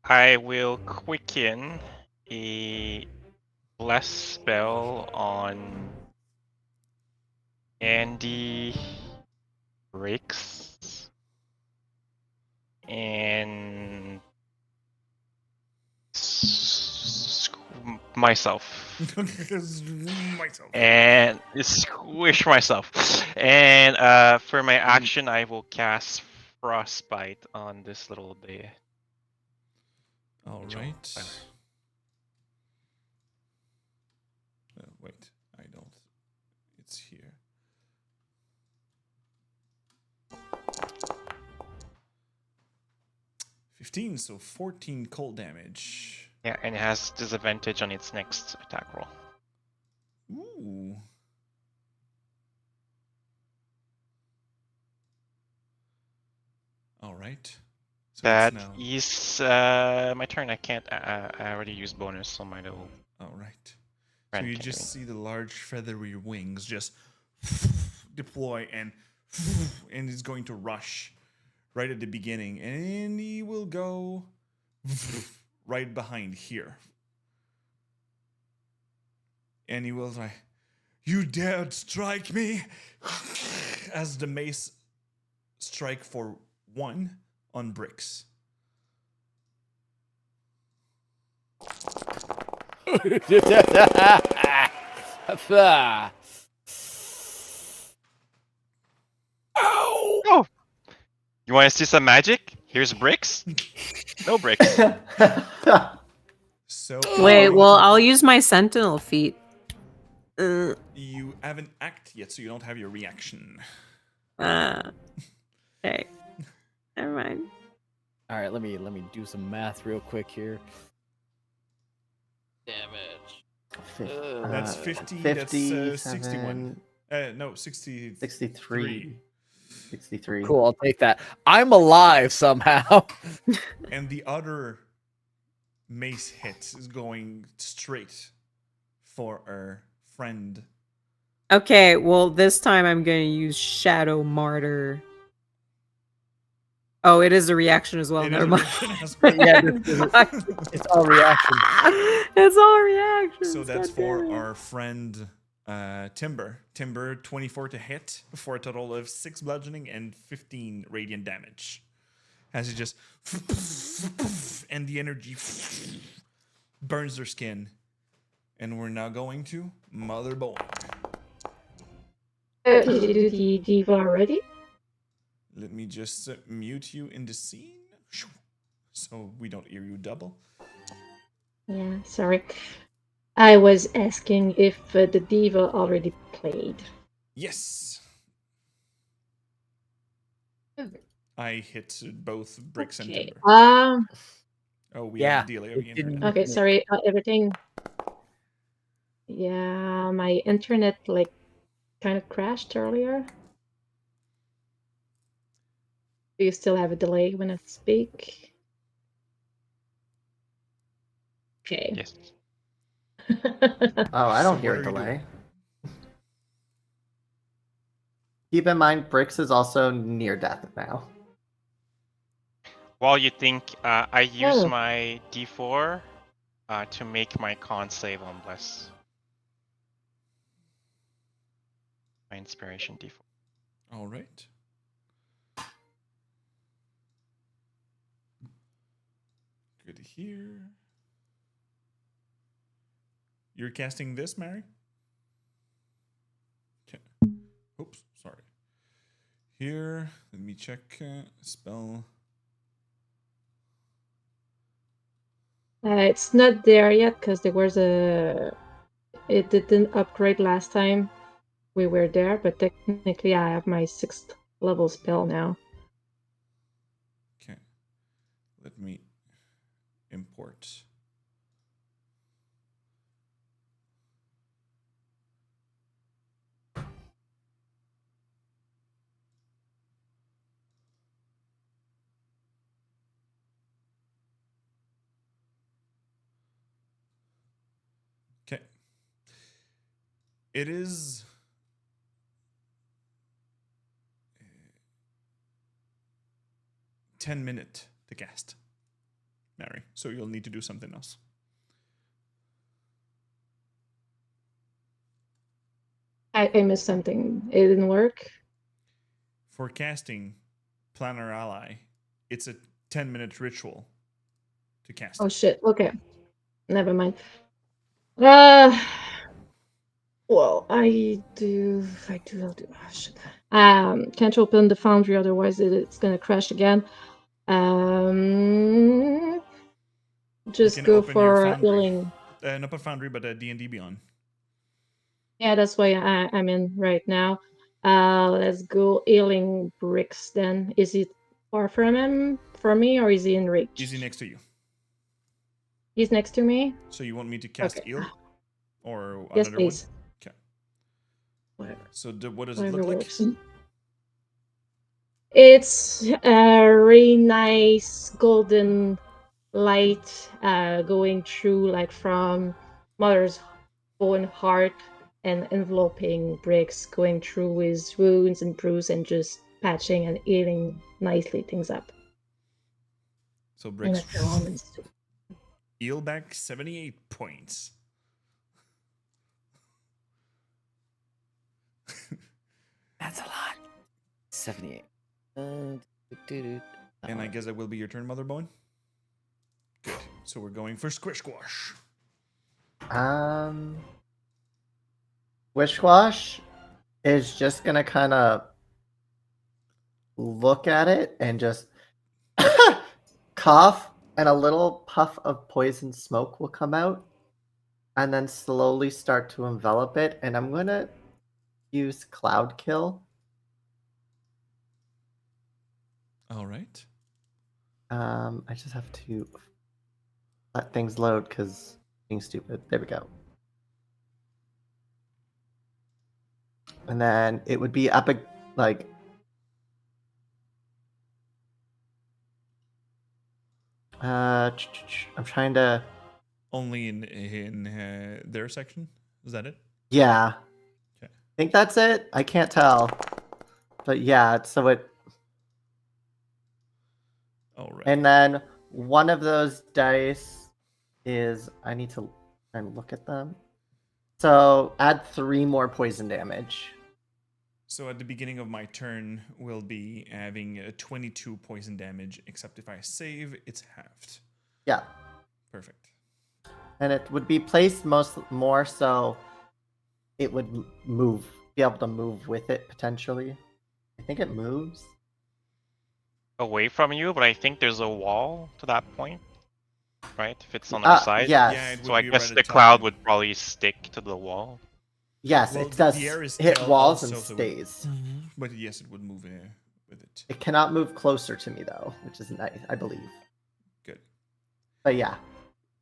I will quicken a bless spell on Andy Bricks and myself. Myself. And squish myself. And for my action, I will cast Frostbite on this little day. All right. Wait, I don't. It's here. $15, so 14 cold damage. Yeah, and it has disadvantage on its next attack roll. Ooh. All right. So That it's now. is my turn. I can't. I already used bonus on my little. All right. So Friend you can just do it. see the large feathery wings just deploy and it's going to rush right at the beginning, and he will go right behind here. And he will say, "You dared strike me," as the mace strike for 1 on Bricks. Oh! You want to see some magic? Here's bricks. No bricks. So Wait, well, I'll use my sentinel feat. you haven't acted yet, so you don't have your reaction. Okay. Never mind. All right, let me do some math real quick here. Damage. That's 50, 50, that's 61. No, 60. 63. 63. Cool, I'll take that. I'm alive somehow. And the other mace hit is going straight for our friend. Okay, well, this time I'm going to use Shadow Martyr. Oh, it is a reaction as well. It is Never a mind. reaction as well. Yeah, it's all reaction. It's all reactions. So that's God for damn it. our friend Timber. Timber, 24 to hit for a total of 6 bludgeoning and 15 radiant damage. As it just and the energy burns their skin. And we're now going to Motherborn. Did you do the diva already? Let me just mute you in the scene so we don't hear you double. Yeah, sorry. I was asking if the diva already played. Yes. I hit both Bricks and Okay. Timber. Um. Oh, we Yeah, have a delay of it the didn't- internet. Okay, sorry. Everything. Yeah, my internet like kind of crashed earlier. Do you still have a delay when I speak? Okay. Yes. Oh, I don't So hear what a are you doing? delay. Keep in mind, Brix is also near death now. While you think, I use Oh. my D4 to make my con save on Bless. My inspiration D4. All right. Good to hear. You're casting this, Mary? Okay. Oops, sorry. Here, let me check spell. It's not there yet because there was a. It didn't upgrade last time we were there, but technically I have my 6th level spell now. Okay. Let me import. Okay. It is 10 minutes to cast, Mary. So you'll need to do something else. I missed something. It didn't work. For casting Planner Ally, it's a 10-minute ritual to cast Oh it. shit. Okay. Never mind. Well, I'll do. Oh, shit. Can't open the foundry, otherwise it's gonna crash again. Just can go open your for foundry. healing. Not a foundry, but a D&D Beyond. Yeah, that's why I'm in right now. Let's go healing bricks then. Is it far from him, from me, or is he in reach? Is he next to you? He's next to me. So you want me to cast Okay. heal? Or Yes, another please. one? Okay. Whatever. So what does it Whatever look like? works. It's a very nice golden light going through, like from Mother's own heart and enveloping bricks, going through his wounds and bruises and just patching and healing nicely things up. So And Bricks a few moments too. heal back 78 points. That's a lot. 78. And I guess that will be your turn, Mother Bone. Good. So we're going for Squish Squash. Wishwash is just gonna kind of look at it and just cough, and a little puff of poison smoke will come out, and then slowly start to envelop it. And I'm gonna use Cloud Kill. All right. I just have to let things load because being stupid. There we go. And then it would be up like I'm trying to. Only in their section? Is that it? Yeah. Okay. I think that's it. I can't tell. But yeah, so it. All right. And then one of those dice is. I need to try and look at them. So add 3 more poison damage. So at the beginning of my turn, we'll be having 22 poison damage, except if I save, it's halved. Yeah. Perfect. And it would be placed more so it would be able to move with it potentially. I think it moves. Away from you, but I think there's a wall to that point, right? If it's on our side. Yes. Yeah, it would So I be guess right the atop cloud you. would probably stick to the wall. Yes, Well, it does the air is hit still walls and also- stays. But yes, it would move with it. It cannot move closer to me though, which is nice, I believe. Good. But yeah.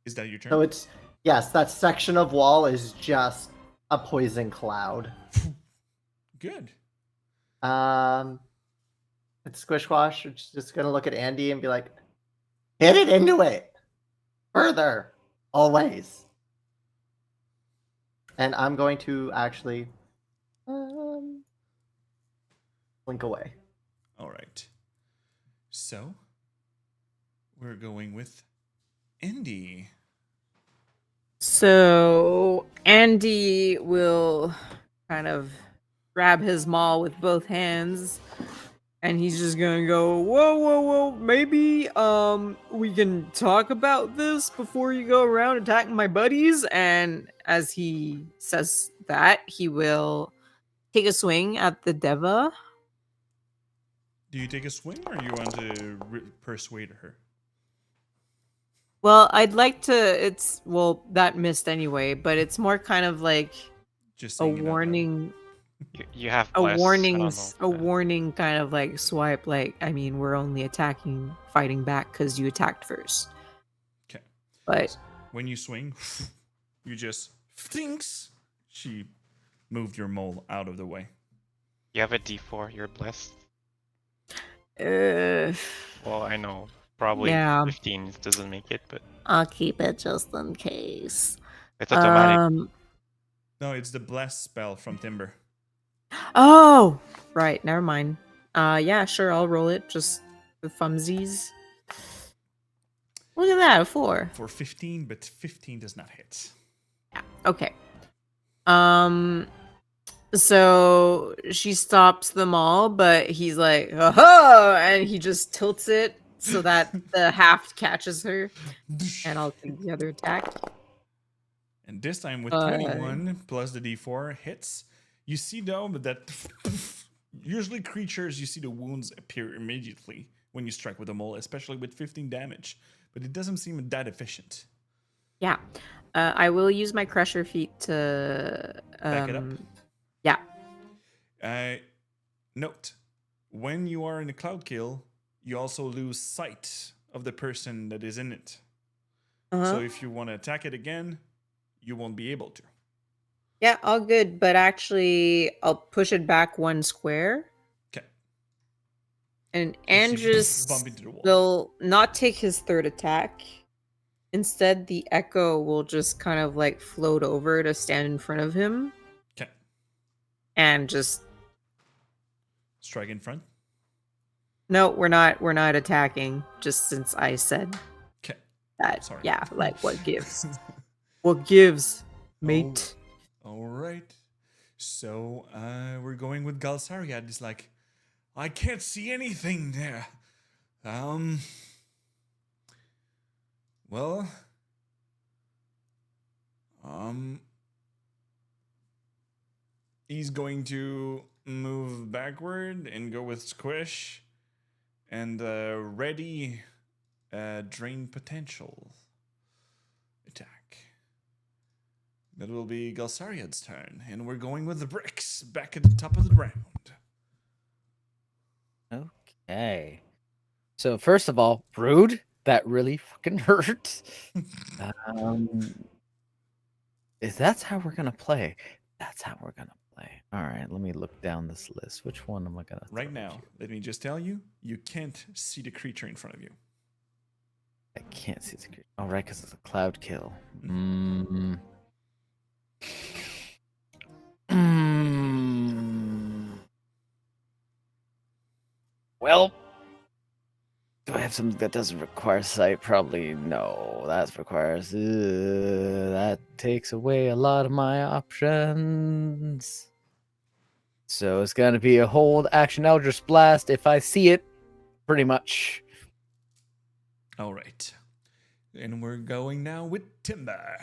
Is that your turn? So it's yes, that section of wall is just a poison cloud. Good. It's Squishwash, which is just gonna look at Andy and be like, hit it into it. Further. Always. And I'm going to actually blink away. All right. So we're going with Andy. So Andy will kind of grab his maul with both hands, and he's just gonna go, whoa, maybe we can talk about this before you go around attacking my buddies. And as he says that, he will take a swing at the Deva. Do you take a swing or you want to persuade her? Well, I'd like to. That missed anyway, but it's more kind of like Just a saying it out loud. warning. You have A bless. warning kind of like swipe. Like, I mean, we're only fighting back because you attacked first. Okay. But When you swing, you just thinks she moved your mole out of the way. You have a D4. You're blessed. uh, Well, I know probably Yeah. 15 doesn't make it, but I'll keep it just in case. it's automatic. No, it's the bless spell from Timber. Oh, right. Never mind. Yeah, sure. I'll roll it. Just the fumsies. Look at that, a 4. For 15, but 15 does not hit. Yeah. Okay. So she stops them all, but he's like, "Oh!" and he just tilts it so that the haft catches her, and I'll take the other attack. And this time with 21 plus the d4 hits. You see though that usually creatures, you see the wounds appear immediately when you strike with a mole, especially with 15 damage. But it doesn't seem that efficient. Yeah. I will use my crusher feat to Back it up. Yeah. Note, when you are in a cloud kill, you also lose sight of the person that is in it. Uh-huh. So if you want to attack it again, you won't be able to. Yeah, all good, but actually I'll push it back 1 square. Okay. And You see Andrews bump into the wall. will not take his third attack. Instead, the echo will just kind of like float over to stand in front of him Okay. and just Strike in front. no, we're not attacking, just since I said Okay. that. Sorry. Yeah, like what gives? What gives, mate? All right. So we're going with Galsariad. It's like, I can't see anything there. Well, he's going to move backward and go with Squish and ready drain potential attack. That will be Galsariad's turn, and we're going with the bricks back at the top of the round. Okay. So first of all, rude. That really fucking hurt. If that's how we're gonna play, that's how we're gonna play. All right, let me look down this list. Which one am I gonna? Right now, let me just tell you, you can't see the creature in front of you. I can't see the creature. All right, because it's a cloud kill. Well, do I have something that doesn't require sight? Probably no. That requires. That takes away a lot of my options. So it's gonna be a hold action Eldritch Blast if I see it, pretty much. All right. And we're going now with Timber.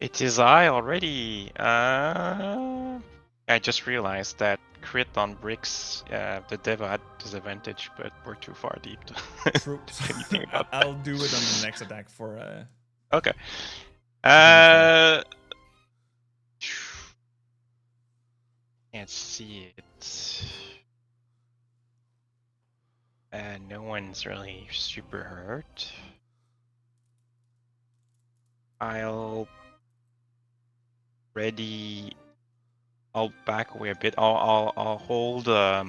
It is I already. I just realized that crit on bricks, the dev had disadvantage, but we're too far deep to True. do anything about that. I'll do it on the next attack for. Okay. Can't see it. No one's really super hurt. I'll back away a bit. I'll hold a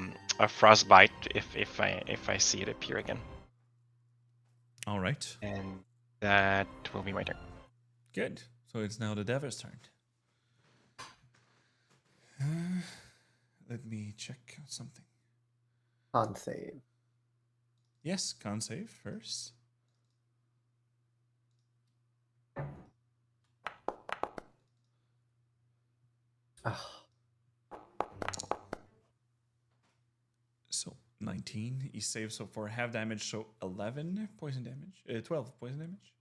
frostbite if I see it appear again. All right. And that will be my turn. Good. So it's now the Devil's turn. Let me check something. On save. Yes, con save first. Oh, So 19. He saves so for half damage, so 11 poison damage. 12 poison damage.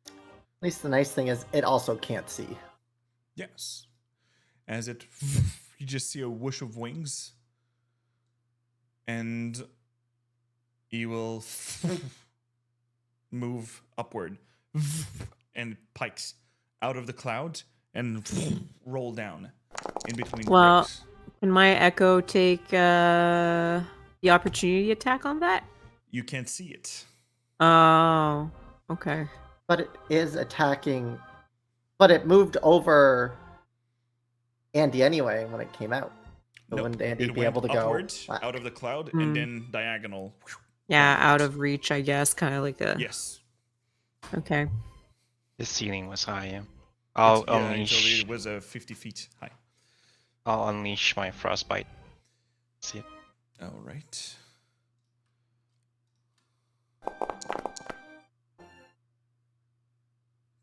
at least the nice thing is it also can't see. Yes. As it, you just see a whoosh of wings, and he will move upward and pikes out of the cloud and roll down in between Well, bricks. can my echo take the opportunity attack on that? You can't see it. Oh, okay. But it is attacking. But it moved over Andy anyway when it came out. So Nope. wouldn't Andy It be went able to go upward whack? out of the cloud Hmm. and then diagonal. Yeah, downwards. out of reach, I guess. Kind of like a. Yes. Okay. The ceiling was high. Yeah. I'll Yeah, I told unleash. you it was 50 feet high. I'll unleash my frostbite. See it. All right.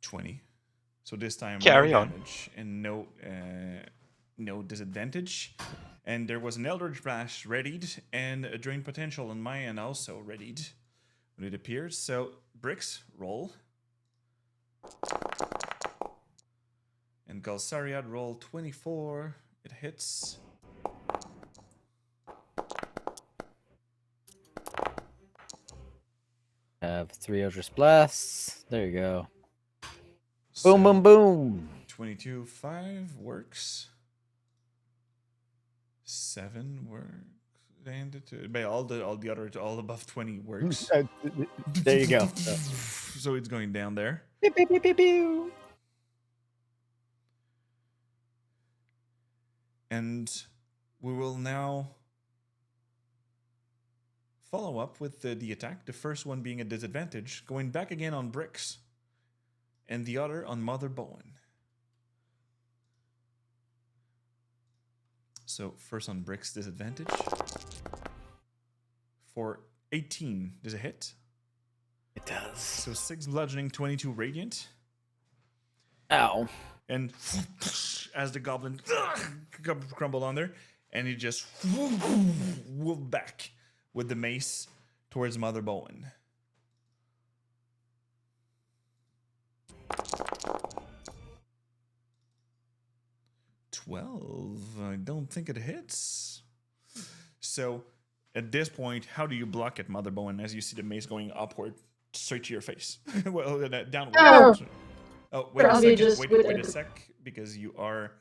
$20. So this time Carry no on. damage and no disadvantage. And there was an Eldritch Blast readied and a Drain Potential on my end also readied when it appears. So Bricks, roll. And Galsariad, roll 24. It hits. Have 3 Eldritch Blasts. There you go. So Boom, boom, boom. 22, 5 works. 7 works. And but all the other all above 20 works. There you go. So it's going down there. Pew, pew, pew, pew, pew. And we will now follow up with the attack. The first one being a disadvantage, going back again on Bricks, and the other on Mother Bowen. So first on Bricks, disadvantage. For 18, does it hit? It does. So 6 bludgeoning, 22 radiant. Ow. And as the goblin crumbled on there, and he just whooped back with the mace towards Mother Bowen. I don't think it hits. So at this point, how do you block it, Mother Bowen, as you see the mace going upward, straight to your face? Well, downward. Oh. Oh, wait a Probably second. just Wait with a it. sec, because you are.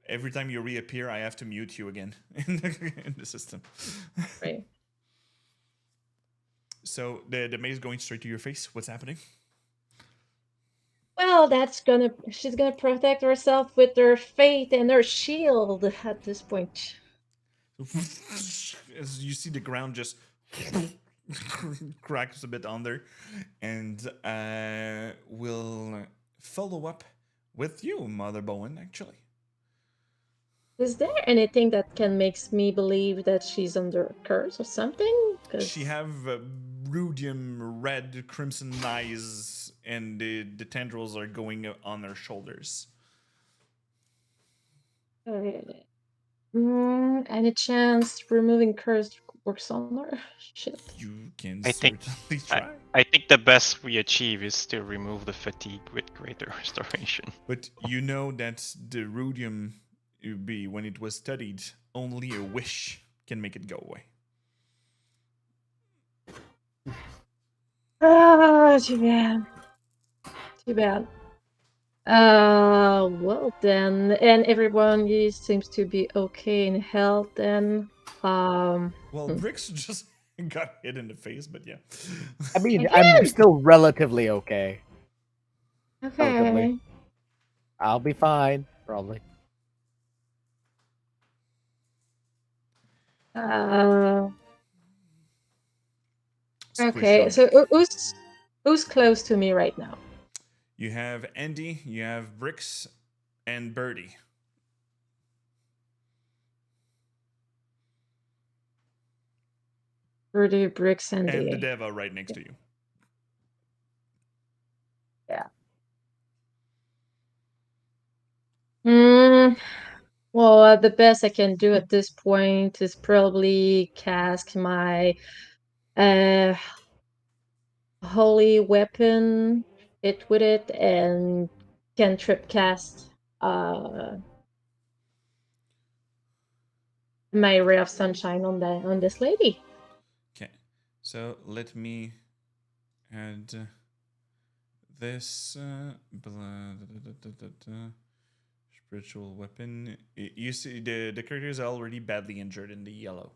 Every time you reappear, I have to mute you again in the system. Right. So the mace going straight to your face. What's happening? Well, she's gonna protect herself with her faith and her shield at this point. As you see the ground just cracks a bit under, and we'll follow up with you, Mother Bowen, actually. Is there anything that can makes me believe that she's under a curse or something? 'Cause She have rudium red crimson eyes, and the tendrils are going on her shoulders. Any chance removing curse works on her? Shit. You can I think- certainly try. I think the best we achieve is to remove the fatigue with greater restoration. But you know that the rudium, when it was studied, only a wish can make it go away. Ah, too bad. Too bad. Well then, and everyone seems to be okay in health then. Well, Hmm. Bricks just got hit in the face, but yeah. I mean, Okay. I'm still relatively okay. Okay. Relatively. I'll be fine, probably. Uh, Squish okay, on so deck. who's close to me right now? You have Andy, you have Bricks, and Birdie. Birdie, Bricks, And the Andy. Deva right next to you. Yeah. Hmm. Well, the best I can do at this point is probably cast my uh holy weapon, hit with it, and cantrip cast my ray of sunshine on this lady. Okay, so let me add this spiritual weapon. You see, the character is already badly injured in the yellow.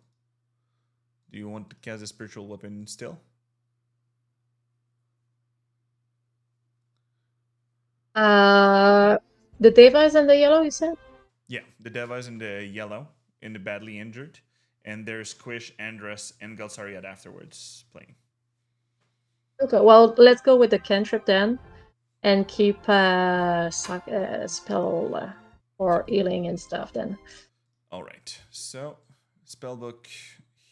Do you want to cast a spiritual weapon still? The Deva is in the yellow, you said? Yeah, the Deva is in the yellow, in the badly injured, and there's Squish, Andrus, and Galsariad afterwards playing. Okay, well, let's go with the cantrip then, and keep spell or healing and stuff then. All right, so spellbook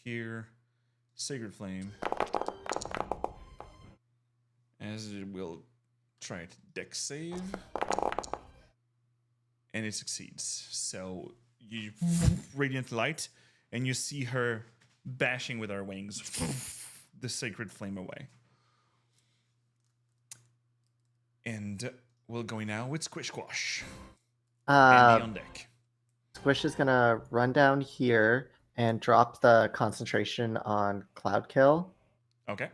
here, Sacred Flame, as it will try it dex save, and it succeeds. So you radiant light, and you see her bashing with her wings the Sacred Flame away. And we'll go now with Squish Squash. Andy on deck. Squish is gonna run down here and drop the concentration on Cloud Kill. Okay.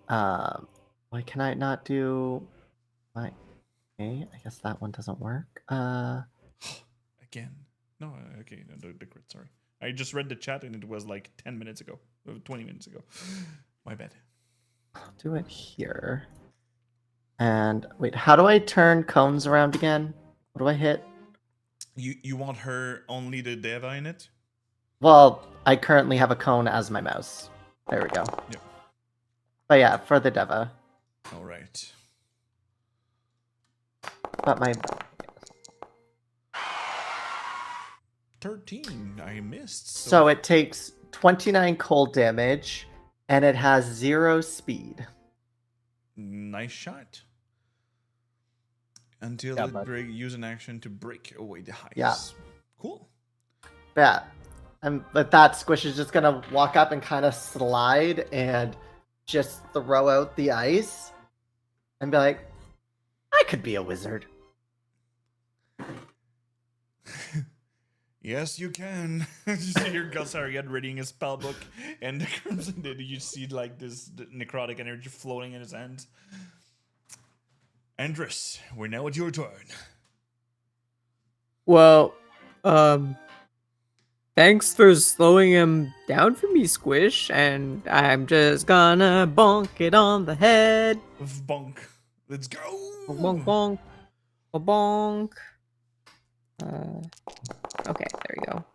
Why can I not do my? Okay, I guess that one doesn't work. Again. No, okay, no, the crit, sorry. I just read the chat and it was like 10 minutes ago, 20 minutes ago. My bad. I'll do it here. And wait, how do I turn cones around again? What do I hit? You want her only the Deva in it? Well, I currently have a cone as my mouse. There we go. Yep. But yeah, for the Deva. All right. But my 13. I missed. so it takes 29 cold damage, and it has 0 speed. Nice shot. Until Yeah, it but- use an action to break away the ice. Yeah. Cool. Yeah. And with that, Squish is just gonna walk up and kind of slide and just throw out the ice and be like, I could be a wizard. Yes, you can. You see your Galsariad reading his spellbook, and the Crimson Did you see like this necrotic energy floating in his hands. Andrus, we're now at your turn. Well, thanks for slowing him down for me, Squish, and I'm just gonna bonk it on the head. Bonk. Let's go. Bonk, bonk, bonk. Okay, there we go.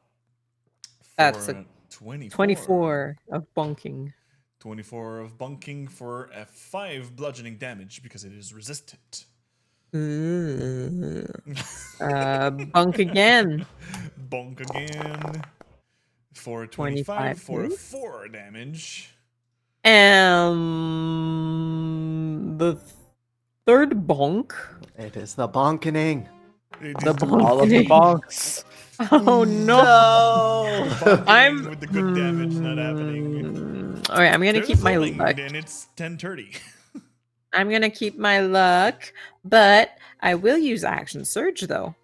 That's a 24. 24 of bonking. 24 of bunking for a 5 bludgeoning damage because it is resisted. Bunk again. Bonk again. For 25 for a please. 4 damage. The third bonk. It is the bonkening. The bonk. All of the bonks. Oh no! Bonking I'm with the good damage not happening. All right, I'm gonna There's keep a my floating, luck. and it's 10:30. I'm gonna keep my luck, but I will use action surge though.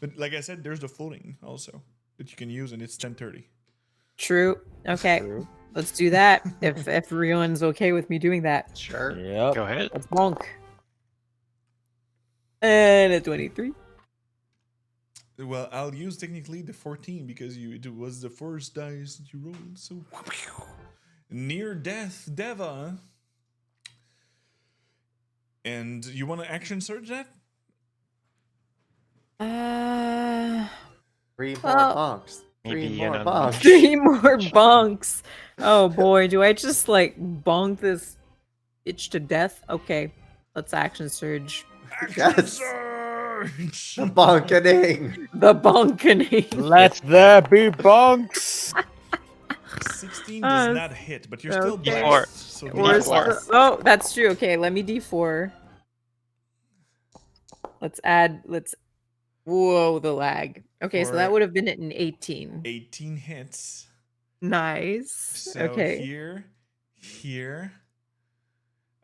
But like I said, there's the floating also that you can use, and it's 10:30. True. Okay, True. let's do that. If everyone's okay with me doing that, Sure. Yep. Go ahead. let's bonk. And a 23. Well, I'll use technically the 14 because it was the first dice that you rolled. So near death, Deva. And you want to action surge that? 3 more Well- bonks. 3 Maybe more an bonks. 3 more bonks. Oh boy, do I just like bonk this bitch to death? Okay, let's action surge. Yes. Surge! The bonkening. The bonkening. Let there be bunks. 16 does Uh, not hit, but you're still okay. D4. blessed. So We're D4. oh, that's true. Okay, let me d4. Let's whoa, the lag. Okay, so For- that would have been an 18. 18 hits. Nice. So Okay. here.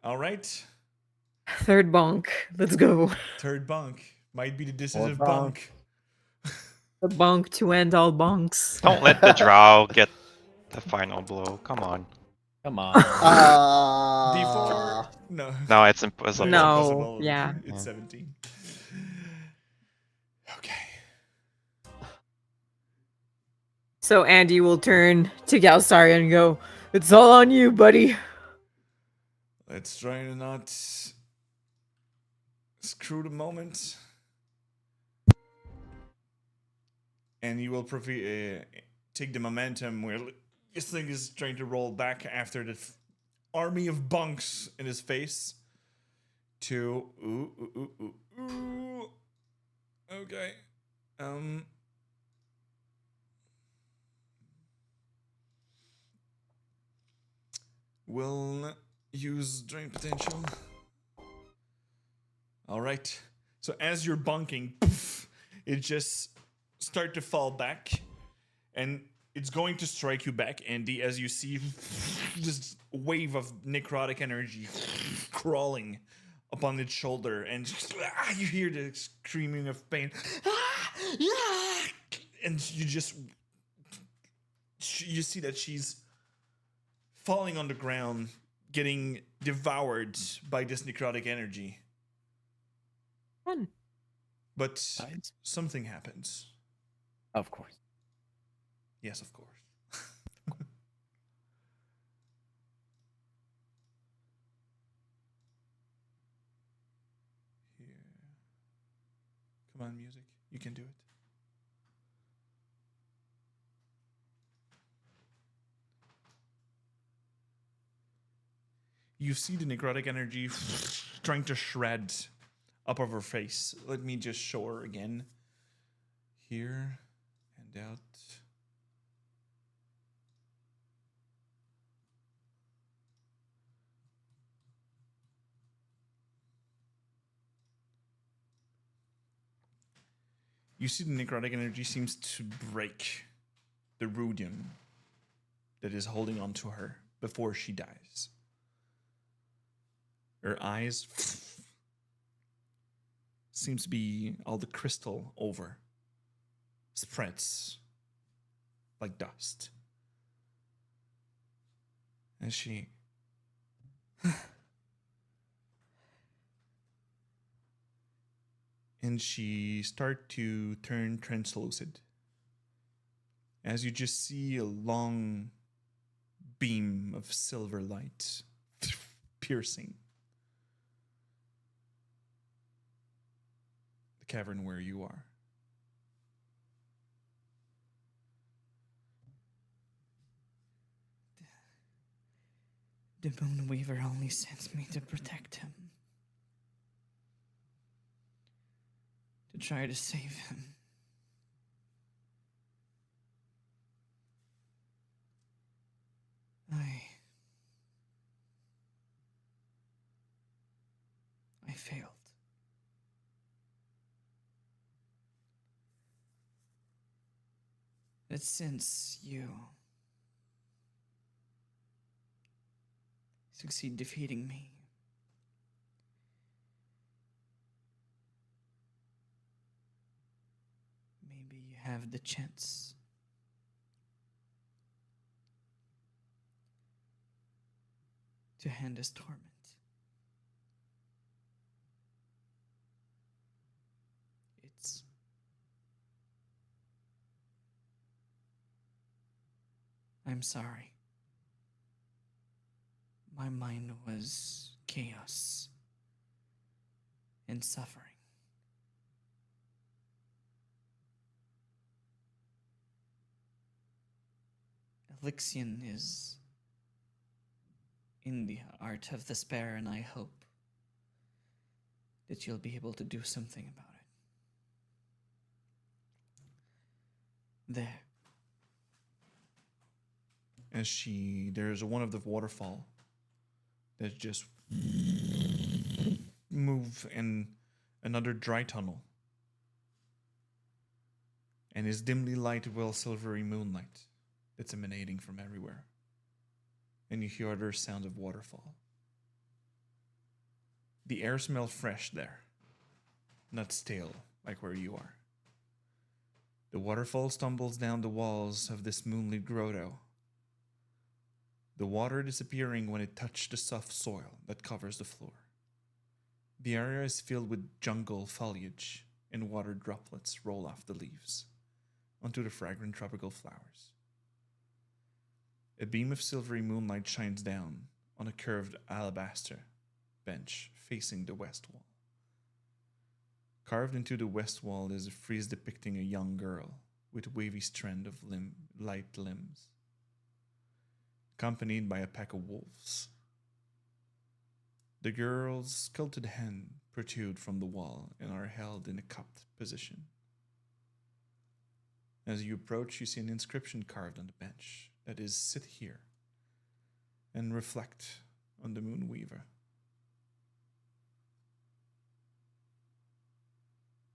All right. Third bonk. Let's go. Third bunk. Might be the More decisive bunk. bunk. The bonk to end all bonks. Don't let the drow get the final blow. Come on. Come on. D4. No. No, it's No, impossible. it's No, impossible. yeah. It's Yeah. 17. Okay. So Andy will turn to Galsarian and go, "It's all on you, buddy." Let's try to not screw the moment. And you will take the momentum where this thing is trying to roll back after the army of bunks in his face. To okay. We'll use drain potential. All right. So as you're bunking, poof, it just start to fall back, and it's going to strike you back, Andy, as you see this wave of necrotic energy crawling upon its shoulder, and you hear the screaming of pain, and you see that she's falling on the ground, getting devoured by this necrotic energy. Fun. But Sides? something happens. Of course. Yes, of course. Here. Come on, music. You can do it. You see the necrotic energy trying to shred up of her face. Let me just show her again. Here and out. You see the necrotic energy seems to break the rudium that is holding on to her before she dies. Her eyes seems to be all the crystal over. Spreads like dust. And she start to turn translucid. As you just see a long beam of silver light piercing the cavern where you are. The Moonweaver only sends me to protect him. To try to save him. I failed. But since you succeed defeating me, maybe you have the chance to hand us torment. I'm sorry. My mind was chaos and suffering. Elixion is in the art of despair, and I hope that you'll be able to do something about it. There. As there's one of the waterfall that just move in another dry tunnel, and is dimly lighted with silvery moonlight that's emanating from everywhere. And you hear other sounds of waterfall. The air smells fresh there, not stale like where you are. The waterfall stumbles down the walls of this moonlit grotto, the water disappearing when it touched the soft soil that covers the floor. The area is filled with jungle foliage, and water droplets roll off the leaves onto the fragrant tropical flowers. A beam of silvery moonlight shines down on a curved alabaster bench facing the west wall. Carved into the west wall is a frieze depicting a young girl with wavy strand of light limbs, accompanied by a pack of wolves. The girl's sculpted hand protrude from the wall and are held in a cupped position. As you approach, you see an inscription carved on the bench that is, "Sit here and reflect on the Moonweaver."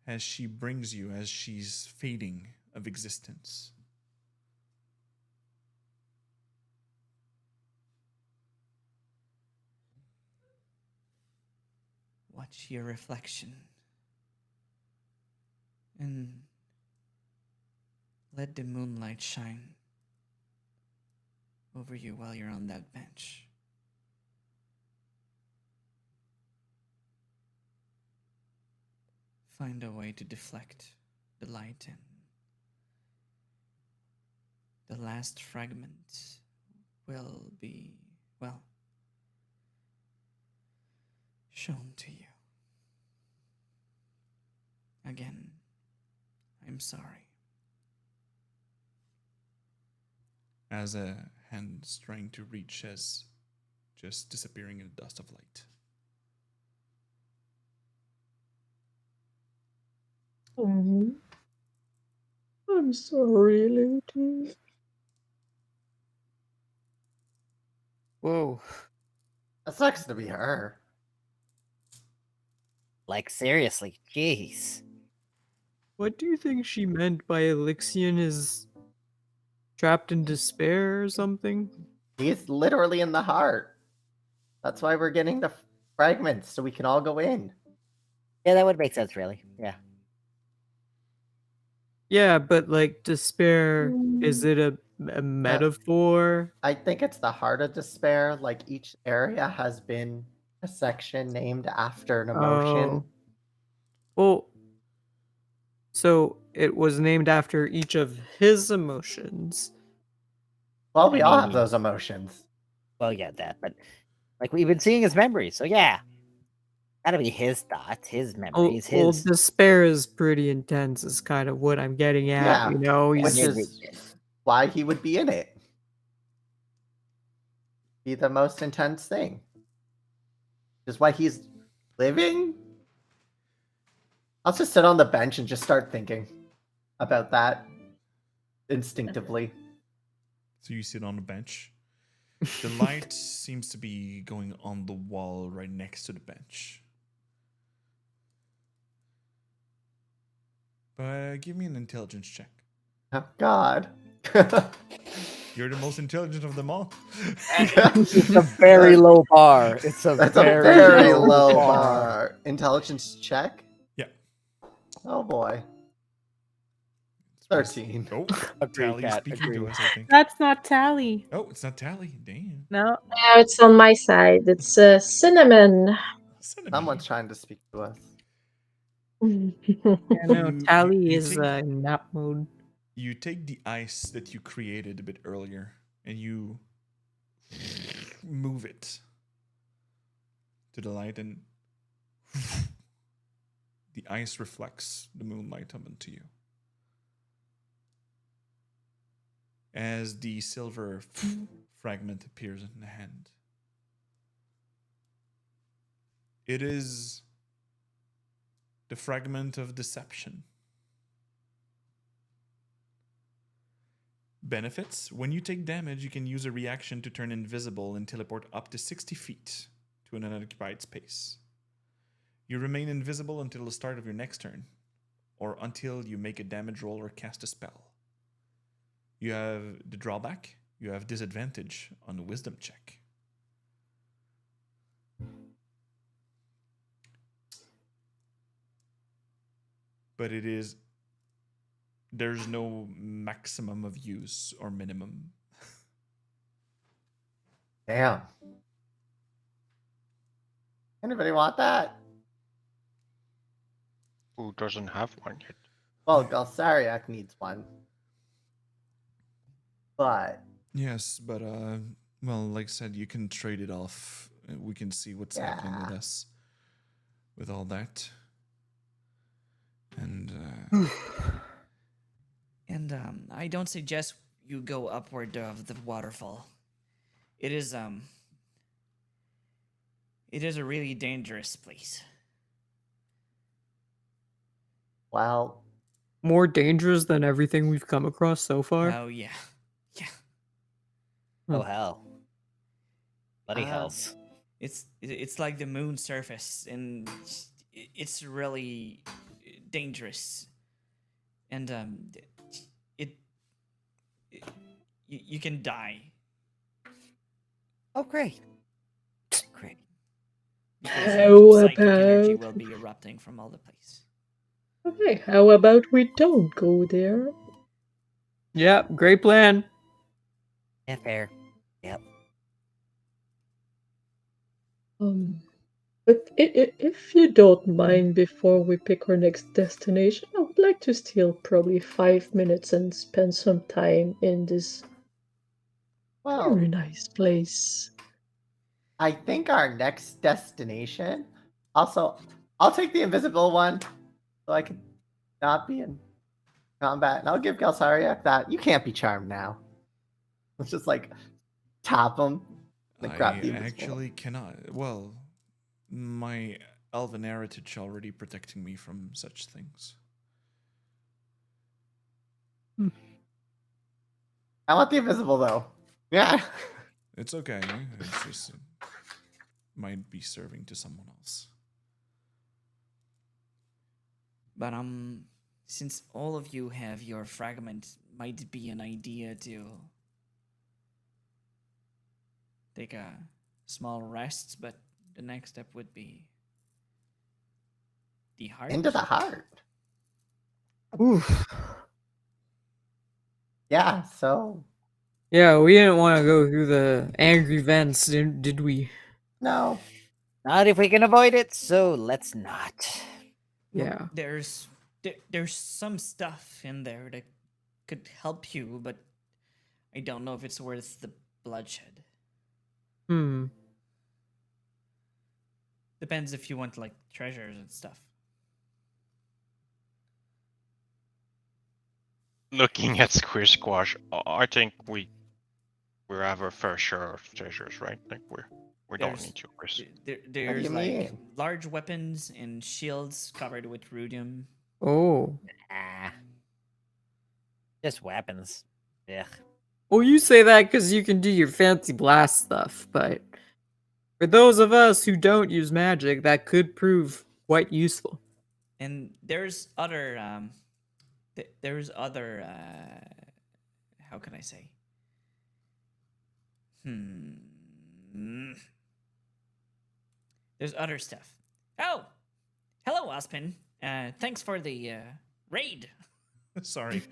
As she brings you, as she's fading of existence, Watch your reflection. And let the moonlight shine over you while you're on that bench. Find a way to deflect the light, and the last fragment will be, well, shown to you. Again, I'm sorry. as a hand's trying to reach, as just disappearing in the dust of light. Oh, I'm sorry, lady. Whoa. That sucks to be her. Like, seriously, jeez. What do you think she meant by Elixion is trapped in despair or something? He's literally in the heart. That's why we're getting the fragments so we can all go in. Yeah, that would make sense, really. Yeah. Yeah, but like despair, is it a metaphor? I think it's the heart of despair. Like each area has been a section named after an emotion. Oh. Well, so it was named after each of his emotions. Well, we I all have mean- those emotions. Well, yeah, that, but like we've been seeing his memories, so yeah. Gotta be his thoughts, his memories, Well, his. despair is pretty intense, is kind of what I'm getting at, Yeah, you know? which He's- is why he would be in it. Be the most intense thing. Is why he's living. I'll just sit on the bench and just start thinking about that instinctively. So you sit on a bench. The light seems to be going on the wall right next to the bench. But give me an intelligence check. Oh God. You're the most intelligent of them all. It's a very low bar. It's a That's very, a very low, low bar. bar. Intelligence check? Yeah. Oh boy. 13. Oh, Agree, Tally Kat, speaking agree. to us, I think. That's not Tally. Oh, it's not Tally. Damn. No. Now it's on my side. It's cinnamon. Cinnamon. Someone's trying to speak to us. Yeah, no, You- Tally you is think- in nap mode. You take the ice that you created a bit earlier and you move it to the light, and the ice reflects the moonlight up into you. as the silver fragment appears in the hand. It is the fragment of deception. Benefits: when you take damage, you can use a reaction to turn invisible and teleport up to 60 feet to an unoccupied space. You remain invisible until the start of your next turn, or until you make a damage roll or cast a spell. You have the drawback: you have disadvantage on the wisdom check. But there's no maximum of use or minimum. Damn. Anybody want that? Who doesn't have one yet? Well, Galsariak needs one. But Yes, but well, like I said, you can trade it off. We can see what's happening with Yeah. us with all that. And And I don't suggest you go upward of the waterfall. It is a really dangerous place. well, More dangerous than everything we've come across so far. Oh yeah. Yeah. Oh hell. Bloody Uh, hells. It's like the moon surface, and it's really dangerous. And it you can die. Oh great. Great. Because How psychic energy about- will be erupting from all the place. Okay, how about we don't go there? Yep, great plan. Yeah, fair. Yep. But if you don't mind, before we pick our next destination, I would like to steal probably 5 minutes and spend some time in this well, very nice place. I think our next destination. Also, I'll take the invisible one, so I can not be in combat, and I'll give Galsariak that. You can't be charmed now. Let's just like tap him. Then grab the I invisible actually cannot. Well, my elven heritage already protecting me from such things. one. I want the invisible though. Yeah. It's okay. It's just might be serving to someone else. But since all of you have your fragment, might be an idea to take a small rest, but the next step would be the heart. Into the heart. Oof. Yeah. So Yeah, we didn't want to go through the angry vents, did we? no. Not if we can avoid it, so let's not. Well, Yeah. there's some stuff in there that could help you, but I don't know if it's worth the bloodshed. Hmm. Depends if you want like treasures and stuff. Looking at Squish Squash, I think we have our fair share of treasures, right? Like we don't There's- need yours. There's you like mean? large weapons and shields covered with rudium. Oh. Ah. Just weapons. Ugh. Well, you say that because you can do your fancy blast stuff, but for those of us who don't use magic, that could prove quite useful. And there's other how can I say? There's other stuff. Oh, hello, Aspen. Thanks for the raid. Sorry.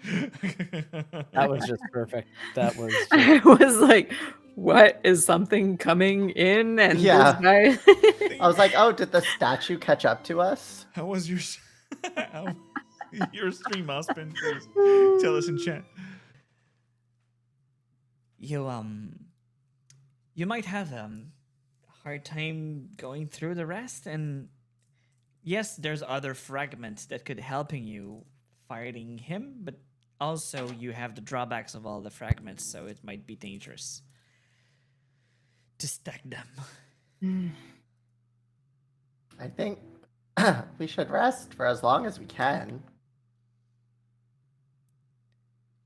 That was just perfect. That was just... I was like, what is something coming in? And Yeah. this guy. I was like, oh, did the statue catch up to us? How was your your stream, Aspen? Please tell us in chat. You might have a hard time going through the rest, and yes, there's other fragments that could helping you fighting him, but also you have the drawbacks of all the fragments, so it might be dangerous to stack them. I think we should rest for as long as we can.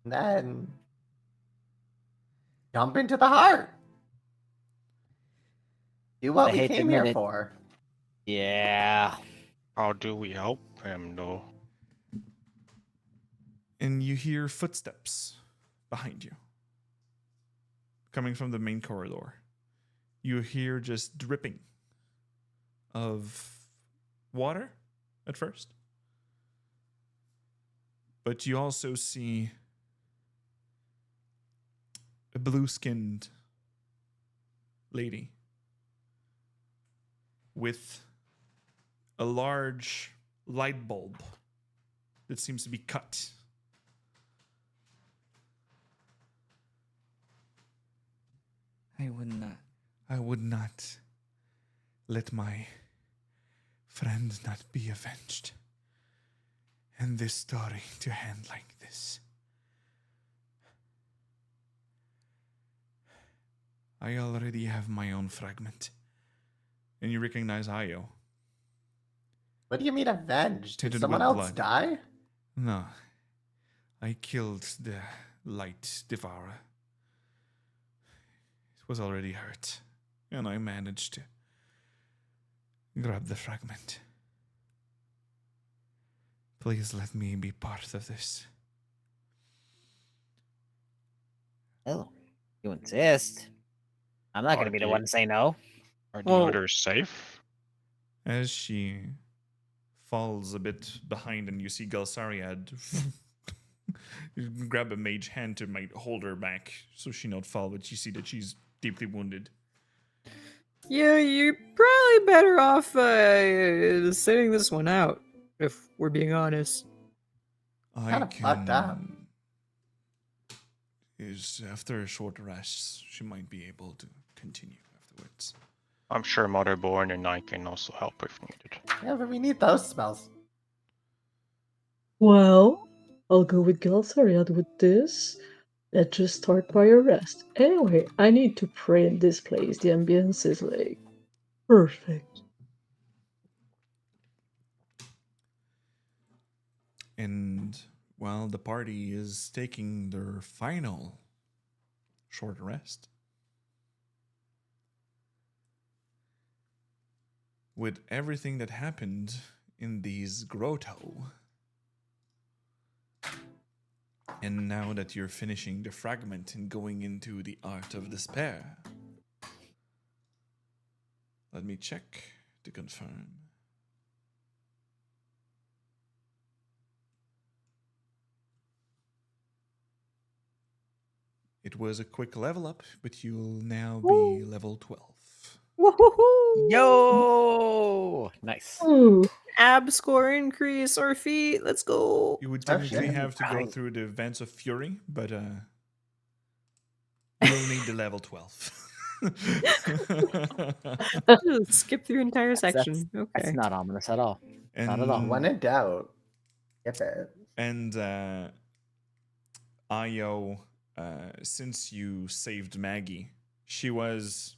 And then jump into the heart. Do what I we hate to came here admit it. for. Yeah. How do we help him, though? And you hear footsteps behind you coming from the main corridor. You hear just dripping of water at first, but you also see a blue-skinned lady with a large light bulb that seems to be cut. I would not let my friend not be avenged. And this story to end like this. I already have my own fragment. And you recognize Io. What do you mean avenged? Did Tainted someone with else blood. die? No. I killed the light devourer. It was already hurt. And I managed to grab the fragment. Please let me be part of this. Oh, you insist. I'm not going to be the one to say no. Are the Oh. others safe? As she falls a bit behind and you see Gelsariad you grab a mage hand to might hold her back so she not fall, but you see that she's deeply wounded. Yeah, you're probably better off sitting this one out, if we're being honest. Kinda fucked up. Is after a short rest, she might be able to continue afterwards. I'm sure Motherborn and I can also help if needed. Yeah, but we need those spells. Well, I'll go with Gelsariad with this. Let's just start by a rest. Anyway, I need to pray in this place. The ambience is like perfect. And while the party is taking their final short rest, with everything that happened in these grotto, and now that you're finishing the fragment and going into the art of despair, let me check to confirm. It was a quick level up, but you'll now be level 12. Woohoo! Yo! Nice. Ooh, Ab score increase or feat. Let's go. You would Oh, technically shit. have to go Right. through the Vents of Fury, but you'll need the level 12. Just skip through entire That's section. That's Okay. not ominous at all. Not at all. When in doubt, skip it. And Io, since you saved Maggie, she was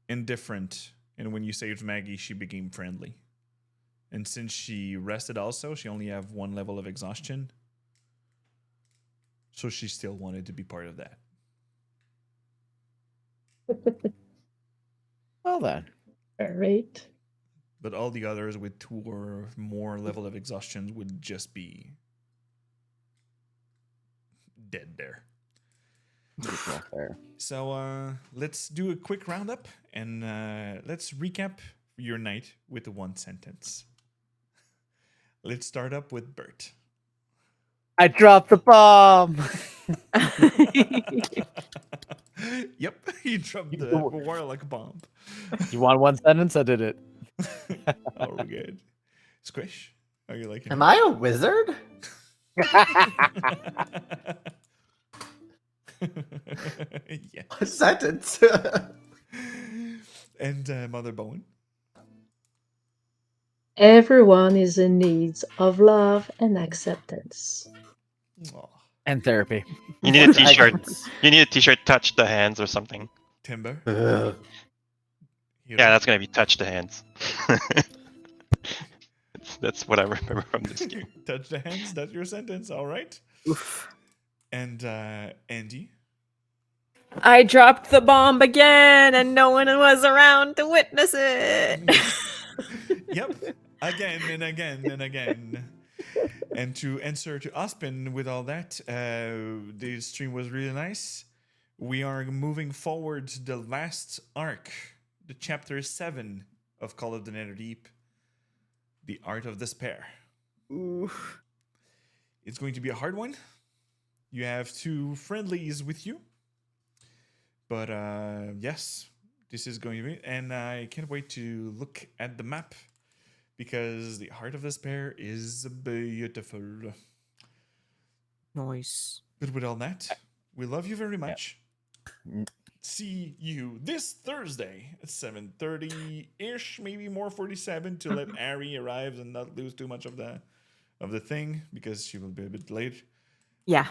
indifferent, and when you saved Maggie, she became friendly. And since she rested also, she only have one level of exhaustion. So she still wanted to be part of that. Well then. alright. But all the others with 2 or more level of exhaustion would just be dead there. Fair. So let's do a quick roundup and let's recap your night with the one sentence. Let's start up with Bert. I dropped the bomb. Yep, he dropped the warlock bomb. You want one sentence? I did it. Oh, we're good. Squish, are you liking Am I a wizard? Yes. A sentence. And Mother Bowen. Everyone is in need of love and acceptance. Aw, And therapy. You need a T-shirt. Fragments. You need a T-shirt. Touch the hands or something. Timber. Ugh. Hero? Yeah, that's gonna be touch the hands. That's what I remember from this game. Touch the hands. That's your sentence. All right. Oof. And Andy. I dropped the bomb again, and no one was around to witness it. Yep. Again and again and again. And to answer to Aspen with all that, the stream was really nice. We are moving forward to the last arc, the chapter 7 of Call of the Netherdeep, The Art of Despair. Oof. It's going to be a hard one. You have 2 friendlies with you. But yes, this is going to be, and I can't wait to look at the map because the Heart of Despair is beautiful. Nice. But with all that, we love you very much. Mm. See you this Thursday at 7:30-ish, maybe more 47 to let Ari arrive and not lose too much of the thing because she will be a bit late. Yeah,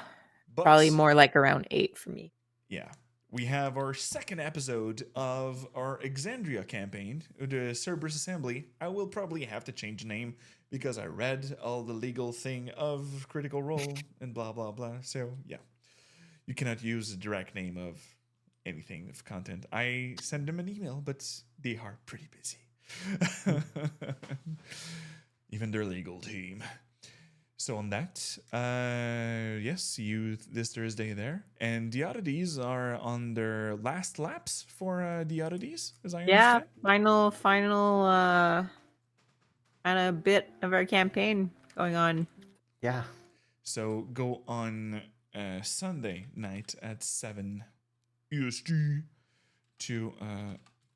But probably more like around 8 for me. yeah. We have our second episode of our Exandria campaign, the Cerberus Assembly. I will probably have to change the name because I read all the legal thing of Critical Role and blah, blah, blah. So, yeah. You cannot use the direct name of anything of content. I send them an email, but they are pretty busy. Even their legal team. So on that, yes, see you this Thursday there. And the oddities are on their last laps for the oddities, as I Yeah, understand. final kind of bit of our campaign going on. Yeah. So go on Sunday night at 7 EST to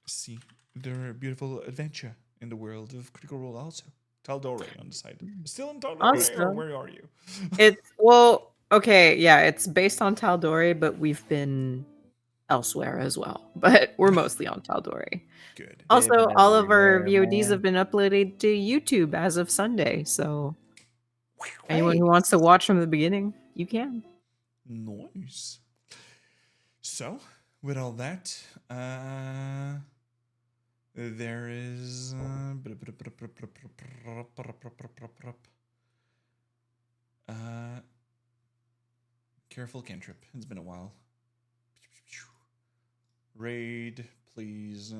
see their beautiful adventure in the world of Critical Role also. Taldore on the side. Still in Taldore, or Awesome. where are you? Okay, yeah, it's based on Taldore, but we've been elsewhere as well. But we're mostly on Taldore. Good. Also, They've been all of our everywhere, VODs man. have been uploaded to YouTube as of Sunday. So anyone who wants to watch from the beginning, you can. Nice. So, with all that, there is. Careful cantrip. It's been a while. Raid, please.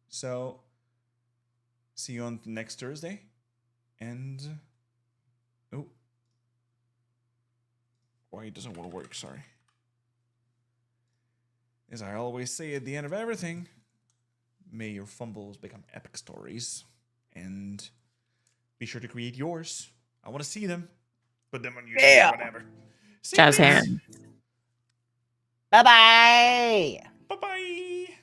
So, see you on next Thursday. And. Oh. Why it doesn't want to work, sorry. As I always say at the end of everything, may your fumbles become epic stories. And be sure to create yours. I want to see them. Put them on YouTube, Yeah. whatever. See Jazz you. hand. Bye-bye. Bye-bye.